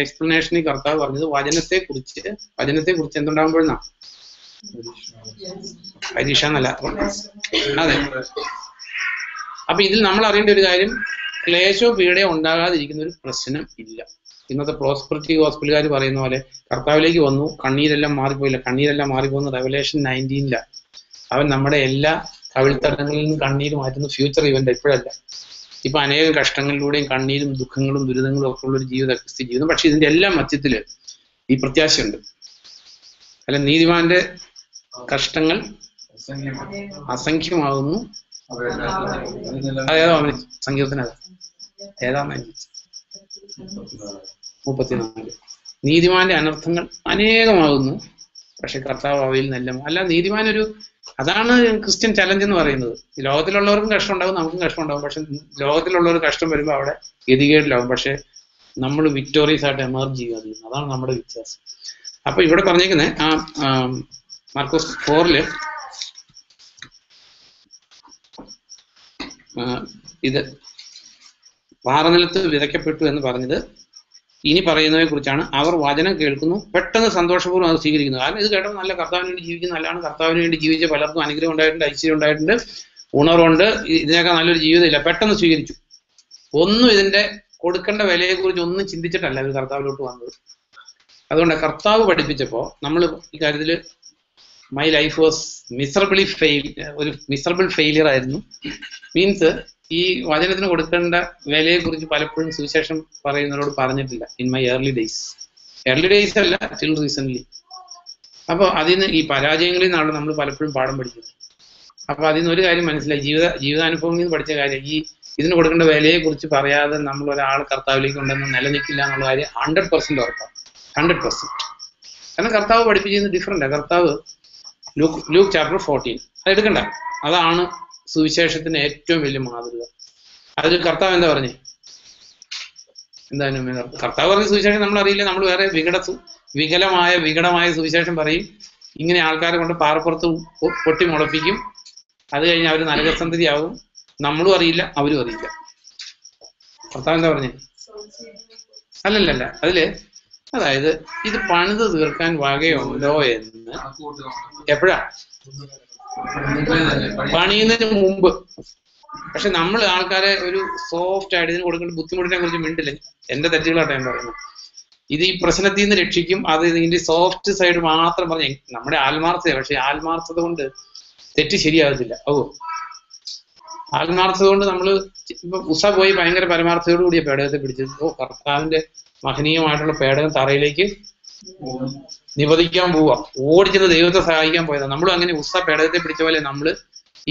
എക്സ്പ്ലനേഷനിൽ കർത്താവ് പറഞ്ഞത് വചനത്തെ കുറിച്ച് എന്തുണ്ടാകുമ്പോഴെന്നാ? പരീക്ഷ എന്നല്ല, അതെ. അപ്പൊ ഇതിൽ നമ്മൾ അറിയേണ്ട ഒരു കാര്യം, ക്ലേശോ പീഡയോ ഉണ്ടാകാതിരിക്കുന്ന ഒരു പ്രശ്നം ഇല്ല. ഇന്നത്തെ പ്രോസ്പെറിറ്റി ഹോസ്പിറ്റലുകാർ പറയുന്ന പോലെ കർത്താവിലേക്ക് വന്നു, കണ്ണീരെല്ലാം മാറിപ്പോയില്ല. കണ്ണീരെല്ലാം മാറിപ്പോകുന്ന റെവലേഷൻ 19 അവൻ നമ്മുടെ എല്ലാ കവിൾത്തടങ്ങളിൽ നിന്നും കണ്ണീര് മാറ്റുന്ന ഫ്യൂച്ചർ ഇവന്റ്, ഇപ്പോഴല്ല. ഇപ്പൊ അനേകം കഷ്ടങ്ങളിലൂടെയും കണ്ണീരും ദുഃഖങ്ങളും ദുരിതങ്ങളും ഒക്കെ ഉള്ളൊരു ക്രിസ്ത്യ ജീവിതം. പക്ഷെ ഇതിന്റെ എല്ലാം മധ്യത്തില് ഈ പ്രത്യാശയുണ്ട്. അല്ല, നീതിമാന്റെ കഷ്ടങ്ങൾ അസംഖ്യമാകുന്നു. അതേതാ സങ്കീർത്തനം? ഏതാന്ന് 34. നീതിമാന്റെ അനർത്ഥങ്ങൾ അനേകമാകുന്നു, പക്ഷെ കർത്താവ് അവയിൽ നിന്നെല്ലാം അല്ല നീതിമാനൊരു അതാണ് ക്രിസ്ത്യൻ ചലഞ്ച് എന്ന് പറയുന്നത്. ലോകത്തിലുള്ളവർക്കും കഷ്ടം ഉണ്ടാവും, നമുക്കും കഷ്ടം ഉണ്ടാവും. പക്ഷെ ലോകത്തിലുള്ളവർ കഷ്ടം വരുമ്പോൾ അവിടെ ഗതികേടിലാവും. പക്ഷെ നമ്മൾ വിക്ടോറിയസ് ആയിട്ട് എമർജ് ചെയ്യുക അതിൽ നിന്ന്. അതാണ് നമ്മുടെ വ്യത്യാസം. അപ്പൊ ഇവിടെ പറഞ്ഞേക്കുന്നത് ആ മാർക്കോസ് 4 ഇത് പാറനിലത്ത് വിതയ്ക്കപ്പെട്ടു എന്ന് പറഞ്ഞത് ഇനി പറയുന്നതിനെ കുറിച്ചാണ്. അവർ വചനം കേൾക്കുന്നു, പെട്ടെന്ന് സന്തോഷപൂർവ്വം അത് സ്വീകരിക്കുന്നു. കാരണം ഇത് കേട്ടപ്പോൾ നല്ല കർത്താവിന് വേണ്ടി ജീവിക്കുന്ന നല്ലതാണ്. കർത്താവിന് വേണ്ടി ജീവിച്ച പലർക്കും അനുഗ്രഹം ഉണ്ടായിട്ടുണ്ട്, ഐശ്വര്യം ഉണ്ടായിട്ടുണ്ട്, ഉണർവുണ്ട്. ഇതിനേക്കാൾ നല്ലൊരു ജീവിതമില്ല. പെട്ടെന്ന് സ്വീകരിച്ചു. ഒന്നും ഇതിന്റെ കൊടുക്കേണ്ട വിലയെക്കുറിച്ച് ഒന്നും ചിന്തിച്ചിട്ടല്ല ഇത് കർത്താവിലോട്ട് വന്നത്. അതുകൊണ്ട് കർത്താവ് പഠിപ്പിച്ചപ്പോൾ നമ്മൾ ഈ കാര്യത്തിൽ മൈ ലൈഫ് വാസ് ഒരു മിസറബിൾ ഫെയിലിയർ ആയിരുന്നു. മീൻസ് ഈ വചനത്തിന് കൊടുക്കേണ്ട വിലയെക്കുറിച്ച് പലപ്പോഴും സുവിശേഷം പറയുന്നവരോട് പറഞ്ഞിട്ടില്ല. ഇൻ മൈ ഏർലി ഡേയ്സ് അല്ല, ടിൽ റീസെന്റ്. അപ്പോൾ അതിന് ഈ പരാജയങ്ങളിൽ നിന്നാണ് നമ്മൾ പലപ്പോഴും പാഠം പഠിക്കുന്നത്. അപ്പൊ അതിൽ നിന്ന് ഒരു കാര്യം മനസ്സിലായി, ജീവിതാനുഭവങ്ങളിൽ നിന്ന് പഠിച്ച കാര്യം, ഈ ഇതിന് കൊടുക്കേണ്ട വിലയെക്കുറിച്ച് പറയാതെ നമ്മൾ ഒരാൾ കർത്താവിലേക്ക് കൊണ്ടുവന്ന് നിലനിൽക്കില്ല എന്നുള്ള കാര്യം 100% ഉറപ്പാണ്. 100%. കാരണം കർത്താവ് പഠിപ്പിച്ചിരുന്നത് ഡിഫറെന്റാണ്. കർത്താവ് ലൂക്ക് ചാപ്റ്റർ 14 അത് എടുക്കണ്ട, അതാണ് സുവിശേഷത്തിന് ഏറ്റവും വലിയ മാതൃക. അതിൽ കർത്താവ് എന്താ പറഞ്ഞേ? എന്താണ് കർത്താവ് പറഞ്ഞ സുവിശേഷം നമ്മൾ അറിയില്ല. നമ്മൾ വേറെ വികടമായ സുവിശേഷം പറയും. ഇങ്ങനെ ആൾക്കാരെ കൊണ്ട് പാറപ്പുറത്ത് പൊട്ടി മുളപ്പിക്കും. അത് കഴിഞ്ഞ് അവർ നരകസന്തതിയാവും. നമ്മളും അറിയില്ല, അവരും അറിയില്ല. കർത്താവ് എന്താ പറഞ്ഞേ? അല്ലല്ല, അതില് അതായത് ഇത് പണിത് തീർക്കാൻ വകയുണ്ടോ എന്ന് എപ്പോഴാ? പണിയുന്നതിന് മുമ്പ്. പക്ഷെ നമ്മൾ ആൾക്കാരെ ഒരു സോഫ്റ്റ് ആയിട്ട് ഇതിന് കൊടുക്കേണ്ട ബുദ്ധിമുട്ടിനെ കുറിച്ച് മിണ്ടില്ല. എന്റെ തെറ്റുകളായിട്ട് ഞാൻ പറയുന്നത്. ഇത് ഈ പ്രശ്നത്തിൽ നിന്ന് രക്ഷിക്കും. അത് ഇതിന്റെ സോഫ്റ്റ് സൈഡ് മാത്രം പറഞ്ഞ നമ്മുടെ ആത്മാർത്ഥത. പക്ഷെ ആത്മാർത്ഥത കൊണ്ട് തെറ്റ് ശരിയാകത്തില്ല. ആത്മാർത്ഥത കൊണ്ട് നമ്മൾ ഇപ്പൊ ഉഷ പോയി ഭയങ്കര പരമാർത്ഥതയോട് കൂടിയ പേടകത്തെ പിടിച്ചത്. കർത്താവിന്റെ മഹനീയമായിട്ടുള്ള പേടകം തറയിലേക്ക് നിവദിക്കാൻ പോവുക. ഓടിച്ചത് ദൈവത്തെ സഹായിക്കാൻ പോയതാണ്. നമ്മളും അങ്ങനെ ഉഷ പേടകത്തെ പിടിച്ച പോലെ നമ്മൾ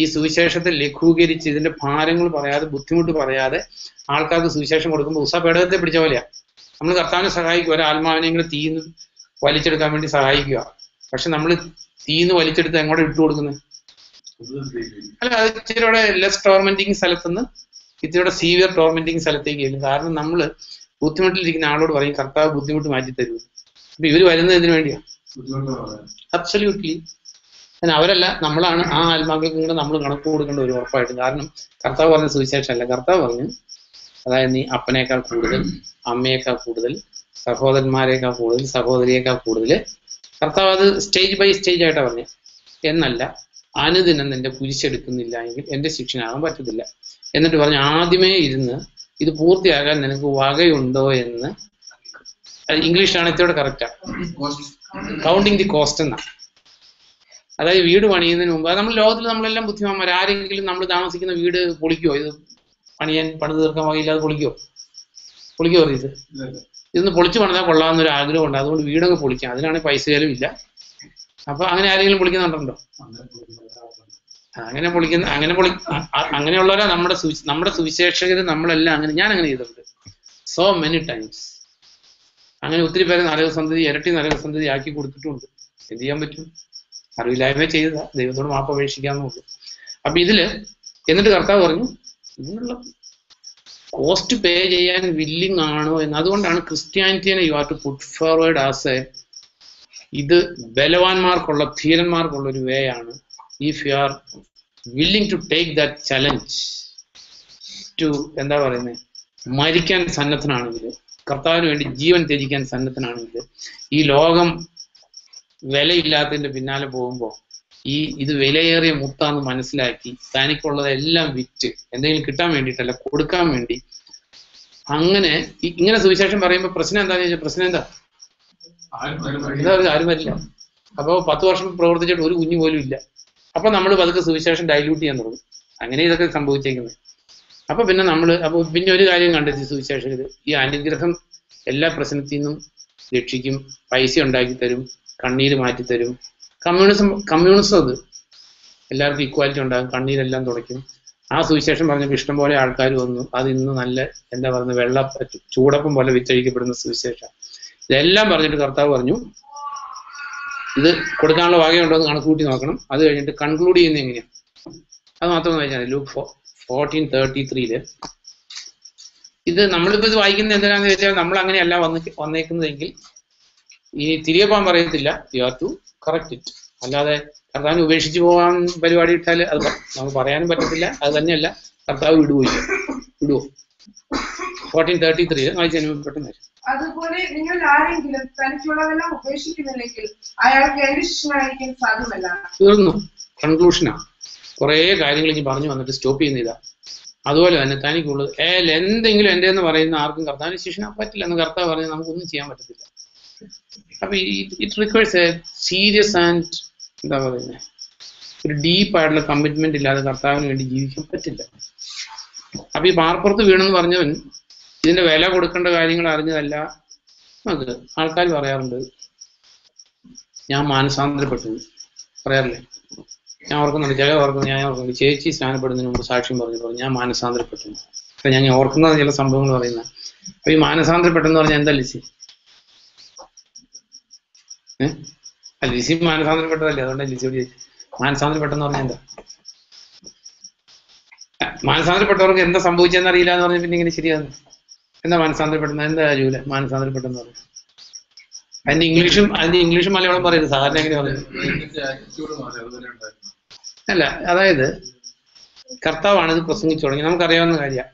ഈ സുവിശേഷത്തെ ലഘൂകരിച്ച് ഇതിന്റെ ഭാരങ്ങൾ പറയാതെ, ബുദ്ധിമുട്ട് പറയാതെ ആൾക്കാർക്ക് സുവിശേഷം കൊടുക്കുമ്പോൾ ഉഷ പേടകത്തെ പിടിച്ച പോലെയാ. നമ്മൾ കർത്താവിനെ സഹായിക്കുക, ഒരാത്മാവിനെങ്കിലും തീന്ന് വലിച്ചെടുക്കാൻ വേണ്ടി സഹായിക്കുക. പക്ഷെ നമ്മൾ തീന്ന് വലിച്ചെടുത്ത് എങ്ങോട്ട് ഇട്ടു കൊടുക്കുന്നത്? അല്ല, അത് ഇച്ചിരിയുടെ ലെസ് ടോർമെന്റിങ് സ്ഥലത്തുനിന്ന് ഇച്ചിരിയുടെ സീവിയർ ടോർമെന്റിങ് സ്ഥലത്തേക്ക് ചെല്ലും. കാരണം നമ്മൾ ബുദ്ധിമുട്ടിലിരിക്കുന്ന ആളോട് പറയും കർത്താവ് ബുദ്ധിമുട്ട് മാറ്റി തരൂ. അപ്പൊ ഇവര് വരുന്നത് എന്തിനു വേണ്ടിയാ? അബ്സല്യൂട്ട്ലി. അവരല്ല, നമ്മളാണ് ആ ആത്മാക്കൾക്ക് കൂടെ നമ്മൾ കണക്ക് കൊടുക്കേണ്ട ഒരു ഉറപ്പായിട്ട്. കാരണം കർത്താവ് പറഞ്ഞ സുവിശേഷമല്ല. കർത്താവ് പറഞ്ഞു, അതായത് നീ അപ്പനേക്കാൾ കൂടുതൽ, അമ്മയേക്കാൾ കൂടുതൽ, സഹോദരന്മാരെക്കാൾ കൂടുതൽ, സഹോദരിയേക്കാൾ കൂടുതൽ. കർത്താവ് അത് സ്റ്റേജ് ബൈ സ്റ്റേജ് ആയിട്ടാണ് പറഞ്ഞത്. എന്നല്ല, അനുദിനം നിന്റെ കുരിശെടുക്കുന്നില്ല എങ്കിൽ എന്റെ ശിക്ഷനാകാൻ പറ്റത്തില്ല. എന്നിട്ട് പറഞ്ഞു, ആദ്യമേ ഇരുന്ന് ഇത് പൂർത്തിയാകാൻ നിനക്ക് വകയുണ്ടോ എന്ന്. ഇംഗ്ലീഷിലാണ് ഇത്തിരി കറക്റ്റാ. കൗണ്ടിങ് ദി കോസ്റ്റ് എന്നാ. അതായത് വീട് പണിയുന്നതിന് മുമ്പ്, അത് നമ്മൾ ലോകത്തിൽ നമ്മളെല്ലാം ബുദ്ധിമാന്മാർ. ആരെങ്കിലും നമ്മൾ താമസിക്കുന്ന വീട് പൊളിക്കുമോ? ഇത് പണിത് തീർക്കാൻ വകയില്ലാതെ പൊളിക്കോ ഇത്? ഇതൊന്ന് പൊളിച്ചു പണിതാൽ കൊള്ളാവുന്നൊരു ആഗ്രഹമുണ്ട്. അതുകൊണ്ട് വീടൊക്കെ പൊളിക്കാം. അതിനാണെങ്കിൽ പൈസ ചെലവും ഇല്ല. അപ്പൊ അങ്ങനെ ആരെങ്കിലും പൊളിക്കുന്നുണ്ടോ? അങ്ങനെയുള്ളവരാ നമ്മുടെ സുവിശേഷകർ. നമ്മളെല്ലാം അങ്ങനെ, ഞാൻ അങ്ങനെ ചെയ്തിട്ടുണ്ട് സോ മെനി ടൈംസ്. അങ്ങനെ ഒത്തിരി പേരെ നരകസന്ധതി, ഇരട്ടി നരകസന്ധതി ആക്കി കൊടുത്തിട്ടുണ്ട്. എന്ത് ചെയ്യാൻ പറ്റും? അറിവില്ലായ്മ ചെയ്തതാ. ദൈവത്തോട് മാപ്പ് അപേക്ഷിക്കാന്നുള്ളൂ. അപ്പൊ ഇതില് എന്നിട്ട് കർത്താവ് പറഞ്ഞു, ഇതിനുള്ള കോസ്റ്റ് പേ ചെയ്യാൻ വില്ലിങ് ആണോ എന്ന്. അതുകൊണ്ടാണ് ക്രിസ്ത്യാനിറ്റിനെ you have to put forward as ഇത് ബലവാന്മാർക്കുള്ള, ധീരന്മാർക്കുള്ള ഒരു വേ ആണ്. If you are willing to take that challenge to, എന്താ പറയുന്നത്, മരിക്കാൻ സന്നദ്ധനാണെങ്കിൽ, കർത്താവിന് വേണ്ടി ജീവൻ ത്യജിക്കാൻ സന്നദ്ധനാണെങ്കിൽ, ഈ ലോകം വിലയില്ലാത്തതിന്റെ പിന്നാലെ പോകുമ്പോൾ ഇത് വിലയേറിയ മുത്താന്ന് മനസ്സിലാക്കി തനിക്കുള്ളതെല്ലാം വിറ്റ് എന്തെങ്കിലും കിട്ടാൻ വേണ്ടിയിട്ടല്ല, കൊടുക്കാൻ വേണ്ടി. ഇങ്ങനെ സുവിശേഷം പറയുമ്പോൾ പ്രശ്നം എന്താണെന്ന് ചോദിച്ചാൽ, പ്രശ്നം എന്താ? ആരും വരില്ല. അപ്പോൾ 10 വർഷം പ്രവർത്തിച്ചിട്ട് ഒരു കുഞ്ഞു പോലും ഇല്ല. അപ്പൊ നമ്മൾ പതുക്കെ സുവിശേഷം ഡൈല്യൂട്ട് ചെയ്യാൻ തുടങ്ങും. അങ്ങനെ ഇതൊക്കെ സംഭവിച്ചേക്കുന്നത്. അപ്പൊ പിന്നെ ഒരു കാര്യം കണ്ടെത്തി സുവിശേഷകർ, ഈ അനുഗ്രഹം എല്ലാ പ്രശ്നത്തിൽ നിന്നും രക്ഷിക്കും, പൈസ ഉണ്ടാക്കി തരും, കണ്ണീര് മാറ്റിത്തരും. കമ്മ്യൂണിസം അത് എല്ലാവർക്കും ഈക്വാലിറ്റി ഉണ്ടാകും, കണ്ണീരെല്ലാം തുടയ്ക്കും. ആ സുവിശേഷം പറഞ്ഞപ്പോൾ ഇഷ്ടംപോലെ ആൾക്കാർ വന്നു. അത് ഇന്ന് നല്ല, എന്താ പറയുന്നത്, ചൂടപ്പം പോലെ വിറ്റഴിക്കപ്പെടുന്ന സുവിശേഷം. ഇതെല്ലാം പറഞ്ഞിട്ട് കർത്താവ് പറഞ്ഞു, ഇത് കൊടുക്കാനുള്ള വകയുണ്ടോ എന്ന് കണക്ക് കൂട്ടി നോക്കണം. അത് കഴിഞ്ഞിട്ട് കൺക്ലൂഡ് ചെയ്യുന്നത് എങ്ങനെയാണ് അത് മാത്രം വായിച്ചാൽ ലൂക്ക് 14:33 ഇത് നമ്മളിപ്പോൾ ഇത് വായിക്കുന്നത് എന്തിനാന്ന് വെച്ചാൽ നമ്മൾ അങ്ങനെയല്ല വന്നേക്കുന്നതെങ്കിൽ ഈ തിരികെ പോകാൻ പറയത്തില്ല. You have to correct it. അല്ലാതെ കർത്താവിനെ ഉപേക്ഷിച്ച് പോകാൻ പരിപാടി ഇട്ടാൽ അത് നമുക്ക് പറയാനും പറ്റത്തില്ല. അത് തന്നെയല്ല കർത്താവ് വിടുവോ 14:33 വായിച്ചതിന് പെട്ടെന്ന്. അതുപോലെ നിങ്ങൾ ആരെങ്കിലും തനിക്കുള്ളതെല്ലാം ഉപേക്ഷിക്കുന്നില്ലെങ്കിൽ അയാൾക്ക് എന്റെ ശിഷ്യനായിരിക്കാൻ സാധ്യമല്ല. തീർന്നു. കൺക്ലൂഷനാ. കുറെ കാര്യങ്ങൾ ഇനി പറഞ്ഞു വന്നിട്ട് സ്റ്റോപ്പ് ചെയ്യുന്നില്ല. അതുപോലെ തന്നെ തനിക്കുള്ളത് എന്തെങ്കിലും എൻ്റെ എന്ന് പറയുന്ന ആർക്കും കർത്താവിന് ശിഷ്യനാൻ പറ്റില്ല എന്ന് കർത്താവ് പറഞ്ഞാൽ നമുക്കൊന്നും ചെയ്യാൻ പറ്റത്തില്ല. അപ്പൊ it requires A serious and എന്താ പറയുന്നത് ഒരു ഡീപ്പായിട്ടുള്ള കമ്മിറ്റ്മെന്റ് ഇല്ലാതെ കർത്താവിന് വേണ്ടി ജീവിക്കാൻ പറ്റില്ല. അപ്പൊ ഈ പാർപ്പുറത്ത് വീണെന്ന് പറഞ്ഞവൻ ഇതിന്റെ വില കൊടുക്കേണ്ട കാര്യങ്ങൾ അറിഞ്ഞതല്ല. നമുക്ക് ആൾക്കാർ പറയാറുണ്ട് ഞാൻ മാനസാന്തരപ്പെട്ടു പറയാറില്ലേ? ഞാൻ ഓർക്കുന്നുണ്ട്, ചില ഓർക്കുന്നു, ഞാൻ ഓർക്കുന്നുണ്ട് ചേച്ചി സ്നാനപ്പെടുന്നതിന് മുമ്പ് സാക്ഷ്യം പറഞ്ഞു ഞാൻ മാനസാന്തരപ്പെട്ടു. അപ്പൊ ഞാൻ ഓർക്കുന്ന ചില സംഭവങ്ങൾ പറയുന്നത്. അപ്പൊ ഈ മാനസാന്തരപ്പെട്ടെന്ന് പറഞ്ഞാൽ എന്താ ലിസി? ലിസി മാനസാന്തരപ്പെട്ടതല്ലേ? അതുകൊണ്ട് ലിസിയോട് ചോദിച്ചു മാനസാന്തരപ്പെട്ടെന്ന് പറഞ്ഞാൽ എന്താ? മാനസാന്തരപ്പെട്ടവർക്ക് എന്താ സംഭവിച്ചെന്ന് അറിയില്ല എന്ന് പറഞ്ഞാൽ പിന്നെ ഇങ്ങനെ ശരിയാകുന്നു. എന്താ മാനസാന്തരപ്പെടുന്നത്? എന്താ ജൂല മാനസാന്തരപ്പെട്ടെന്ന് പറഞ്ഞു? അതിന്റെ ഇംഗ്ലീഷും മലയാളം പറയുന്നത് സാധാരണ എങ്ങനെ പറയുന്നത്? അല്ല, അതായത് കർത്താവാണ് ഇത് പ്രസംഗിച്ചു തുടങ്ങി. നമുക്കറിയാവുന്ന കാര്യമാണ്.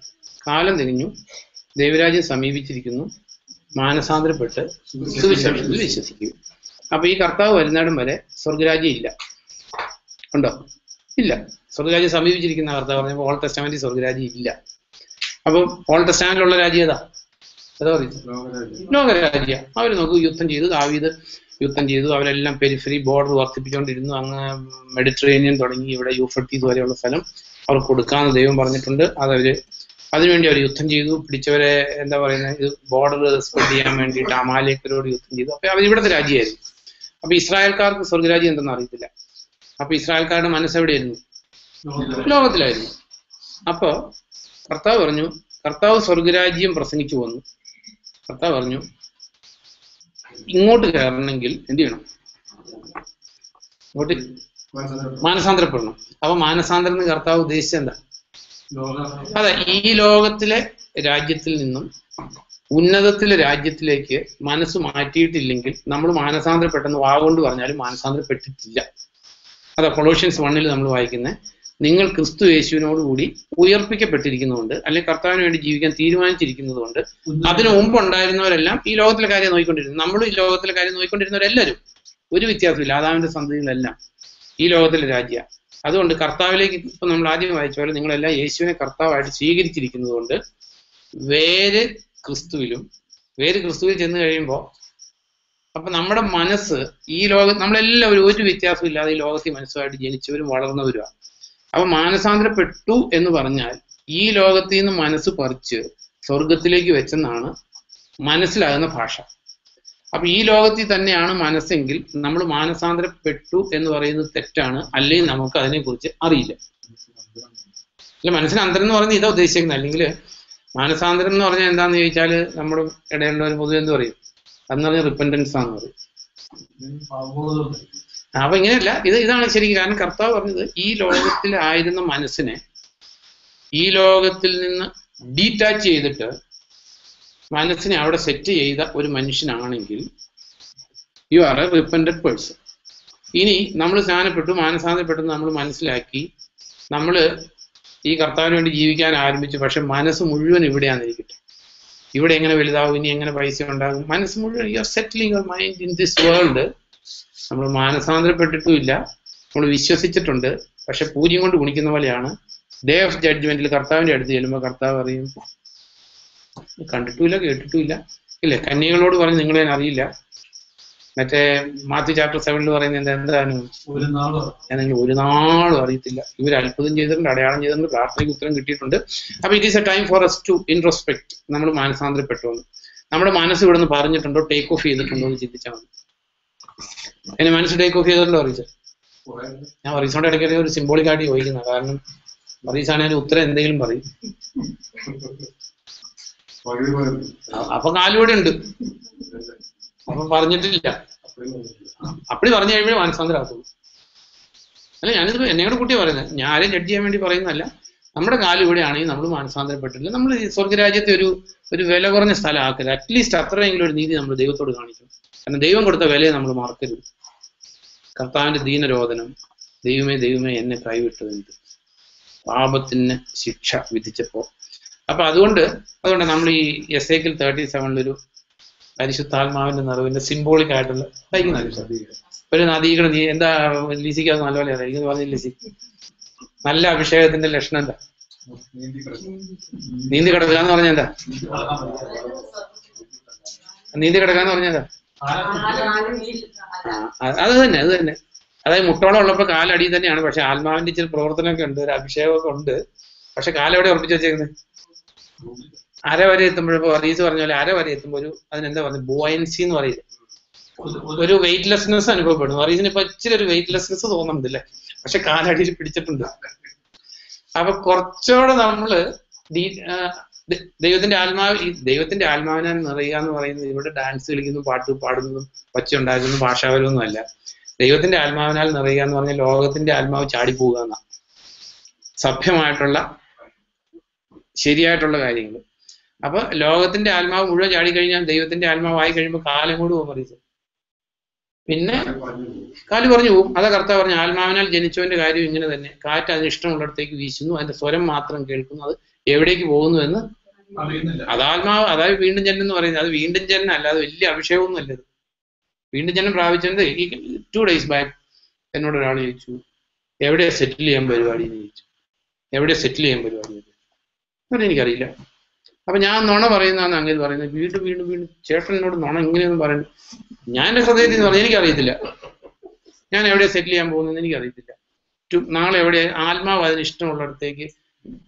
കാലം തിരിഞ്ഞു, ദൈവരാജ്യം സമീപിച്ചിരിക്കുന്നു, മാനസാന്തരപ്പെട്ട് സുവിശേഷത്തിൽ വിശ്വസിക്കുക. അപ്പൊ ഈ കർത്താവ് വരുന്നിടം വരെ സ്വർഗരാജ്യം ഇല്ല. ഉണ്ടോ? ഇല്ല. സ്വർഗരാജ്യം സമീപിച്ചിരിക്കുന്ന കർത്താവ് പറഞ്ഞപ്പോൾ ഓൾഡ് ടെസ്റ്റമെന്റിൽ സ്വർഗരാജ്യം ഇല്ല. അപ്പം ഓൾഡ് ടെസ്റ്റമെന്റിലുള്ള രാജ്യം ഏതാ? ഏതാ പറയുന്നത്? ലോകരാജ്യ. അവർ നോക്കൂ, യുദ്ധം ചെയ്തു, ദാവീദ് യുദ്ധം ചെയ്തു, അവരെല്ലാം പെരിഫറി ബോർഡർ വർദ്ധിപ്പിച്ചുകൊണ്ടിരുന്നു. അങ്ങ് മെഡിറ്ററേനിയൻ തുടങ്ങി ഇവിടെ യൂഫ്രട്ടീസ് വരെയുള്ള സ്ഥലം അവർക്ക് കൊടുക്കാമെന്ന് ദൈവം പറഞ്ഞിട്ടുണ്ട്. അതിനുവേണ്ടി അവർ യുദ്ധം ചെയ്തു. പിടിച്ചവരെ എന്താ പറയുന്നത്, ഇത് ബോർഡർ സ്പ്രെഡ് ചെയ്യാൻ വേണ്ടിയിട്ട് അമാലേക്കരോട് യുദ്ധം ചെയ്തു. അപ്പൊ അവർ ഇവിടുത്തെ രാജ്യമായിരുന്നു. അപ്പൊ ഇസ്രായേൽക്കാർക്ക് സ്വർഗരാജ്യം എന്തെന്ന് അറിയത്തില്ല. അപ്പൊ ഇസ്രായേൽക്കാരുടെ മനസ്സെവിടെയായിരുന്നു? ലോകത്തിലായിരുന്നു. അപ്പോ കർത്താവ് പറഞ്ഞു, കർത്താവ് സ്വർഗരാജ്യം പ്രസംഗിച്ചു വന്നു. കർത്താവ് പറഞ്ഞു ഇങ്ങോട്ട് കയറണമെങ്കിൽ എന്ത് ചെയ്യണം? ഇങ്ങോട്ട് മാനസാന്തരപ്പെടണം. അപ്പൊ മാനസാന്തരം എന്ന് കർത്താവ് ഉദ്ദേശിച്ചത് എന്താ? അതെ, ഈ ലോകത്തിലെ രാജ്യത്തിൽ നിന്നും ഉന്നതത്തിലെ രാജ്യത്തിലേക്ക് മനസ്സ് മാറ്റിയിട്ടില്ലെങ്കിൽ നമ്മൾ മാനസാന്തരപ്പെട്ടെന്ന് വാഗൊണ്ട് പറഞ്ഞാലും മാനസാന്തരപ്പെട്ടിട്ടില്ല. അതാ കൊളോഷ്യൻസ് 1 നമ്മൾ വായിക്കുന്നത്. നിങ്ങൾ ക്രിസ്തു യേശുവിനോട് കൂടി ഉയർപ്പിക്കപ്പെട്ടിരിക്കുന്നതുകൊണ്ട്, അല്ലെങ്കിൽ കർത്താവിന് വേണ്ടി ജീവിക്കാൻ തീരുമാനിച്ചിരിക്കുന്നത് കൊണ്ട്, അതിനു മുമ്പ് ഉണ്ടായിരുന്നവരെല്ലാം ഈ ലോകത്തിലെ കാര്യം നോക്കിക്കൊണ്ടിരുന്നു. നമ്മളും ഈ ലോകത്തിലെ കാര്യം നോക്കിക്കൊണ്ടിരുന്നവരെല്ലാവരും, ഒരു വ്യത്യാസമില്ല. ആദാമിന്റെ സന്തതികളെല്ലാം ഈ ലോകത്തിലെ രാജ്യ. അതുകൊണ്ട് കർത്താവിലേക്ക് ഇപ്പൊ നമ്മൾ ആദ്യം വായിച്ച പോലെ നിങ്ങളെല്ലാം യേശുവിനെ കർത്താവായിട്ട് സ്വീകരിച്ചിരിക്കുന്നത് കൊണ്ട് വേര് ക്രിസ്തുവിൽ ചെന്ന് കഴിയുമ്പോൾ അപ്പൊ നമ്മുടെ മനസ്സ് ഈ നമ്മളെല്ലാവരും ഒരു വ്യത്യാസം ഇല്ലാതെ ഈ ലോകത്തിൽ മനസ്സുമായിട്ട് ജനിച്ചവരും വളർന്നവരുമാണ്. അപ്പൊ മാനസാന്തരപ്പെട്ടു എന്ന് പറഞ്ഞാൽ ഈ ലോകത്തിൽ നിന്ന് മനസ്സ് പറിച്ച് സ്വർഗത്തിലേക്ക് വെച്ചെന്നാണ് മനസ്സിലാകുന്ന ഭാഷ. അപ്പൊ ഈ ലോകത്തിൽ തന്നെയാണ് മനസ്സെങ്കിൽ നമ്മൾ മാനസാന്തരപ്പെട്ടു എന്ന് പറയുന്നത് തെറ്റാണ്. അല്ലെങ്കിൽ നമുക്ക് അതിനെക്കുറിച്ച് അറിയില്ല. അല്ല, മനസ്സിന് അന്തരം എന്ന് പറഞ്ഞാൽ ഇതാ ഉദ്ദേശിക്കുന്നത്. അല്ലെങ്കിൽ മാനസാന്തരം എന്ന് പറഞ്ഞാൽ എന്താന്ന് ചോദിച്ചാൽ നമ്മുടെ ഇടയിലുള്ളവർ പൊതുവെ എന്ത് പറയും? അതെന്ന് പറഞ്ഞാൽ റിപ്പൻറ്റൻസ് ആണെന്ന് പറയും. അപ്പൊ ഇങ്ങനെയല്ല, ഇതാണ് ശരിക്കും. കാരണം കർത്താവ് പറഞ്ഞത് ഈ ലോകത്തിലായിരുന്ന മനസ്സിനെ ഈ ലോകത്തിൽ നിന്ന് ഡീറ്റാച്ച് ചെയ്തിട്ട് മനസ്സിനെ അവിടെ സെറ്റ് ചെയ്ത ഒരു മനുഷ്യനാണെങ്കിൽ you are a repented person. ഇനി നമ്മൾ സ്നാനപ്പെട്ടു, മാനസാന്തരപ്പെട്ടെന്ന് നമ്മൾ മനസ്സിലാക്കി, നമ്മൾ ഈ കർത്താവിന് വേണ്ടി ജീവിക്കാൻ ആരംഭിച്ചു. പക്ഷെ മനസ്സ് മുഴുവൻ ഇവിടെയാണെന്നിരിക്കട്ടെ. ഇവിടെ എങ്ങനെ വലുതാവും, ഇനി എങ്ങനെ പൈസ ഉണ്ടാകും, മനസ്സ് മുഴുവൻ you are settling your mind in this world. നമ്മൾ മാനസാന്തരപ്പെട്ടിട്ടും ഇല്ല, നമ്മൾ വിശ്വസിച്ചിട്ടുണ്ട്, പക്ഷെ പൂജ്യം കൊണ്ട് ഗുണിക്കുന്ന പോലെയാണ്. ഡേ ഓഫ് ജഡ്ജ്മെന്റിൽ കർത്താവിന്റെ അടുത്ത് ചെല്ലുമ്പോൾ കർത്താവ് അറിയും കണ്ടിട്ടുമില്ല, കേട്ടിട്ടുമില്ല. ഇല്ലേ? കന്യകളോട് പറഞ്ഞ് നിങ്ങളെ അറിയില്ല. മറ്റേ മാത്യു ചാപ്റ്റർ 7 പറയുന്നത് എന്താണ്? ഒരു നാളും അറിയത്തില്ല. ഇവർ അത്ഭുതം ചെയ്തിട്ടുണ്ട്, അടയാളം ചെയ്തിട്ടുണ്ട്, പ്രാർത്ഥനയ്ക്ക് ഉത്തരം കിട്ടിയിട്ടുണ്ട്. അപ്പൊ it is A time for us to introspect. നമ്മൾ മാനസാന്തരപ്പെട്ടോന്ന് നമ്മുടെ മനസ്സ് ഇവിടെ നിന്ന് പറഞ്ഞിട്ടുണ്ടോ, ടേക്ക് ഓഫ് ചെയ്തിട്ടുണ്ടോ എന്ന് ചിന്തിച്ചാൽ മതി. എന്നെ മനസ്സ് ടേക്ക് ഓഫ് ചെയ്തിട്ടുണ്ടോ അറിയിച്ച? ഞാൻ റീസോണ്ട് ഇടയ്ക്ക് ഒരു സിംബോളിക്കായിട്ട് ചോദിക്കുന്ന, കാരണം റീസാണെങ്കിൽ ഉത്തരം എന്തെങ്കിലും പറയും. അപ്പൊ കാലുകൂടെ ഉണ്ട്, അപ്പൊ പറഞ്ഞിട്ടില്ല. അപ്പടി പറഞ്ഞു കഴിയുമ്പോഴേ മാനസാന്തരാകത്തുള്ളൂ. അല്ല, ഞാനിത് എന്നോട് കുട്ടിയെ പറയുന്നത്, ഞാൻ ആരെയും ജഡ്ജ് ചെയ്യാൻ വേണ്ടി പറയുന്നതല്ല. നമ്മുടെ കാലം ഇവിടെയാണെങ്കിൽ നമ്മൾ മാനസാന്തരപ്പെട്ടില്ല. നമ്മൾ ഈ സ്വർഗരാജ്യത്തെ ഒരു വില കുറഞ്ഞ സ്ഥലം ആക്കരുത്. അറ്റ്ലീസ്റ്റ് അത്രയെങ്കിലും ഒരു നീതി നമ്മൾ ദൈവത്തോട് കാണിക്കണം. കാരണം ദൈവം കൊടുത്ത വിലയെ നമ്മൾ മറക്കരുത്. കർത്താവിന്റെ ദീനരോധനം, ദൈവമേ ദൈവമേ എന്നെ കൈവിട്ടതെന്ത്, പാപത്തിന് ശിക്ഷ വിധിച്ചപ്പോ. അപ്പൊ അതുകൊണ്ട് നമ്മൾ ഈ എസേക്കിയൽ 37 പരിശുദ്ധാത്മാവിന്റെ നിറവിന്റെ സിംബോളിക് ആയിട്ടുള്ള ഒരു നദീകരണം. എന്താ ലിസിക്ക് അത് നല്ലപോലെ അറിയാം. എനിക്ക് പറഞ്ഞ ലിസി നല്ല അഭിഷേകത്തിന്റെ ലക്ഷണം എന്താ? നീന്തി കിടക്കുക എന്ന് പറഞ്ഞ എന്താ? നീന്തി കിടക്കുക എന്ന് പറഞ്ഞ എന്താ? അത് തന്നെ. അതായത് മുട്ടോളം ഉള്ളപ്പോ കാലടി തന്നെയാണ്. പക്ഷെ ആത്മാവിന്റെ ഇച്ചിരി പ്രവർത്തനമൊക്കെ ഉണ്ട്, ഒരു അഭിഷേകമൊക്കെ ഉണ്ട്. പക്ഷെ കാലെവിടെ ഉറപ്പിച്ച് വെച്ചേക്കുന്നത്? അര വരെ എത്തുമ്പോഴപ്പോ റീസ് പറഞ്ഞ പോലെ അര വരെ എത്തുമ്പോൾ അതിനെന്താ പറയുന്നത്, ബോയൻസി എന്ന് പറയില്ല, ഒരു വെയിറ്റ്ലെസ്നെസ് അനുഭവപ്പെടുന്നു. റീസിന് ഇപ്പൊ ഇച്ചിരി ഒരു വെയിറ്റ്ലെസ്നെസ് തോന്നുന്നുണ്ടല്ലേ, പക്ഷെ കാലടിയിൽ പിടിച്ചിട്ടുണ്ട്. അപ്പൊ കുറച്ചുകൂടെ നമ്മള് ദൈവത്തിന്റെ ആത്മാവിനാൽ നിറയുക എന്ന് പറയുന്നത് ഇവിടെ ഡാൻസ് കളിക്കുന്നതും പാട്ട് പാടുന്നതും പച്ച ഉണ്ടാക്കുന്നതും ഭാഷാപരമൊന്നും അല്ല. ദൈവത്തിന്റെ ആത്മാവിനാൽ നിറയുക എന്ന് പറഞ്ഞാൽ ലോകത്തിന്റെ ആത്മാവ് ചാടിപ്പോവുക എന്നാണ്. സഭ്യമായിട്ടുള്ള ശരിയായിട്ടുള്ള കാര്യങ്ങൾ. അപ്പൊ ലോകത്തിന്റെ ആത്മാവ് മുഴുവൻ ചാടിക്കഴിഞ്ഞാൽ ദൈവത്തിന്റെ ആത്മാവായി കഴിയുമ്പോൾ കാലം കൂടി പോകും പറയും. പിന്നെ കാല് പറഞ്ഞു പോകും. അതാ കർത്താവ് പറഞ്ഞു, ആത്മാവിനാൽ ജനിച്ചവന്റെ കാര്യം ഇങ്ങനെ തന്നെ. കാറ്റ് അതിന് ഇഷ്ടമുള്ളിടത്തേക്ക് വീശുന്നു, അതിന്റെ സ്വരം മാത്രം കേൾക്കുന്നു, അത് എവിടേക്ക് പോകുന്നു എന്ന് അത് ആത്മാവ്. അതായത് വീണ്ടും ജനനം എന്ന് പറയുന്നത് അത് വീണ്ടും ജനനം അല്ല, അത് വലിയ അഭിഷേകമൊന്നും അല്ലത്. വീണ്ടും ജനം പ്രാപിച്ചത് 2 days ബാക്ക് എന്നോട് ഒരാൾ ചോദിച്ചു, എവിടെയാ സെറ്റിൽ ചെയ്യാൻ പരിപാടി എന്ന് ചോദിച്ചു. എവിടെയാ സെറ്റിൽ ചെയ്യാൻ പരിപാടി? എനിക്കറിയില്ല. അപ്പൊ ഞാൻ നുണ പറയുന്നതാണ് അങ്ങനെ പറയുന്നത്. വീണ്ടും ചേട്ടൻ എന്നോട് നുണ ഇങ്ങനെയൊന്നും പറയുന്നു. ഞാൻ എന്റെ ഹൃദയത്തിൽ നിന്ന് പറഞ്ഞു, എനിക്കറിയത്തില്ല ഞാൻ എവിടെയാ സെറ്റിൽ ചെയ്യാൻ പോകുന്നതെന്ന് എനിക്കറിയത്തില്ല. നാളെ എവിടെ ആത്മാവ് അതിന് ഇഷ്ടമുള്ളിടത്തേക്ക്,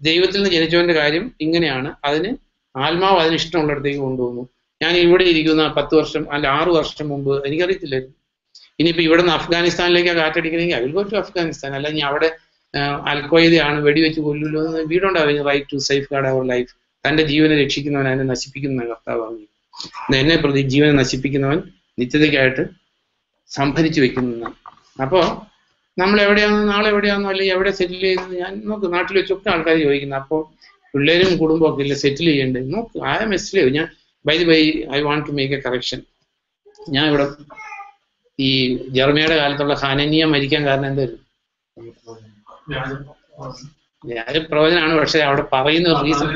ദൈവത്തിൽ നിന്ന് ജനിച്ചവന്റെ കാര്യം ഇങ്ങനെയാണ്, അതിന് ആത്മാവ് അതിന് ഇഷ്ടമുള്ളിടത്തേക്ക് കൊണ്ടുപോകുന്നു. ഞാൻ ഇവിടെ ഇരിക്കുന്ന 10 വർഷം അല്ല 6 വർഷം മുമ്പ് എനിക്കറിയത്തില്ലായിരുന്നു. ഇനിയിപ്പോ ഇവിടെ നിന്ന് അഫ്ഗാനിസ്ഥാനിലേക്ക് കാറ്റടിക്കണമെങ്കിൽ I will go to Afghanistan. അല്ല ഇനി അവിടെ അൽഖ്വയ്ദയാണ് വെടിവെച്ച് കൊല്ലുമല്ലോ എന്ന്. We don't have any right to safeguard our life. തന്റെ ജീവനെ രക്ഷിക്കുന്നവൻ അതിനെ നശിപ്പിക്കുന്ന കർത്താവ് പറഞ്ഞു. എന്നെ പ്രതി ജീവനെ നശിപ്പിക്കുന്നവൻ നിത്യതയ്ക്കായിട്ട് സംഭരിച്ചു വെക്കുന്നതാണ്. അപ്പോ നമ്മൾ എവിടെയാണെന്ന്, നാളെ എവിടെയാണെന്നോ അല്ലെങ്കിൽ എവിടെ സെറ്റിൽ ചെയ്യുന്നത്, ഞാൻ നോക്ക് നാട്ടിൽ വെച്ചൊക്കെ ആൾക്കാർ ചോദിക്കുന്നത്. അപ്പോൾ പിള്ളേരും കുടുംബമൊക്കെ ഇല്ല സെറ്റിൽ ചെയ്യേണ്ടത്. നോക്ക് ഐ ആം എ സ്ലേവ്. ഞാൻ by I want to make a correction. ഞാൻ ഇവിടെ ഈ ജർമ്മയുടെ കാലത്തുള്ള ഹാനനിയ മരിക്കാൻ കാരണം എന്തായിരുന്നു? പ്രവചനമാണ്. പക്ഷെ അവിടെ പറയുന്ന റീസൺ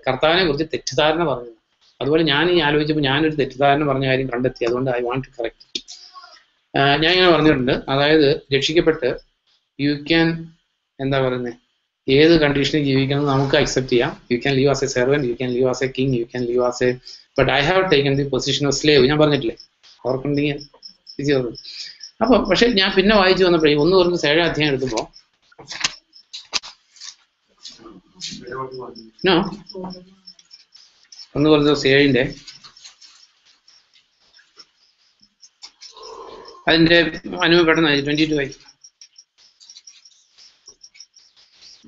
കർത്താവിനെ കുറിച്ച് തെറ്റിദ്ധാരണ പറഞ്ഞു. അതുപോലെ ഞാൻ ഈ ആലോചിച്ചപ്പോൾ ഞാനൊരു തെറ്റിദ്ധാരണ പറഞ്ഞ കാര്യം കണ്ടെത്തി. അതുകൊണ്ട് ഐ വാണ്ട് ടു കറക്റ്റ്. ഞാൻ ഇങ്ങനെ പറഞ്ഞിട്ടുണ്ട്, അതായത് രക്ഷിക്കപ്പെട്ട് യു ക്യാൻ എന്താ പറയുന്നത്, ഏത് കണ്ടീഷനിൽ ജീവിക്കണം നമുക്ക് അക്സെപ്റ്റ് ചെയ്യാം. You can leave as A servant, you can leave as A king, you can leave as A, but I have taken the position of slave. ഞാൻ പറഞ്ഞിട്ടില്ലേ, ഓർക്കുണ്ടെങ്കിൽ. അപ്പൊ പക്ഷെ ഞാൻ പിന്നെ വായിച്ചു വന്നപ്പോഴേ 1 അധ്യായം എടുത്തപ്പോ നോ 1 അതിന്റെ അനുഭവപ്പെടുന്ന 22 വായിച്ചു.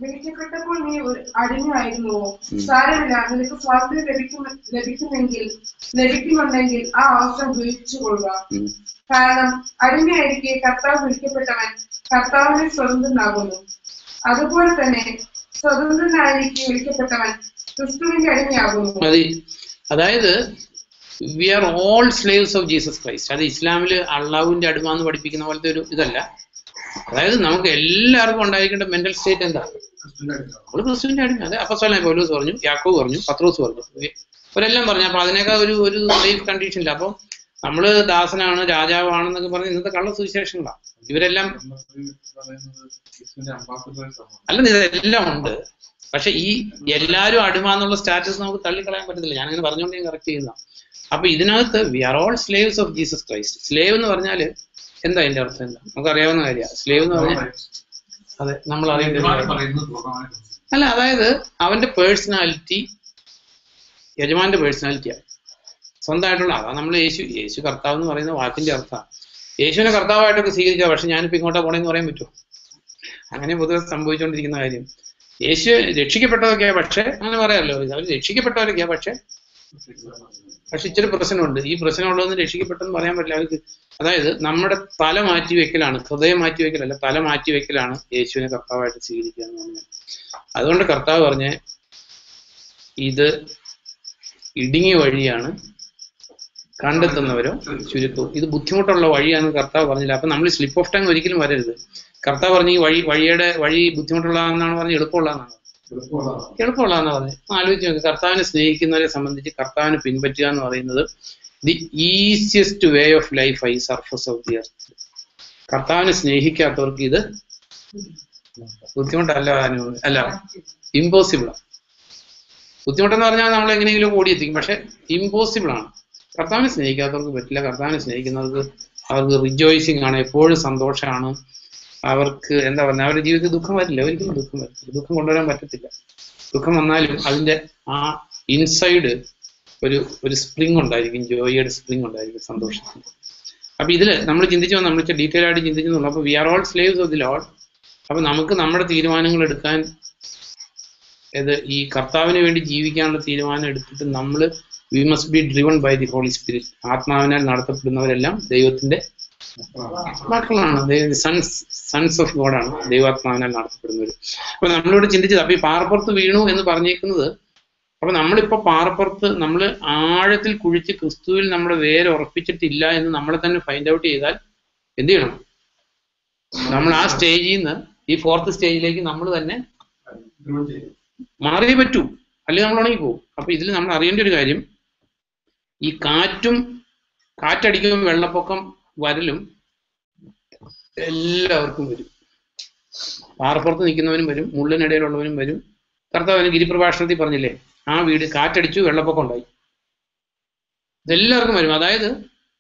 വിളിക്കപ്പെട്ടപ്പോൾ നീ അടിമയായിരുന്നുവോ? സാരമില്ല, നിനക്ക് സ്വാതന്ത്ര്യം ലഭിക്കുന്നുണ്ടെങ്കിൽ ആ അവസരം ഉപയോഗിച്ചുകൊള്ളുക. കാരണം അടിമയായിരിക്കെ കർത്താവ് വിളിക്കപ്പെട്ടവൻ കർത്താവിനെ സ്വതന്ത്രനാകുന്നു. അതുപോലെ തന്നെ സ്വതന്ത്രനായിരിക്കെ വിളിക്കപ്പെട്ടവൻ ക്രിസ്തുവിന്റെ അടിമയാകുന്നു. അതായത് we are all slaves of Jesus Christ. അത് ഇസ്ലാമില് അള്ളാഹുവിന്റെ അടിമ എന്ന് പഠിപ്പിക്കുന്ന പോലത്തെ ഒരു ഇതല്ല. അതായത് നമുക്ക് എല്ലാവർക്കും ഉണ്ടായിരിക്കേണ്ട മെന്റൽ സ്റ്റേറ്റ് എന്താ? നമ്മൾ ക്രിസ്തുവിന്റെ അടിമ. അതെ അപ്പോസ്തലനായ പൗലോസ് പറഞ്ഞു, യാക്കോബ് പറഞ്ഞു, പത്രോസ് പറഞ്ഞു, ഇവരെല്ലാം പറഞ്ഞു. അപ്പൊ അതിനേക്കാൾ ഒരു ലൈഫ് കണ്ടീഷനില്ല. അപ്പൊ നമ്മള് ദാസനാണ് രാജാവാണെന്നൊക്കെ പറഞ്ഞ് ഇന്നത്തെ കള്ള സുവിശേഷങ്ങളാണ് ഇവരെല്ലാം. അല്ല, ഇതെല്ലാം ഉണ്ട്. പക്ഷെ ഈ എല്ലാവരും അടിമ എന്നുള്ള സ്റ്റാറ്റസ് നമുക്ക് തള്ളിക്കളയാൻ പറ്റത്തില്ല. ഞാനങ്ങനെ പറഞ്ഞുകൊണ്ട് ഞാൻ കറക്റ്റ് ചെയ്യുന്ന. അപ്പൊ ഇതിനകത്ത് we are all slaves of Jesus Christ. Slave എന്ന് പറഞ്ഞാല് എന്താ അതിന്റെ അർത്ഥം? എന്താ നമുക്ക് അറിയാവുന്ന കാര്യമാണ്. സ്ലേവ് എന്ന് പറഞ്ഞാൽ അതെ നമ്മൾ അറിയേണ്ടത് അല്ല, അതായത് അവന്റെ പേഴ്സണാലിറ്റി യജമാന്റെ പേഴ്സണാലിറ്റിയാണ്, സ്വന്തമായിട്ടുള്ള. അതാണ് നമ്മൾ യേശു കർത്താവ് എന്ന് പറയുന്ന വാക്കിന്റെ അർത്ഥമാണ്. യേശുവിനെ കർത്താവായിട്ടൊക്കെ സ്വീകരിക്കുക. പക്ഷെ ഞാനിപ്പോ ഇങ്ങോട്ടാ പോണേന്ന് പറയാൻ പറ്റുമോ? അങ്ങനെ പൊതുവെ സംഭവിച്ചുകൊണ്ടിരിക്കുന്ന കാര്യം. യേശു രക്ഷിക്കപ്പെട്ടതൊക്കെയാ, പക്ഷെ അങ്ങനെ പറയാമല്ലോ, അവർ രക്ഷിക്കപ്പെട്ടവരൊക്കെയാ. പക്ഷെ പക്ഷെ ഇച്ചിരി പ്രശ്നമുണ്ട്. ഈ പ്രശ്നമുള്ളതെന്ന് രക്ഷിക്കപ്പെട്ടെന്ന് പറയാൻ പറ്റില്ല. അവർക്ക് അതായത് നമ്മുടെ തല മാറ്റി വെക്കലാണ്, ഹൃദയം മാറ്റി വെക്കലല്ല, തല മാറ്റി വെക്കലാണ് യേശുവിനെ കർത്താവായിട്ട് സ്വീകരിക്കുക എന്ന് പറഞ്ഞത്. അതുകൊണ്ട് കർത്താവ് പറഞ്ഞ് ഇത് ഇടുങ്ങിയ വഴിയാണ്, കണ്ടെത്തുന്നവരോ ചുരുക്കവും. ഇത് ബുദ്ധിമുട്ടുള്ള വഴിയാണെന്ന് കർത്താവ് പറഞ്ഞില്ല. അപ്പൊ നമ്മൾ സ്ലിപ്പ് ഓഫ് ടങ് ഒരിക്കലും വരരുത്. കർത്താവ് പറഞ്ഞ് ഈ വഴി ബുദ്ധിമുട്ടുള്ളതാണെന്നാണ് പറഞ്ഞ് എളുപ്പമുള്ളതെന്നാണ്. എളുപ്പമുള്ളതെന്ന് പറഞ്ഞ് ആലോചിച്ച് നോക്കുക. കർത്താവിനെ സ്നേഹിക്കുന്നവരെ സംബന്ധിച്ച് കർത്താവിനെ പിൻപറ്റുക എന്ന് പറയുന്നത് the easiest way of life I surface of the earth. കർത്താവിനെ സ്നേഹിക്കാത്തവർക്ക് ഇത് ബുദ്ധിമുട്ടല്ല, അല്ല ഇമ്പോസിബിളാണ്. ബുദ്ധിമുട്ടെന്ന് പറഞ്ഞാൽ നമ്മൾ എങ്ങനെയെങ്കിലും ഓടിയെത്തിക്കും, പക്ഷെ ഇമ്പോസിബിൾ ആണ്. കർത്താവിനെ സ്നേഹിക്കാത്തവർക്ക് പറ്റില്ല. കർത്താവിനെ സ്നേഹിക്കുന്നവർക്ക് അവർക്ക് റിജോയ്സിങ് ആണ്, എപ്പോഴും സന്തോഷമാണ്. അവർക്ക് എന്താ പറയുക, അവരുടെ ജീവിതത്തിൽ ദുഃഖം വരില്ല, ഒരിക്കലും ദുഃഖം വരത്തില്ല. ദുഃഖം കൊണ്ടുവരാൻ പറ്റത്തില്ല. ദുഃഖം വന്നാലും അതിന്റെ ആ ഇൻസൈഡ് ഒരു സ്പ്രിങ് ഉണ്ടായിരിക്കും, ജോയിയുടെ സ്പ്രിങ് ഉണ്ടായിരിക്കും, സന്തോഷത്തിന്റെ. അപ്പൊ ഇതില് നമ്മൾ ചിന്തിച്ചു, നമ്മൾ ഡീറ്റെയിൽ ആയിട്ട് ചിന്തിക്കുന്നുള്ളൂ. അപ്പൊ we are all slaves of the Lord. അപ്പൊ നമുക്ക് നമ്മുടെ തീരുമാനങ്ങൾ എടുക്കാൻ, ഈ കർത്താവിന് വേണ്ടി ജീവിക്കാനുള്ള തീരുമാനം എടുത്തിട്ട് നമ്മൾ we must be driven by the Holy Spirit. ആത്മാവിനാൽ നടത്തപ്പെടുന്നവരെല്ലാം ദൈവത്തിന്റെ മക്കളാണ്, സൺസ് ഓഫ് ഗോഡാണ്, ദൈവാത്മാവിനാൽ നടത്തപ്പെടുന്നവർ. അപ്പൊ നമ്മളിവിടെ ചിന്തിച്ചത്, അപ്പൊ ഈ പാറപ്പുറത്ത് വീണു എന്ന് പറഞ്ഞേക്കുന്നത്, അപ്പൊ നമ്മളിപ്പോ പാറപ്പുറത്ത് നമ്മൾ ആഴത്തിൽ കുഴിച്ച് ക്രിസ്തുവിൽ നമ്മുടെ വേര് ഉറപ്പിച്ചിട്ടില്ല എന്ന് നമ്മളെ തന്നെ ഫൈൻഡ് ഔട്ട് ചെയ്താൽ എന്ത് ചെയ്യണം? നമ്മൾ ആ സ്റ്റേജിൽ നിന്ന് ഈ 4th സ്റ്റേജിലേക്ക് നമ്മൾ തന്നെ മാറിയേ പറ്റൂ, അല്ലെങ്കിൽ നമ്മൾ ഉണങ്ങി പോകും. അപ്പൊ ഇതിൽ നമ്മൾ അറിയേണ്ട ഒരു കാര്യം, ഈ കാറ്റടിക്കുമ്പോൾ വെള്ളപ്പൊക്കം വരലും എല്ലാവർക്കും വരും. പാറപ്പുറത്ത് നിൽക്കുന്നവനും വരും, മുള്ളിനിടയിലുള്ളവനും വരും. കർത്താവിന് ഗിരിപ്രഭാഷണത്തിൽ പറഞ്ഞില്ലേ, ആ വീട് കാറ്റടിച്ചു വെള്ളപ്പൊക്കം ഉണ്ടായി. ഇതെല്ലാവർക്കും വരും. അതായത്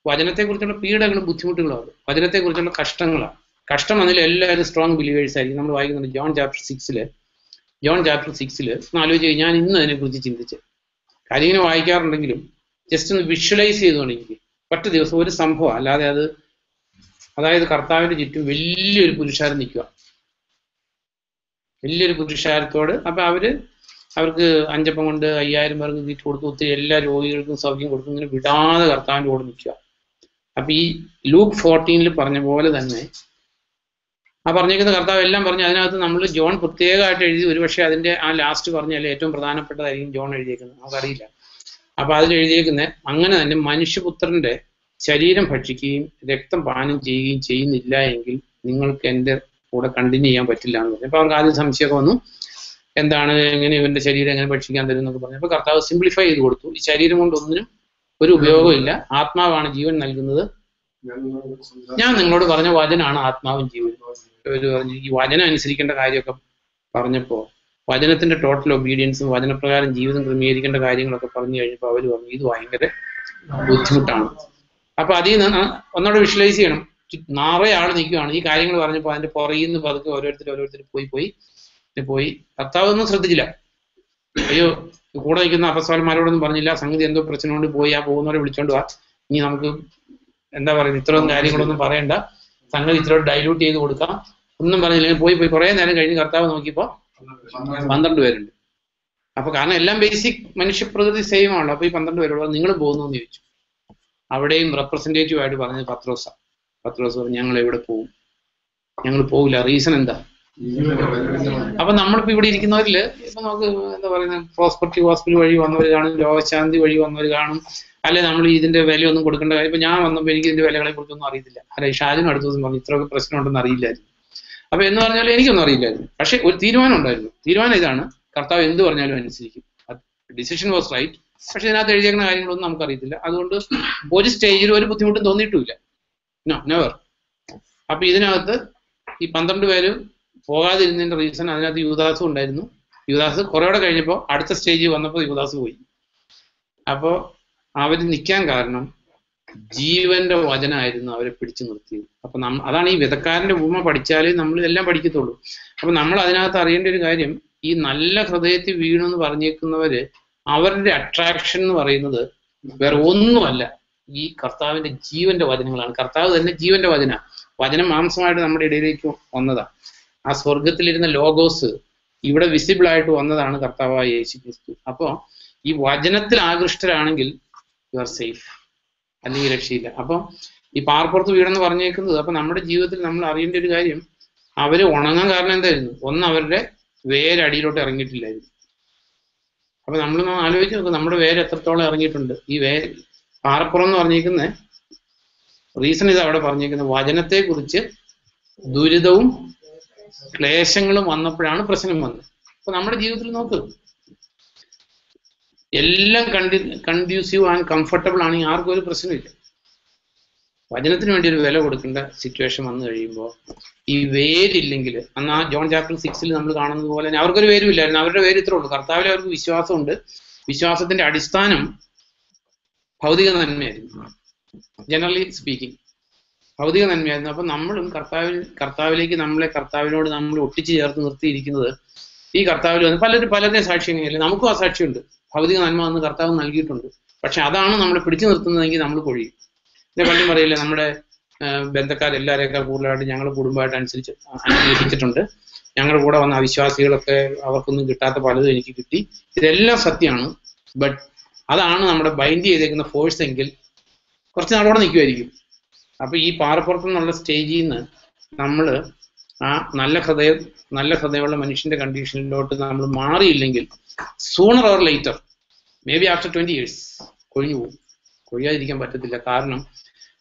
വചനത്തെക്കുറിച്ചുള്ള പീഡകളും ബുദ്ധിമുട്ടുകളാണ്, വചനത്തെക്കുറിച്ചുള്ള കഷ്ടങ്ങളാണ്. കഷ്ടം വന്നില്ല എല്ലാവരും സ്ട്രോങ് ബിലീവേഴ്സ് ആയിരിക്കും. നമ്മൾ വായിക്കുന്നുണ്ട് ജോൺ ചാപ്റ്റർ 6 ഒന്ന് ആലോചിച്ച് കഴിഞ്ഞാൽ ഞാൻ ഇന്ന് അതിനെക്കുറിച്ച് ചിന്തിച്ച് കാര്യം ഇങ്ങനെ വായിക്കാറുണ്ടെങ്കിലും ജസ്റ്റ് ഒന്ന് വിഷ്വലൈസ് ചെയ്തുകൊണ്ട് എനിക്ക് ഒറ്റ ദിവസം ഒരു സംഭവം അല്ലാതെ അതായത് കർത്താവിന്റെ ചുറ്റും വലിയൊരു പുരുഷാരം നിൽക്കുക, വലിയൊരു പുരുഷാരത്തോട്. അപ്പൊ അവർക്ക് 5 അപ്പം കൊണ്ട് 5000 പേർക്ക് തീറ്റ് കൊടുത്തു, ഒത്തിരി എല്ലാ രോഗികൾക്കും സൗഖ്യം കൊടുത്തു, ഇങ്ങനെ വിടാതെ കർത്താവിന്റെ കൂടെ നിൽക്കുക. അപ്പൊ ഈ ലൂക്ക് 14 പറഞ്ഞ പോലെ തന്നെ ആ പറഞ്ഞേക്കുന്ന കർത്താവ് എല്ലാം പറഞ്ഞ് അതിനകത്ത് നമ്മൾ ജോൺ പ്രത്യേകമായിട്ട് എഴുതി, ഒരുപക്ഷെ അതിന്റെ ആ ലാസ്റ്റ് പറഞ്ഞാൽ ഏറ്റവും പ്രധാനപ്പെട്ടതായിരിക്കും ജോൺ എഴുതിയേക്കുന്നത്, നമുക്കറിയില്ല. അപ്പൊ അതിൽ എഴുതിയേക്കുന്നത് അങ്ങനെ തന്നെ മനുഷ്യപുത്രന്റെ ശരീരം ഭക്ഷിക്കുകയും രക്തം പാനം ചെയ്യുകയും ചെയ്യുന്നില്ല എങ്കിൽ നിങ്ങൾക്ക് എൻ്റെ കൂടെ കണ്ടിന്യൂ ചെയ്യാൻ പറ്റില്ല എന്ന് പറഞ്ഞു. അപ്പൊ അവർക്ക് ആദ്യം സംശയമൊക്കെ വന്നു, എന്താണ് എങ്ങനെ ഇവന്റെ ശരീരം എങ്ങനെ ഭക്ഷിക്കാൻ തരും എന്നൊക്കെ പറഞ്ഞു. അപ്പൊ കർത്താവ് സിംപ്ലിഫൈ ചെയ്ത് കൊടുത്തു, ഈ ശരീരം കൊണ്ട് ഒന്നിനും ഒരു ഉപയോഗമില്ല, ആത്മാവാണ് ജീവൻ നൽകുന്നത്. ഞാൻ നിങ്ങളോട് പറഞ്ഞ വചനാണ് ആത്മാവും ജീവനും. ഒരു പറഞ്ഞു ഈ വചനം അനുസരിക്കേണ്ട കാര്യമൊക്കെ പറഞ്ഞപ്പോ വചനത്തിന്റെ ടോട്ടൽ ഒബീഡിയൻസും വചനപ്രകാരം ജീവിതം ക്രമീകരിക്കേണ്ട കാര്യങ്ങളൊക്കെ പറഞ്ഞു കഴിഞ്ഞപ്പോൾ അവർ പറഞ്ഞു ഇത് ഭയങ്കര ബുദ്ധിമുട്ടാണ്. അപ്പൊ അതിൽ നിന്ന് ഒന്നോടെ വിഷ്വലൈസ് ചെയ്യണം, നിറയെ ആൾ നിൽക്കുകയാണ്. ഈ കാര്യങ്ങൾ പറഞ്ഞപ്പോൾ അതിന്റെ പുറകിൽ നിന്ന് പതുക്കെ ഓരോരുത്തർ പോയി കർത്താവൊന്നും ശ്രദ്ധിച്ചില്ല. അയ്യോ കൂടെ നിൽക്കുന്ന അപ്പസ്തലന്മാരോടൊന്നും പറഞ്ഞില്ല, സംഗതി എന്തോ പ്രശ്നം കൊണ്ട് പോയി ആ പോകുന്നവരെ വിളിച്ചോണ്ട് വാ, ഇനി നമുക്ക് എന്താ പറയുക ഇത്രയും കാര്യങ്ങളൊന്നും പറയണ്ട, സംഗതി ഇത്രയോട് ഡൈല്യൂട്ട് ചെയ്ത് കൊടുക്കാം, ഒന്നും പറഞ്ഞില്ലെങ്കിൽ പോയി കുറെ നേരം കഴിഞ്ഞ് കർത്താവ് നോക്കിയപ്പോ 12 പേരുണ്ട്. അപ്പൊ കാരണം എല്ലാം ബേസിക് മനുഷ്യപ്രകൃതി സെയിം ആണല്ലോ. അപ്പൊ ഈ 12 പേരോട് നിങ്ങൾ പോകുന്നു എന്ന് ചോദിച്ചു. അവിടെയും റെപ്രസെന്റേറ്റീവ് ആയിട്ട് പറഞ്ഞത് പത്രോസ് പറഞ്ഞു ഞങ്ങൾ എവിടെ പോകും, ഞങ്ങൾ പോകില്ല. റീസൺ എന്താ? അപ്പൊ നമ്മളിപ്പോ ഇവിടെ ഇരിക്കുന്നവരില് ഇപ്പൊ നമുക്ക് എന്താ പറയുന്നത് പ്രോസ്പെർട്ടി ഹോസ്പിറ്റൽ വഴി വന്നവർ കാണും, രോഗശാന്തി വഴി വന്നവർ കാണും, അല്ലെ നമ്മൾ ഇതിന്റെ വിലയൊന്നും കൊടുക്കേണ്ട കാര്യം. ഇപ്പൊ ഞാൻ വന്നപ്പോൾ എനിക്ക് ഇതിന്റെ വിലകളെ കുറിച്ചൊന്നും അറിയത്തില്ല. അല്ലെ ഷാജിനും അടുത്ത ദിവസം പറഞ്ഞു ഇത്രയൊക്കെ പ്രശ്നം ഉണ്ടെന്ന് അറിയില്ലായിരുന്നു. അപ്പൊ എന്ന് പറഞ്ഞാൽ എനിക്കൊന്നും അറിയില്ലായിരുന്നു. പക്ഷെ ഒരു തീരുമാനം ഉണ്ടായിരുന്നു. തീരുമാനം ഇതാണ്, കർത്താവ് എന്ത് പറഞ്ഞാലും അനുസരിക്കും. Decision was right. പക്ഷെ ഇതിനകത്ത് എഴുതിയേക്കുന്ന കാര്യങ്ങളൊന്നും നമുക്കറിയത്തില്ല. അതുകൊണ്ട് ഒരു സ്റ്റേജിൽ ഒരു ബുദ്ധിമുട്ടും തോന്നിയിട്ടുമില്ല, നെവർ. അപ്പൊ ഇതിനകത്ത് ഈ 12 പേര് പോകാതിരുന്നതിന്റെ റീസൺ അതിനകത്ത് യൂദാസും ഉണ്ടായിരുന്നു. യൂദാസ് കുറേയോടെ കഴിഞ്ഞപ്പോൾ അടുത്ത സ്റ്റേജിൽ വന്നപ്പോൾ യൂദാസ് പോയി. അപ്പോ അവര് നിൽക്കാൻ കാരണം ജീവന്റെ വചനമായിരുന്നു അവരെ പിടിച്ചു നിർത്തിയത്. അപ്പൊ അതാണ് ഈ വിധക്കാരന്റെ ഉപമ പഠിച്ചാലേ നമ്മൾ എല്ലാം പഠിക്കത്തുള്ളൂ. അപ്പൊ നമ്മൾ അതിനകത്ത് അറിയേണ്ട ഒരു കാര്യം, ഈ നല്ല ഹൃദയത്തിൽ വീണു എന്ന് പറഞ്ഞേക്കുന്നവര് അവരുടെ അട്രാക്ഷൻ എന്ന് പറയുന്നത് വേറെ ഒന്നുമല്ല, ഈ കർത്താവിന്റെ ജീവന്റെ വചനങ്ങളാണ്. കർത്താവ് തന്നെ ജീവന്റെ വചനം മാംസമായിട്ട് നമ്മുടെ ഇടയിലേക്ക് വന്നതാണ്. ആ സ്വർഗത്തിലിരുന്ന ലോഗോസ് ഇവിടെ വിസിബിൾ ആയിട്ട് വന്നതാണ് കർത്താവായ യേശു ക്രിസ്തു. അപ്പോ ഈ വചനത്തിൽ ആകൃഷ്ടരാണെങ്കിൽ യു ആർ സേഫ്, അല്ലെങ്കിൽ രക്ഷയില്ല. അപ്പം ഈ പാറപ്പുറത്ത് വീടെന്ന് പറഞ്ഞേക്കുന്നത്, അപ്പൊ നമ്മുടെ ജീവിതത്തിൽ നമ്മൾ അറിയേണ്ട ഒരു കാര്യം, അവര് ഉണങ്ങാൻ കാരണം എന്തായിരുന്നു? ഒന്ന്, അവരുടെ വേരടിയിലോട്ട് ഇറങ്ങിയിട്ടില്ലായിരുന്നു. അപ്പൊ നമ്മളൊന്ന് ആലോചിച്ച് നോക്കുക, നമ്മുടെ വേര് എത്രത്തോളം ഇറങ്ങിയിട്ടുണ്ട്. ഈ പാറപ്പുറം എന്ന് പറഞ്ഞേക്കുന്ന റീസൺ ഇത് അവിടെ പറഞ്ഞേക്കുന്നത്, വചനത്തെ കുറിച്ച് ദുരിതവും ക്ലേശങ്ങളും വന്നപ്പോഴാണ് പ്രശ്നം വന്നത്. അപ്പൊ നമ്മുടെ ജീവിതത്തിൽ നോക്ക്, എല്ലാം കൺഡ്യൂസീവ് ആൻഡ് കംഫർട്ടബിൾ ആണെങ്കിൽ ആർക്കും ഒരു പ്രശ്നമില്ല. വചനത്തിന് വേണ്ടി ഒരു വില കൊടുക്കേണ്ട സിറ്റുവേഷൻ വന്നു കഴിയുമ്പോൾ ഈ വേരില്ലെങ്കിൽ, അന്ന് ആ ജോൺ ചാപ്റ്റർ 6 നമ്മൾ കാണുന്നത് പോലെ തന്നെ അവർക്കൊരു വേരും ഇല്ലായിരുന്നു. അവരുടെ വേര് ഇത്രേ ഉള്ളൂ. കർത്താവിൽ അവർക്ക് വിശ്വാസമുണ്ട്. വിശ്വാസത്തിന്റെ അടിസ്ഥാനം ഭൗതിക നന്മയായിരുന്നു. ജനറലി സ്പീക്കിംഗ് ഭൗതിക നന്മയായിരുന്നു. അപ്പൊ നമ്മളും കർത്താവിലേക്ക് കർത്താവിനോട് നമ്മൾ ഒട്ടിച്ചു ചേർത്ത് നിർത്തിയിരിക്കുന്നത് ഈ കർത്താവിൽ വന്ന് പലരുടെയും സാക്ഷ്യങ്ങളില്ല. നമുക്കും ആ സാക്ഷ്യമുണ്ട്. ഭൗതിക നന്മ എന്ന് കർത്താവ് നൽകിയിട്ടുണ്ട്. പക്ഷെ അതാണ് നമ്മളെ പിടിച്ചു നിർത്തുന്നതെങ്കിൽ നമ്മൾ കൊഴിയും. പിന്നെ പലരും പറയില്ലേ, നമ്മുടെ ബന്ധക്കാരെല്ലാവരെയൊക്കെ കൂടുതലായിട്ട് ഞങ്ങൾ കുടുംബമായിട്ട് അന്വേഷിച്ചിട്ടുണ്ട്. ഞങ്ങളുടെ കൂടെ വന്ന അവിശ്വാസികളൊക്കെ അവർക്കൊന്നും കിട്ടാത്ത പലതും എനിക്ക് കിട്ടി. ഇതെല്ലാം സത്യമാണ്. ബട്ട് അതാണ് നമ്മുടെ ബൈൻഡ് ചെയ്തേക്കുന്ന ഫോഴ്സ് എങ്കിൽ കുറച്ച് നാളോടെ നിൽക്കുമായിരിക്കും. അപ്പൊ ഈ പാറപ്പുറത്തു നിന്നുള്ള സ്റ്റേജിൽ നിന്ന് നമ്മൾ ആ നല്ല ഹൃദയമുള്ള മനുഷ്യന്റെ കണ്ടീഷനിലോട്ട് നമ്മൾ മാറിയില്ലെങ്കിൽ sooner or later, maybe after 20 years കൊഴിഞ്ഞു പോകും. കൊഴിയാതിരിക്കാൻ പറ്റത്തില്ല. കാരണം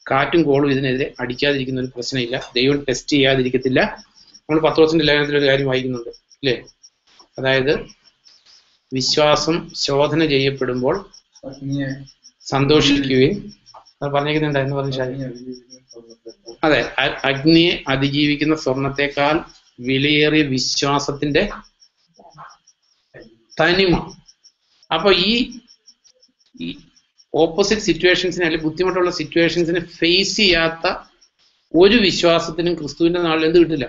കാറ്റും കോളും ഇതിനെതിരെ അടിക്കാതിരിക്കുന്ന ഒരു പ്രശ്നമില്ല. ദൈവം ടെസ്റ്റ് ചെയ്യാതിരിക്കത്തില്ല. നമ്മൾ പത്രോസിന്റെ ലേഖനത്തിൽ ഒരു കാര്യം വായിക്കുന്നുണ്ട് അല്ലേ? അതായത് വിശ്വാസം ശോധന ചെയ്യപ്പെടുമ്പോൾ സന്തോഷിക്കുകയും, അത് പറഞ്ഞേക്കുന്നുണ്ടായിരുന്നു പറഞ്ഞു. അതെ, അഗ്നിയെ അതിജീവിക്കുന്ന സ്വർണത്തെക്കാൾ വിലയേറിയ വിശ്വാസത്തിന്റെ തനിമ. അപ്പൊ ഈ ഓപ്പോസിറ്റ് സിറ്റുവേഷൻസിനെ അല്ലെങ്കിൽ ബുദ്ധിമുട്ടുള്ള സിറ്റുവേഷൻസിനെ ഫേസ് ചെയ്യാത്ത ഒരു വിശ്വാസത്തിനും ക്രിസ്തുവിന്റെ നാളിൽ എന്ത് കിട്ടില്ല?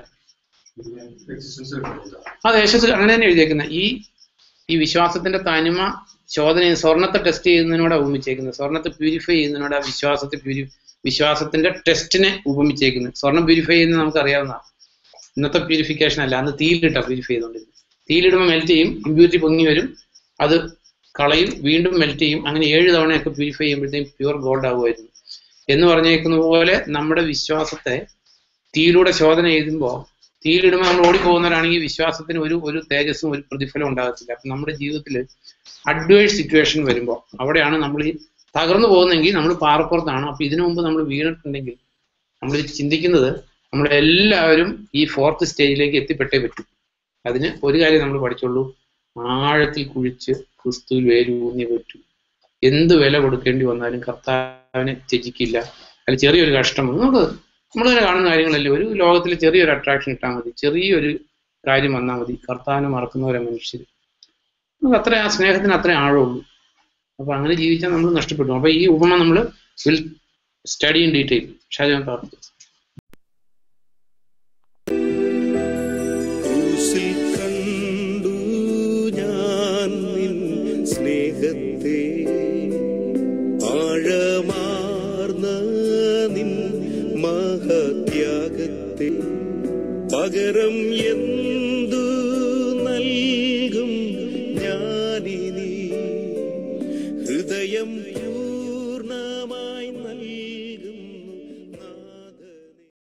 അതെ, അങ്ങനെ തന്നെ എഴുതിയേക്കുന്നത്. ഈ വിശ്വാസത്തിന്റെ തനിമ സ്വർണത്തെ ടെസ്റ്റ് ചെയ്യുന്നതിനോട് ഉപമിച്ചേക്കുന്നത്. സ്വർണത്തെ പ്യൂരിഫൈ ചെയ്യുന്നതിനോട് ആ വിശ്വാസത്തിന്റെ ടെസ്റ്റിനെ ഉപമിച്ചേക്കുന്നത്. സ്വർണം പ്യൂരിഫൈ ചെയ്യുന്നത് നമുക്കറിയാവുന്നതാണ്. ഇന്നത്തെ പ്യൂരിഫിക്കേഷൻ അല്ല, അന്ന് തീയിലിട്ടാ പ്യൂരിഫൈ ചെയ്തുകൊണ്ടിരുന്നത്. തീയിലിടുമ്പോൾ മെൽറ്റ് ചെയ്യും, ഇമ്പ്യൂരിറ്റി പൊങ്ങി വരും, അത് കളയും, വീണ്ടും മെൽറ്റ് ചെയ്യും. അങ്ങനെ 7 തവണയൊക്കെ പ്യൂരിഫൈ ചെയ്യുമ്പോഴത്തേക്കും പ്യുവർ ഗോൾഡ് ആകുമായിരുന്നു എന്ന് പറഞ്ഞേക്കുന്ന പോലെ നമ്മുടെ വിശ്വാസത്തെ തീയിലൂടെ ശോധന ചെയ്യുമ്പോൾ, തീയിലിടുമ്പോൾ നമ്മൾ ഓടിപ്പോകുന്നവരാണെങ്കിൽ വിശ്വാസത്തിന് ഒരു തേജസ്സും ഒരു പ്രതിഫലം ഉണ്ടാകത്തില്ല. അപ്പം നമ്മുടെ ജീവിതത്തിൽ അഡ്വേഴ്സ് സിറ്റുവേഷൻ വരുമ്പോൾ അവിടെയാണ് നമ്മൾ ഈ തകർന്നു പോകുന്നതെങ്കിൽ നമ്മൾ പാറപ്പുറത്താണ്. അപ്പൊ ഇതിനു മുമ്പ് നമ്മൾ വീണിട്ടുണ്ടെങ്കിൽ നമ്മൾ ചിന്തിക്കുന്നത് നമ്മളെല്ലാവരും ഈ 4th സ്റ്റേജിലേക്ക് എത്തിപ്പെട്ടേ പറ്റും. അതിന് ഒരു കാര്യം നമ്മൾ പഠിച്ചുള്ളൂ, ആഴത്തിൽ കുഴിച്ച് ക്രിസ്തുവിൽ വേരൂന്നിയേ പറ്റൂ. എന്ത് വില കൊടുക്കേണ്ടി വന്നാലും കർത്താവിനെ ത്യജിക്കില്ല. അതിൽ ചെറിയൊരു കഷ്ടം നമ്മൾ തന്നെ കാണുന്ന കാര്യങ്ങളല്ലേ. ഒരു ലോകത്തിൽ ചെറിയൊരു അട്രാക്ഷൻ ഇട്ടാൽ മതി, ചെറിയൊരു കാര്യം വന്നാൽ മതി, കർത്താവിനെ മറക്കുന്നവരെ മനുഷ്യർ. നമുക്ക് ആ സ്നേഹത്തിന് അത്രേ ആഴമുള്ളൂ. അപ്പൊ അങ്ങനെ ജീവിച്ചാൽ നമ്മൾ നഷ്ടപ്പെട്ടു. അപ്പൊ ഈ ഉപമ നമ്മൾ will study in detail. Shajan പറഞ്ഞു. ക്രൂശിൽ കണ്ടു ഞാൻ നിൻ സ്നേഹത്തെ, ആഴമാർന്ന നിൻ മഹത്യാഗത്തെ, പകരം